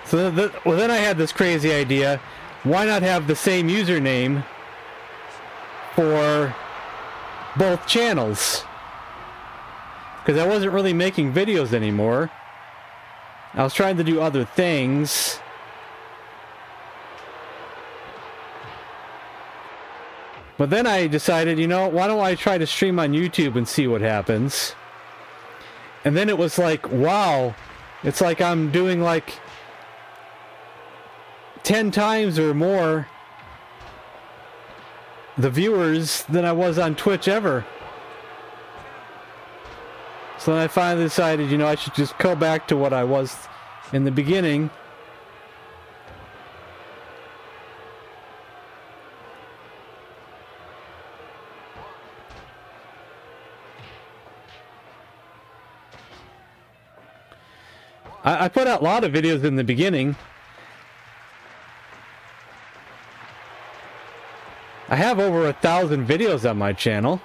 S1: So then I had this crazy idea. Why not have the same username for both channels? Because I wasn't really making videos anymore. I was trying to do other things. But then I decided, you know, why don't I try to stream on YouTube and see what happens? And then it was like, wow, it's like I'm doing like 10 times or more the viewers than I was on Twitch ever. So then I finally decided, you know, I should just go back to what I was in the beginning. I put out a lot of videos in the beginning. I have over 1,000 videos on my channel.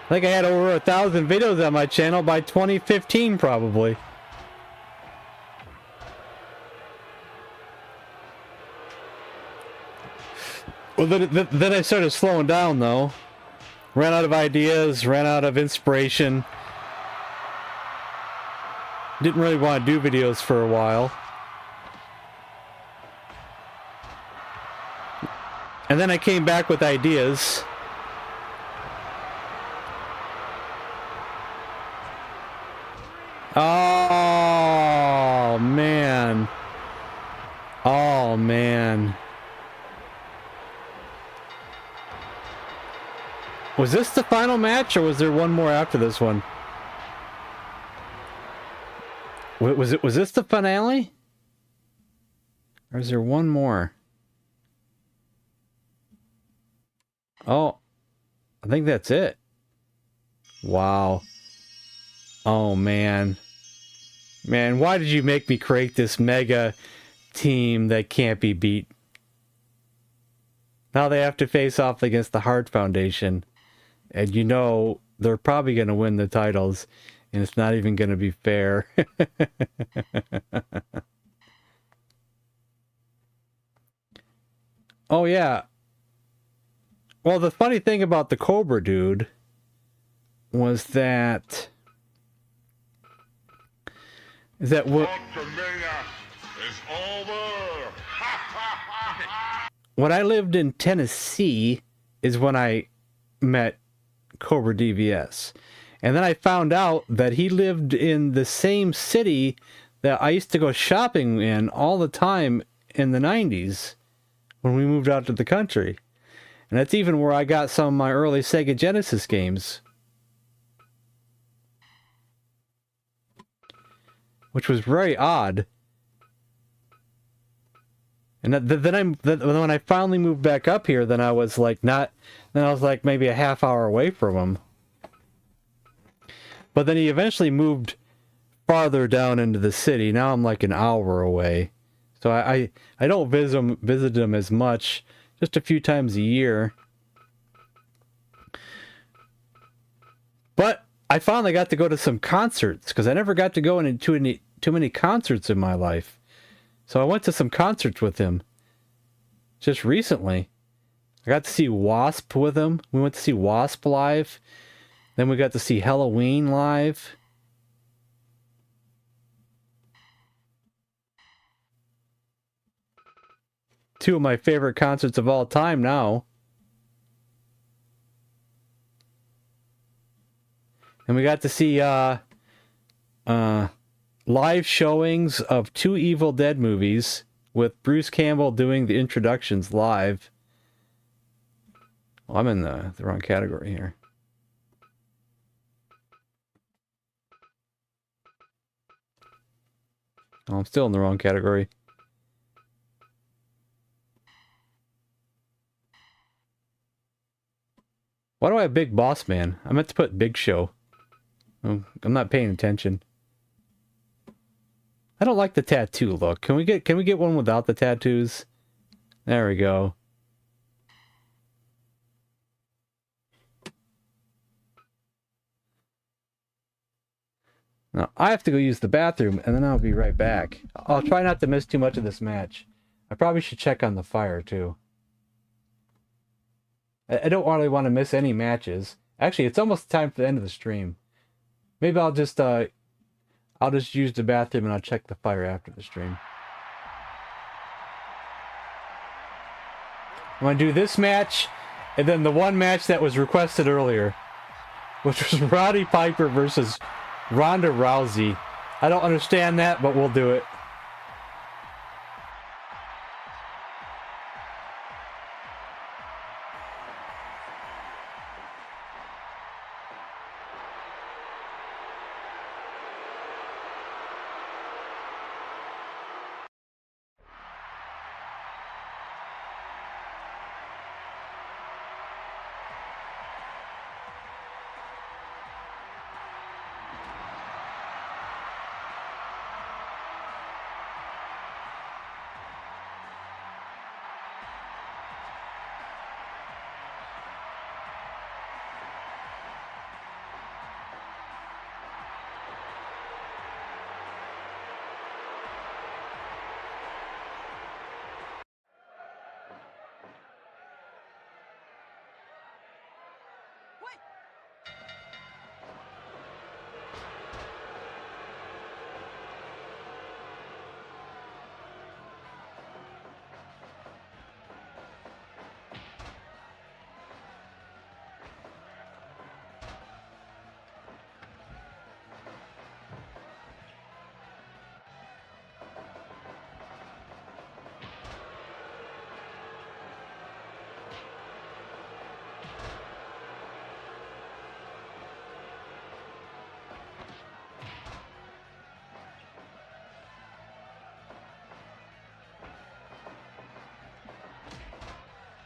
S1: I think I had over 1,000 videos on my channel by 2015, probably. Well, then I started slowing down, though. Ran out of ideas, ran out of inspiration. Didn't really want to do videos for a while. And then I came back with ideas. Oh, man. Oh, man. Was this the final match, or was there one more after this one? Was this the finale? Or is there one more? Oh, I think that's it. Wow. Oh, man. Man, why did you make me create this mega team that can't be beat? Now they have to face off against the Hart Foundation. And you know, they're probably going to win the titles. And it's not even going to be fair. Oh, yeah. Well, the funny thing about the Cobra dude was that... When I lived in Tennessee is when I met Cobra DVS. And then I found out that he lived in the same city that I used to go shopping in all the time in the 90s when we moved out to the country. And that's even where I got some of my early Sega Genesis games. Which was very odd. And then when I finally moved back up here, then I was like maybe a half hour away from him. But then he eventually moved farther down into the city. Now I'm like an hour away. So I don't visit him as much, just a few times a year. But I finally got to go to some concerts, because I never got to go into too many concerts in my life. So I went to some concerts with him just recently. I got to see Wasp with him. We went to see Wasp live. Then we got to see Halloween live. Two of my favorite concerts of all time now. And we got to see live showings of 2 Evil Dead movies with Bruce Campbell doing the introductions live. Well, I'm in the wrong category here. Oh, I'm still in the wrong category. Why do I have Big Boss Man? I meant to put Big Show. Oh, I'm not paying attention. I don't like the tattoo look. Can we get one without the tattoos? There we go. Now, I have to go use the bathroom, and then I'll be right back. I'll try not to miss too much of this match. I probably should check on the fire, too. I don't really want to miss any matches. Actually, it's almost time for the end of the stream. Maybe I'll just use the bathroom and I'll check the fire after the stream. I'm going to do this match, and then the one match that was requested earlier, which was Roddy Piper versus Ronda Rousey. I don't understand that, but we'll do it.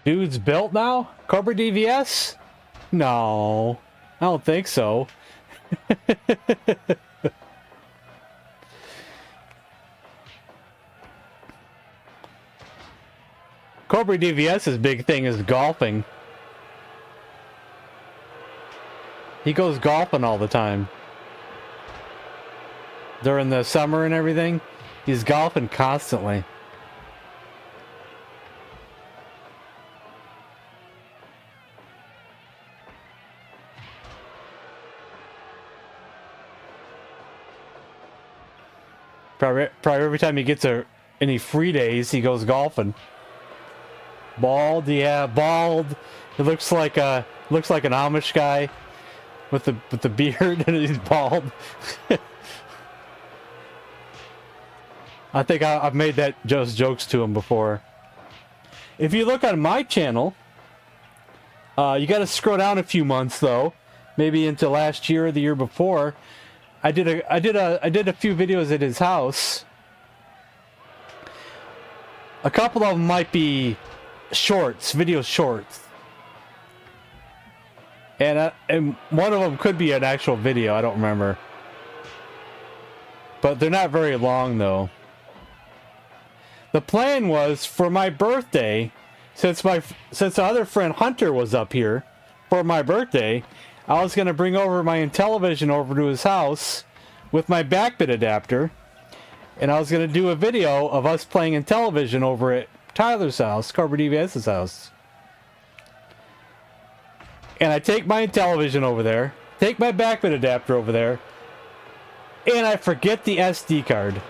S1: Dude's built now? Cobra DVS? No, I don't think so. Cobra DVS's big thing is golfing. He goes golfing all the time. During the summer and everything, he's golfing constantly. Probably every time he gets any free days, he goes golfing. Bald, yeah, bald. It looks like an Amish guy with the beard, and he's bald. I think I've made those jokes to him before. If you look on my channel, you got to scroll down a few months though, maybe into last year or the year before. I did a few videos at his house. A couple of them might be shorts, video shorts, and one of them could be an actual video. I don't remember, but they're not very long though. The plan was for my birthday, since the other friend Hunter was up here for my birthday, I was going to bring over my Intellivision over to his house with my backbit adapter, And I was going to do a video of us playing in television over at Tyler's house, Cobra DVS's house. And I take my television over there, take my backbit adapter over there, and I forget the SD card.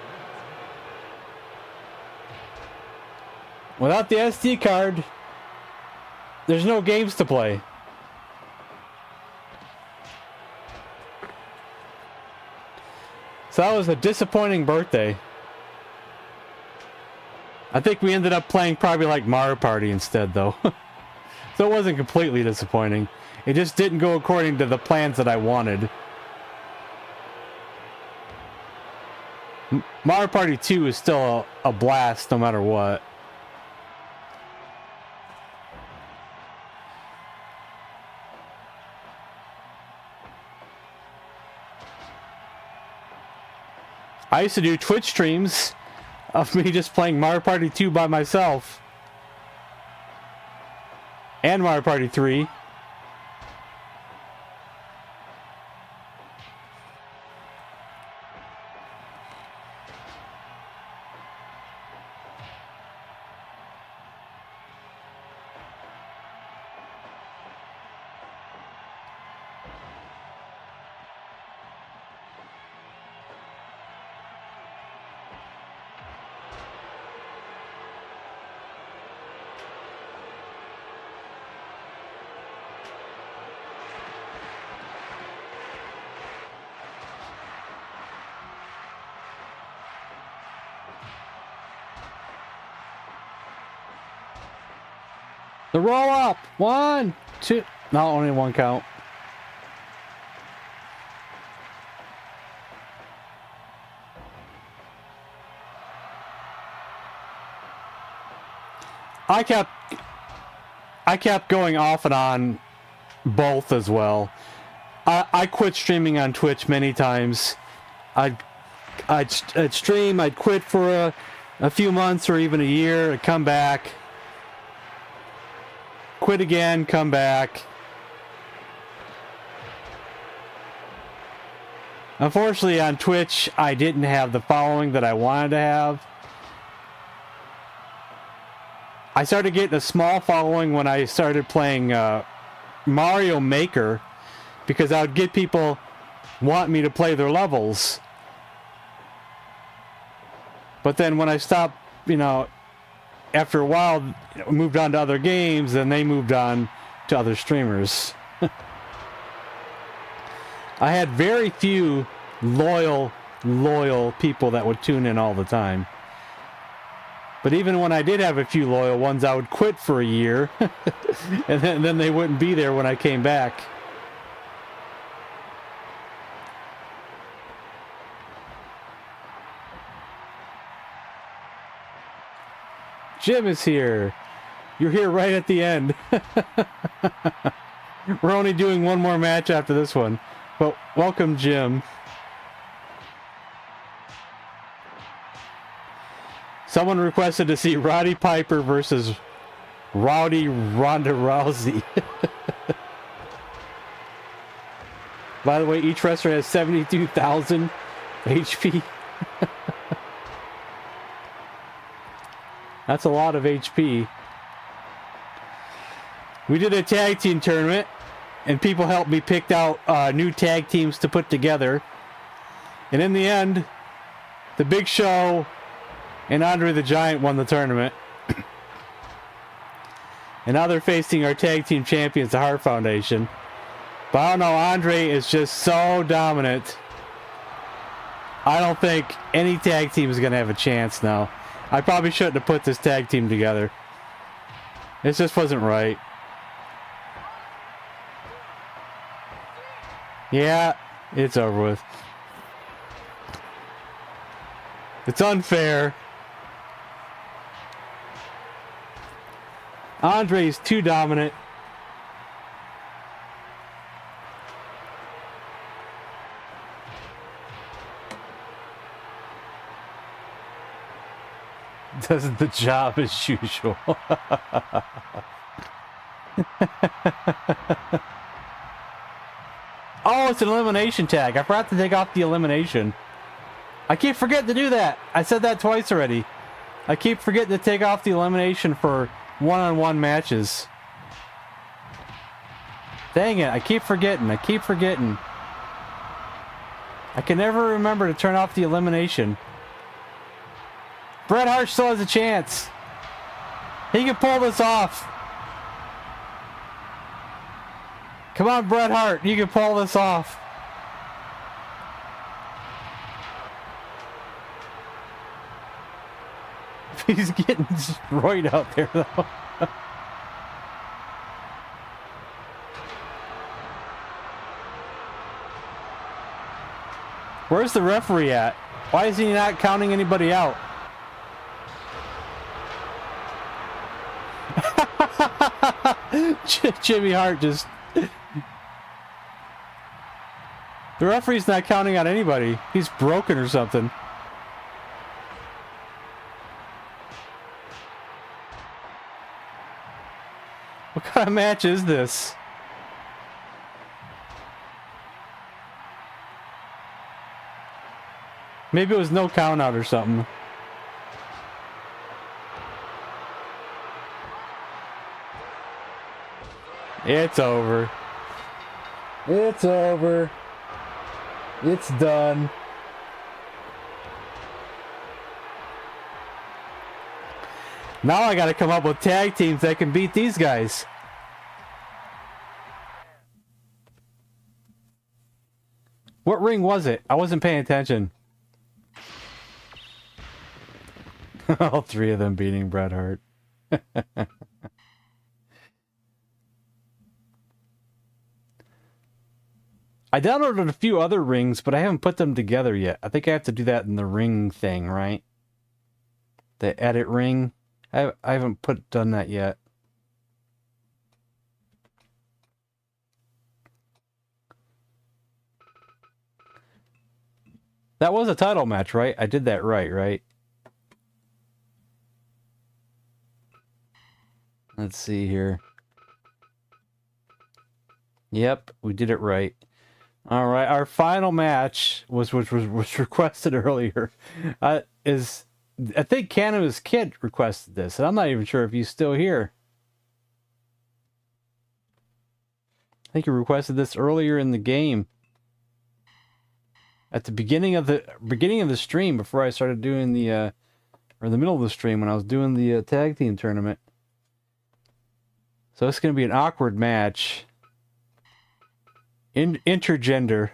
S1: Without the SD card, there's no games to play. So that was a disappointing birthday. I think we ended up playing probably like Mario Party instead, though. So it wasn't completely disappointing. It just didn't go according to the plans that I wanted. Mario Party 2 is still a blast no matter what. I used to do Twitch streams of me just playing Mario Party 2 by myself. And Mario Party 3. The roll up. 1, 2. No, only one count. I kept going off and on both as well. I quit streaming on Twitch many times. I'd stream, I'd quit for a few months or even a year, I'd come back. Quit again, come back. Unfortunately, on Twitch, I didn't have the following that I wanted to have. I started getting a small following when I started playing Mario Maker, because I would get people want me to play their levels. But then when I stopped, after a while, moved on to other games, and they moved on to other streamers. I had very few loyal people that would tune in all the time. But even when I did have a few loyal ones, I would quit for a year, and then they wouldn't be there when I came back. Jim is here. You're here right at the end. We're only doing one more match after this one. But welcome, Jim. Someone requested to see Roddy Piper versus Rowdy Ronda Rousey. By the way, each wrestler has 72,000 HP. That's a lot of HP. We did a tag team tournament, and people helped me pick out new tag teams to put together. And in the end, the Big Show and Andre the Giant won the tournament. And now they're facing our tag team champions, the Hart Foundation. But I don't know, Andre is just so dominant. I don't think any tag team is going to have a chance now. I probably shouldn't have put this tag team together. It just wasn't right. Yeah, it's over with. It's unfair. Andre's too dominant. Does the job as usual. Oh, it's an elimination tag. I forgot to take off the elimination. I keep forgetting to do that. I said that twice already. I keep forgetting to take off the elimination for one-on-one matches. Dang it, I keep forgetting. I can never remember to turn off the elimination. Bret Hart still has a chance. He can pull this off. Come on, Bret Hart, you can pull this off. He's getting destroyed out there, though. Where's the referee at? Why is he not counting anybody out? Jimmy Hart just... The referee's not counting out anybody. He's broken or something. What kind of match is this? Maybe it was no count out or something. It's over. It's over. It's done. Now I gotta come up with tag teams that can beat these guys. What ring was it? I wasn't paying attention. All three of them beating Bret Hart. I downloaded a few other rings, but I haven't put them together yet. I think I have to do that in the ring thing, right? The edit ring. I haven't done that yet. That was a title match, right? I did that right? Let's see here. Yep, we did it right. All right, our final match was requested earlier. I think Canada's Kid requested this, and I'm not even sure if he's still here. I think he requested this earlier in the game. At the beginning of the stream, before I started doing the or in the middle of the stream when I was doing the tag team tournament. So it's going to be an awkward match. Intergender.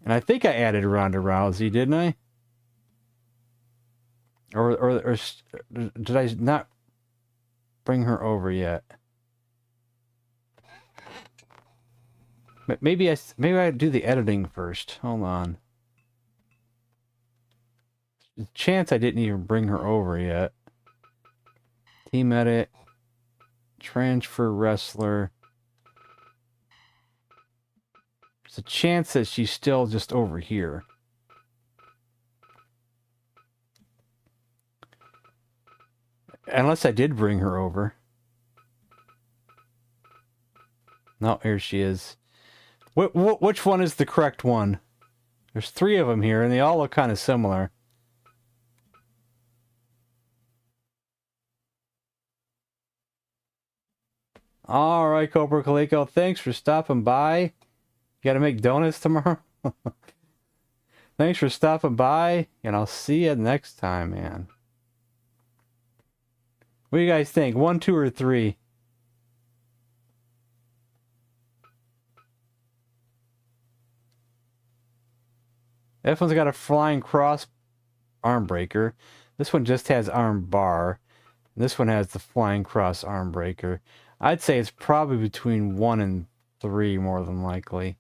S1: And I think I added Ronda Rousey, didn't I? Or did I not bring her over yet? Maybe I do the editing first. Hold on. There's a chance I didn't even bring her over yet. Team edit. Transfer wrestler. There's a chance that she's still just over here. Unless I did bring her over. No, here she is. Which one is the correct one? There's three of them here, and they all look kind of similar. All right, Cobra Coleco, thanks for stopping by. You got to make donuts tomorrow? Thanks for stopping by, and I'll see you next time, man. What do you guys think? 1, 2, or 3? This one's got a flying cross arm breaker. This one just has arm bar. This one has the flying cross arm breaker. I'd say it's probably between 1 and 3 more than likely.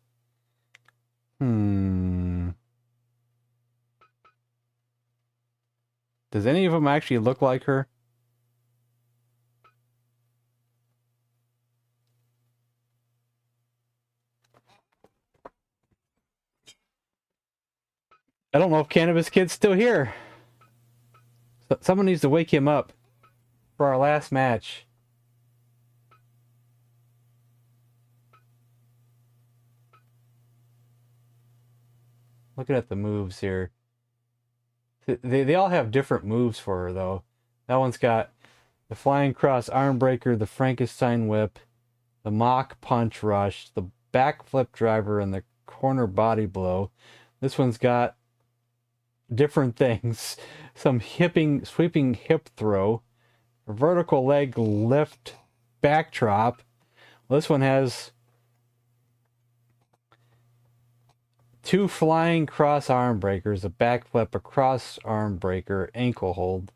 S1: Does any of them actually look like her? I don't know if Cannabis Kid's still here. Someone needs to wake him up for our last match. Looking at the moves here. They all have different moves for her, though. That one's got the flying cross arm breaker, the Frankenstein whip, the mock punch rush, the backflip driver, and the corner body blow. This one's got different things. Some sweeping hip throw, a vertical leg lift backdrop. Well, this one has 2 flying cross arm breakers, a backflip, a cross arm breaker, ankle hold.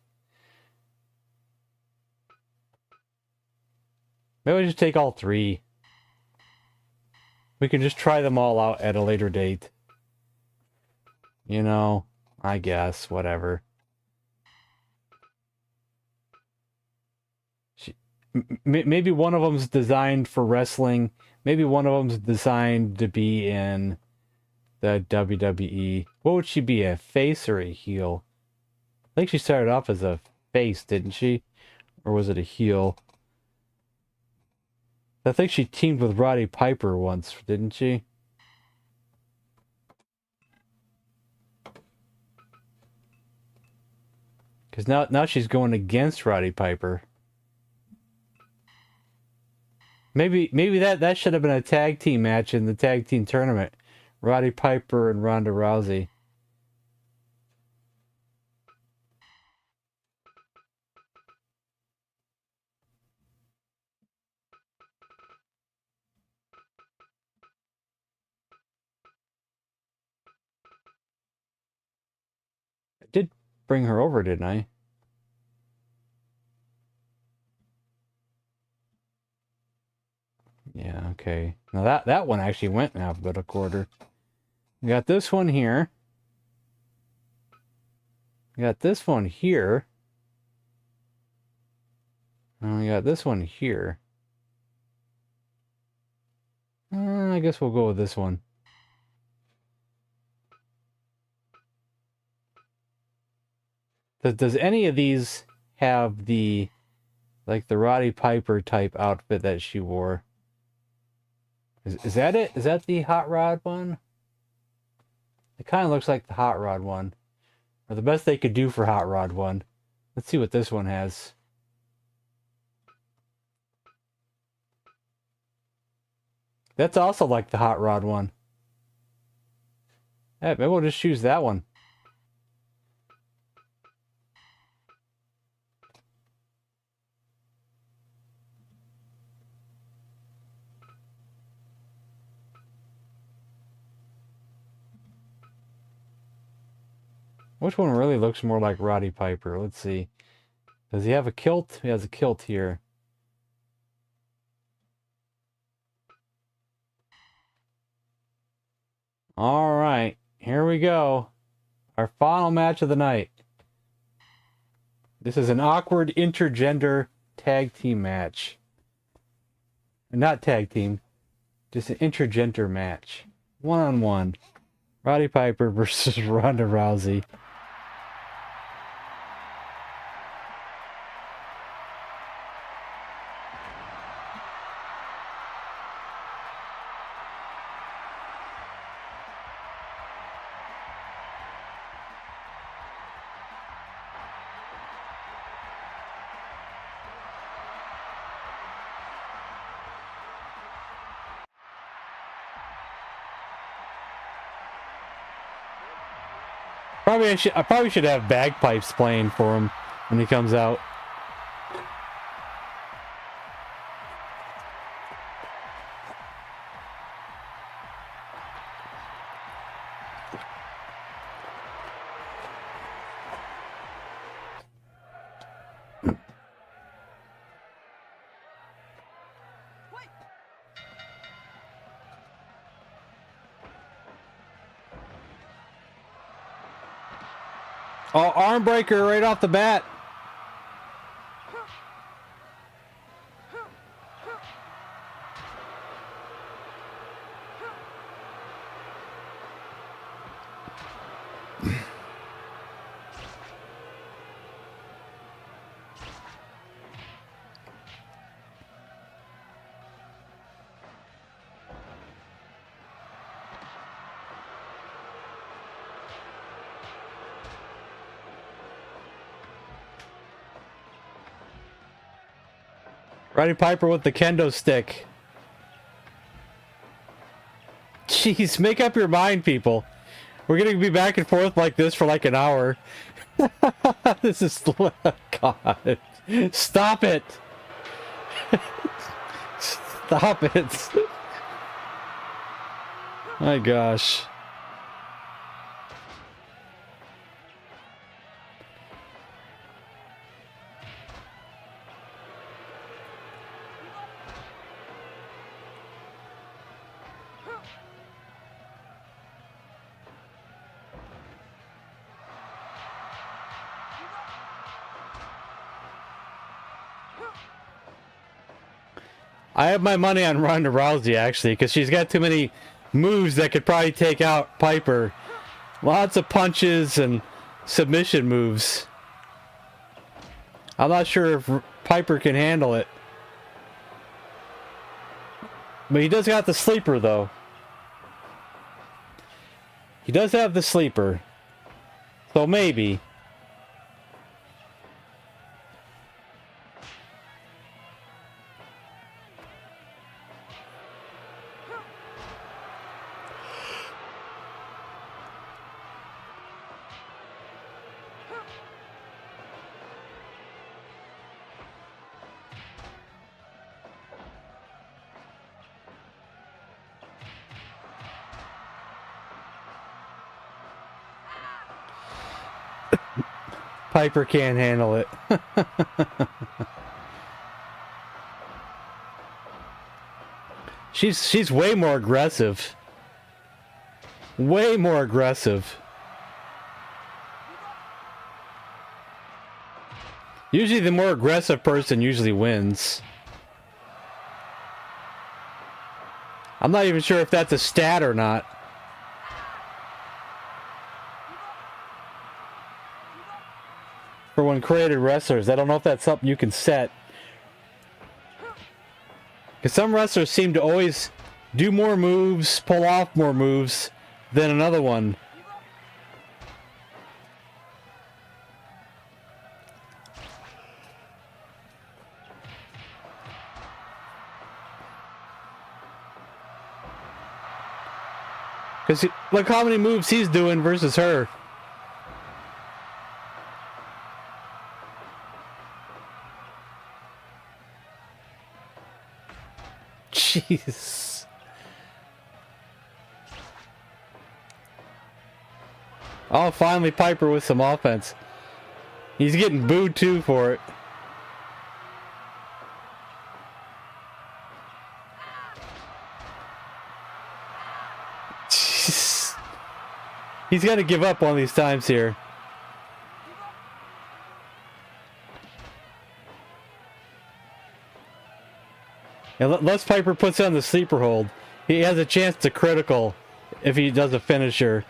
S1: Maybe we just take all 3. We can just try them all out at a later date. You know, I guess, whatever. Maybe one of them's designed for wrestling. Maybe one of them's designed to be in the WWE. What would she be, a face or a heel? I think she started off as a face, didn't she? Or was it a heel? I think she teamed with Roddy Piper once, didn't she? Because now she's going against Roddy Piper. Maybe that should have been a tag team match in the tag team tournament. Roddy Piper and Ronda Rousey. I did bring her over, didn't I? Yeah, okay. Now that one actually went in alphabetical order. We got this one here. We got this one here. And we got this one here. I guess we'll go with this one. Does any of these have the, like, the Roddy Piper type outfit that she wore? Is that it? Is that the Hot Rod one? It kind of looks like the Hot Rod one. Or the best they could do for Hot Rod one. Let's see what this one has. That's also like the Hot Rod one. Yeah, maybe we'll just choose that one. Which one really looks more like Roddy Piper? Let's see. Does he have a kilt? He has a kilt here. All right, here we go. Our final match of the night. This is an awkward intergender tag team match. Not tag team, just an intergender match. 1-on-1. Roddy Piper versus Ronda Rousey. I probably should have bagpipes playing for him when he comes out. Oh, arm breaker right off the bat. Roddy Piper with the kendo stick. Jeez, make up your mind, people. We're gonna be back and forth like this for like an hour. This is... God. Stop it. Stop it. My gosh. I have my money on Ronda Rousey, actually, because she's got too many moves that could probably take out Piper. Lots of punches and submission moves. I'm not sure if Piper can handle it. But he does got the sleeper, though. He does have the sleeper. So maybe. Piper can't handle it. She's way more aggressive. Way more aggressive. Usually the more aggressive person usually wins. I'm not even sure if that's a stat or not. For when created wrestlers, I don't know if that's something you can set. Because some wrestlers seem to always do more moves, pull off more moves than another one. Because look how many moves he's doing versus her. Jeez. Oh, finally Piper with some offense. He's getting booed too for it. Jeez. He's got to give up one of these times here. Unless Piper puts on the sleeper hold, he has a chance to critical if he does a finisher.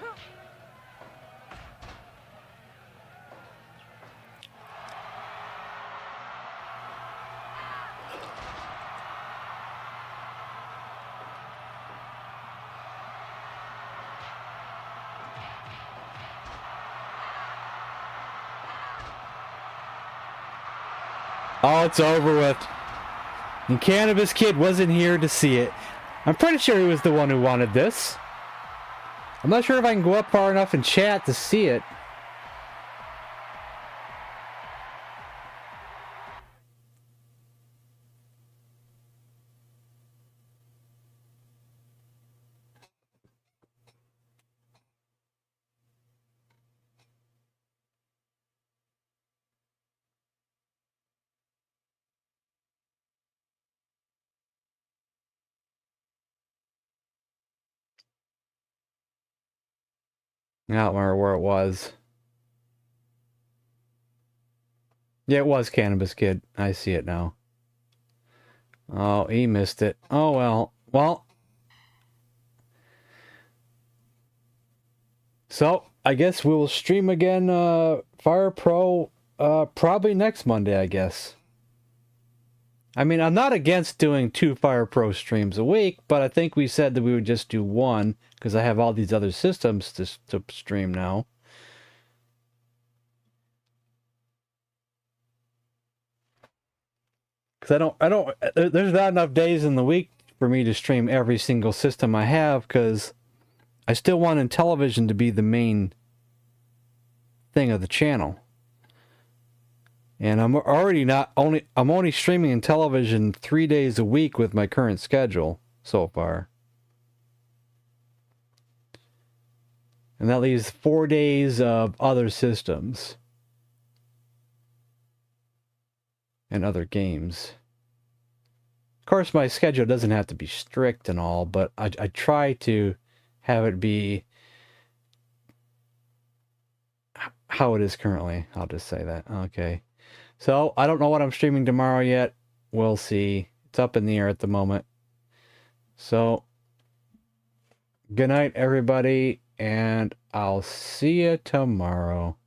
S1: Oh, it's over with. And Cannabis Kid wasn't here to see it. I'm pretty sure he was the one who wanted this. I'm not sure if I can go up far enough in chat to see it. I don't remember where it was. Yeah, it was Cannabis Kid. I see it now. Oh, he missed it. Oh, well. Well. So, I guess we will stream again, Fire Pro, probably next Monday, I guess. I mean, I'm not against doing 2 Fire Pro streams a week, but I think we said that we would just do 1, because I have all these other systems to stream now. Because there's not enough days in the week for me to stream every single system I have, because I still want Intellivision to be the main thing of the channel. And I'm only streaming Intellivision 3 days a week with my current schedule so far. And that leaves 4 days of other systems and other games. Of course, my schedule doesn't have to be strict and all, but I try to have it be how it is currently. I'll just say that. Okay. So, I don't know what I'm streaming tomorrow yet. We'll see. It's up in the air at the moment. So, good night, everybody, and I'll see you tomorrow.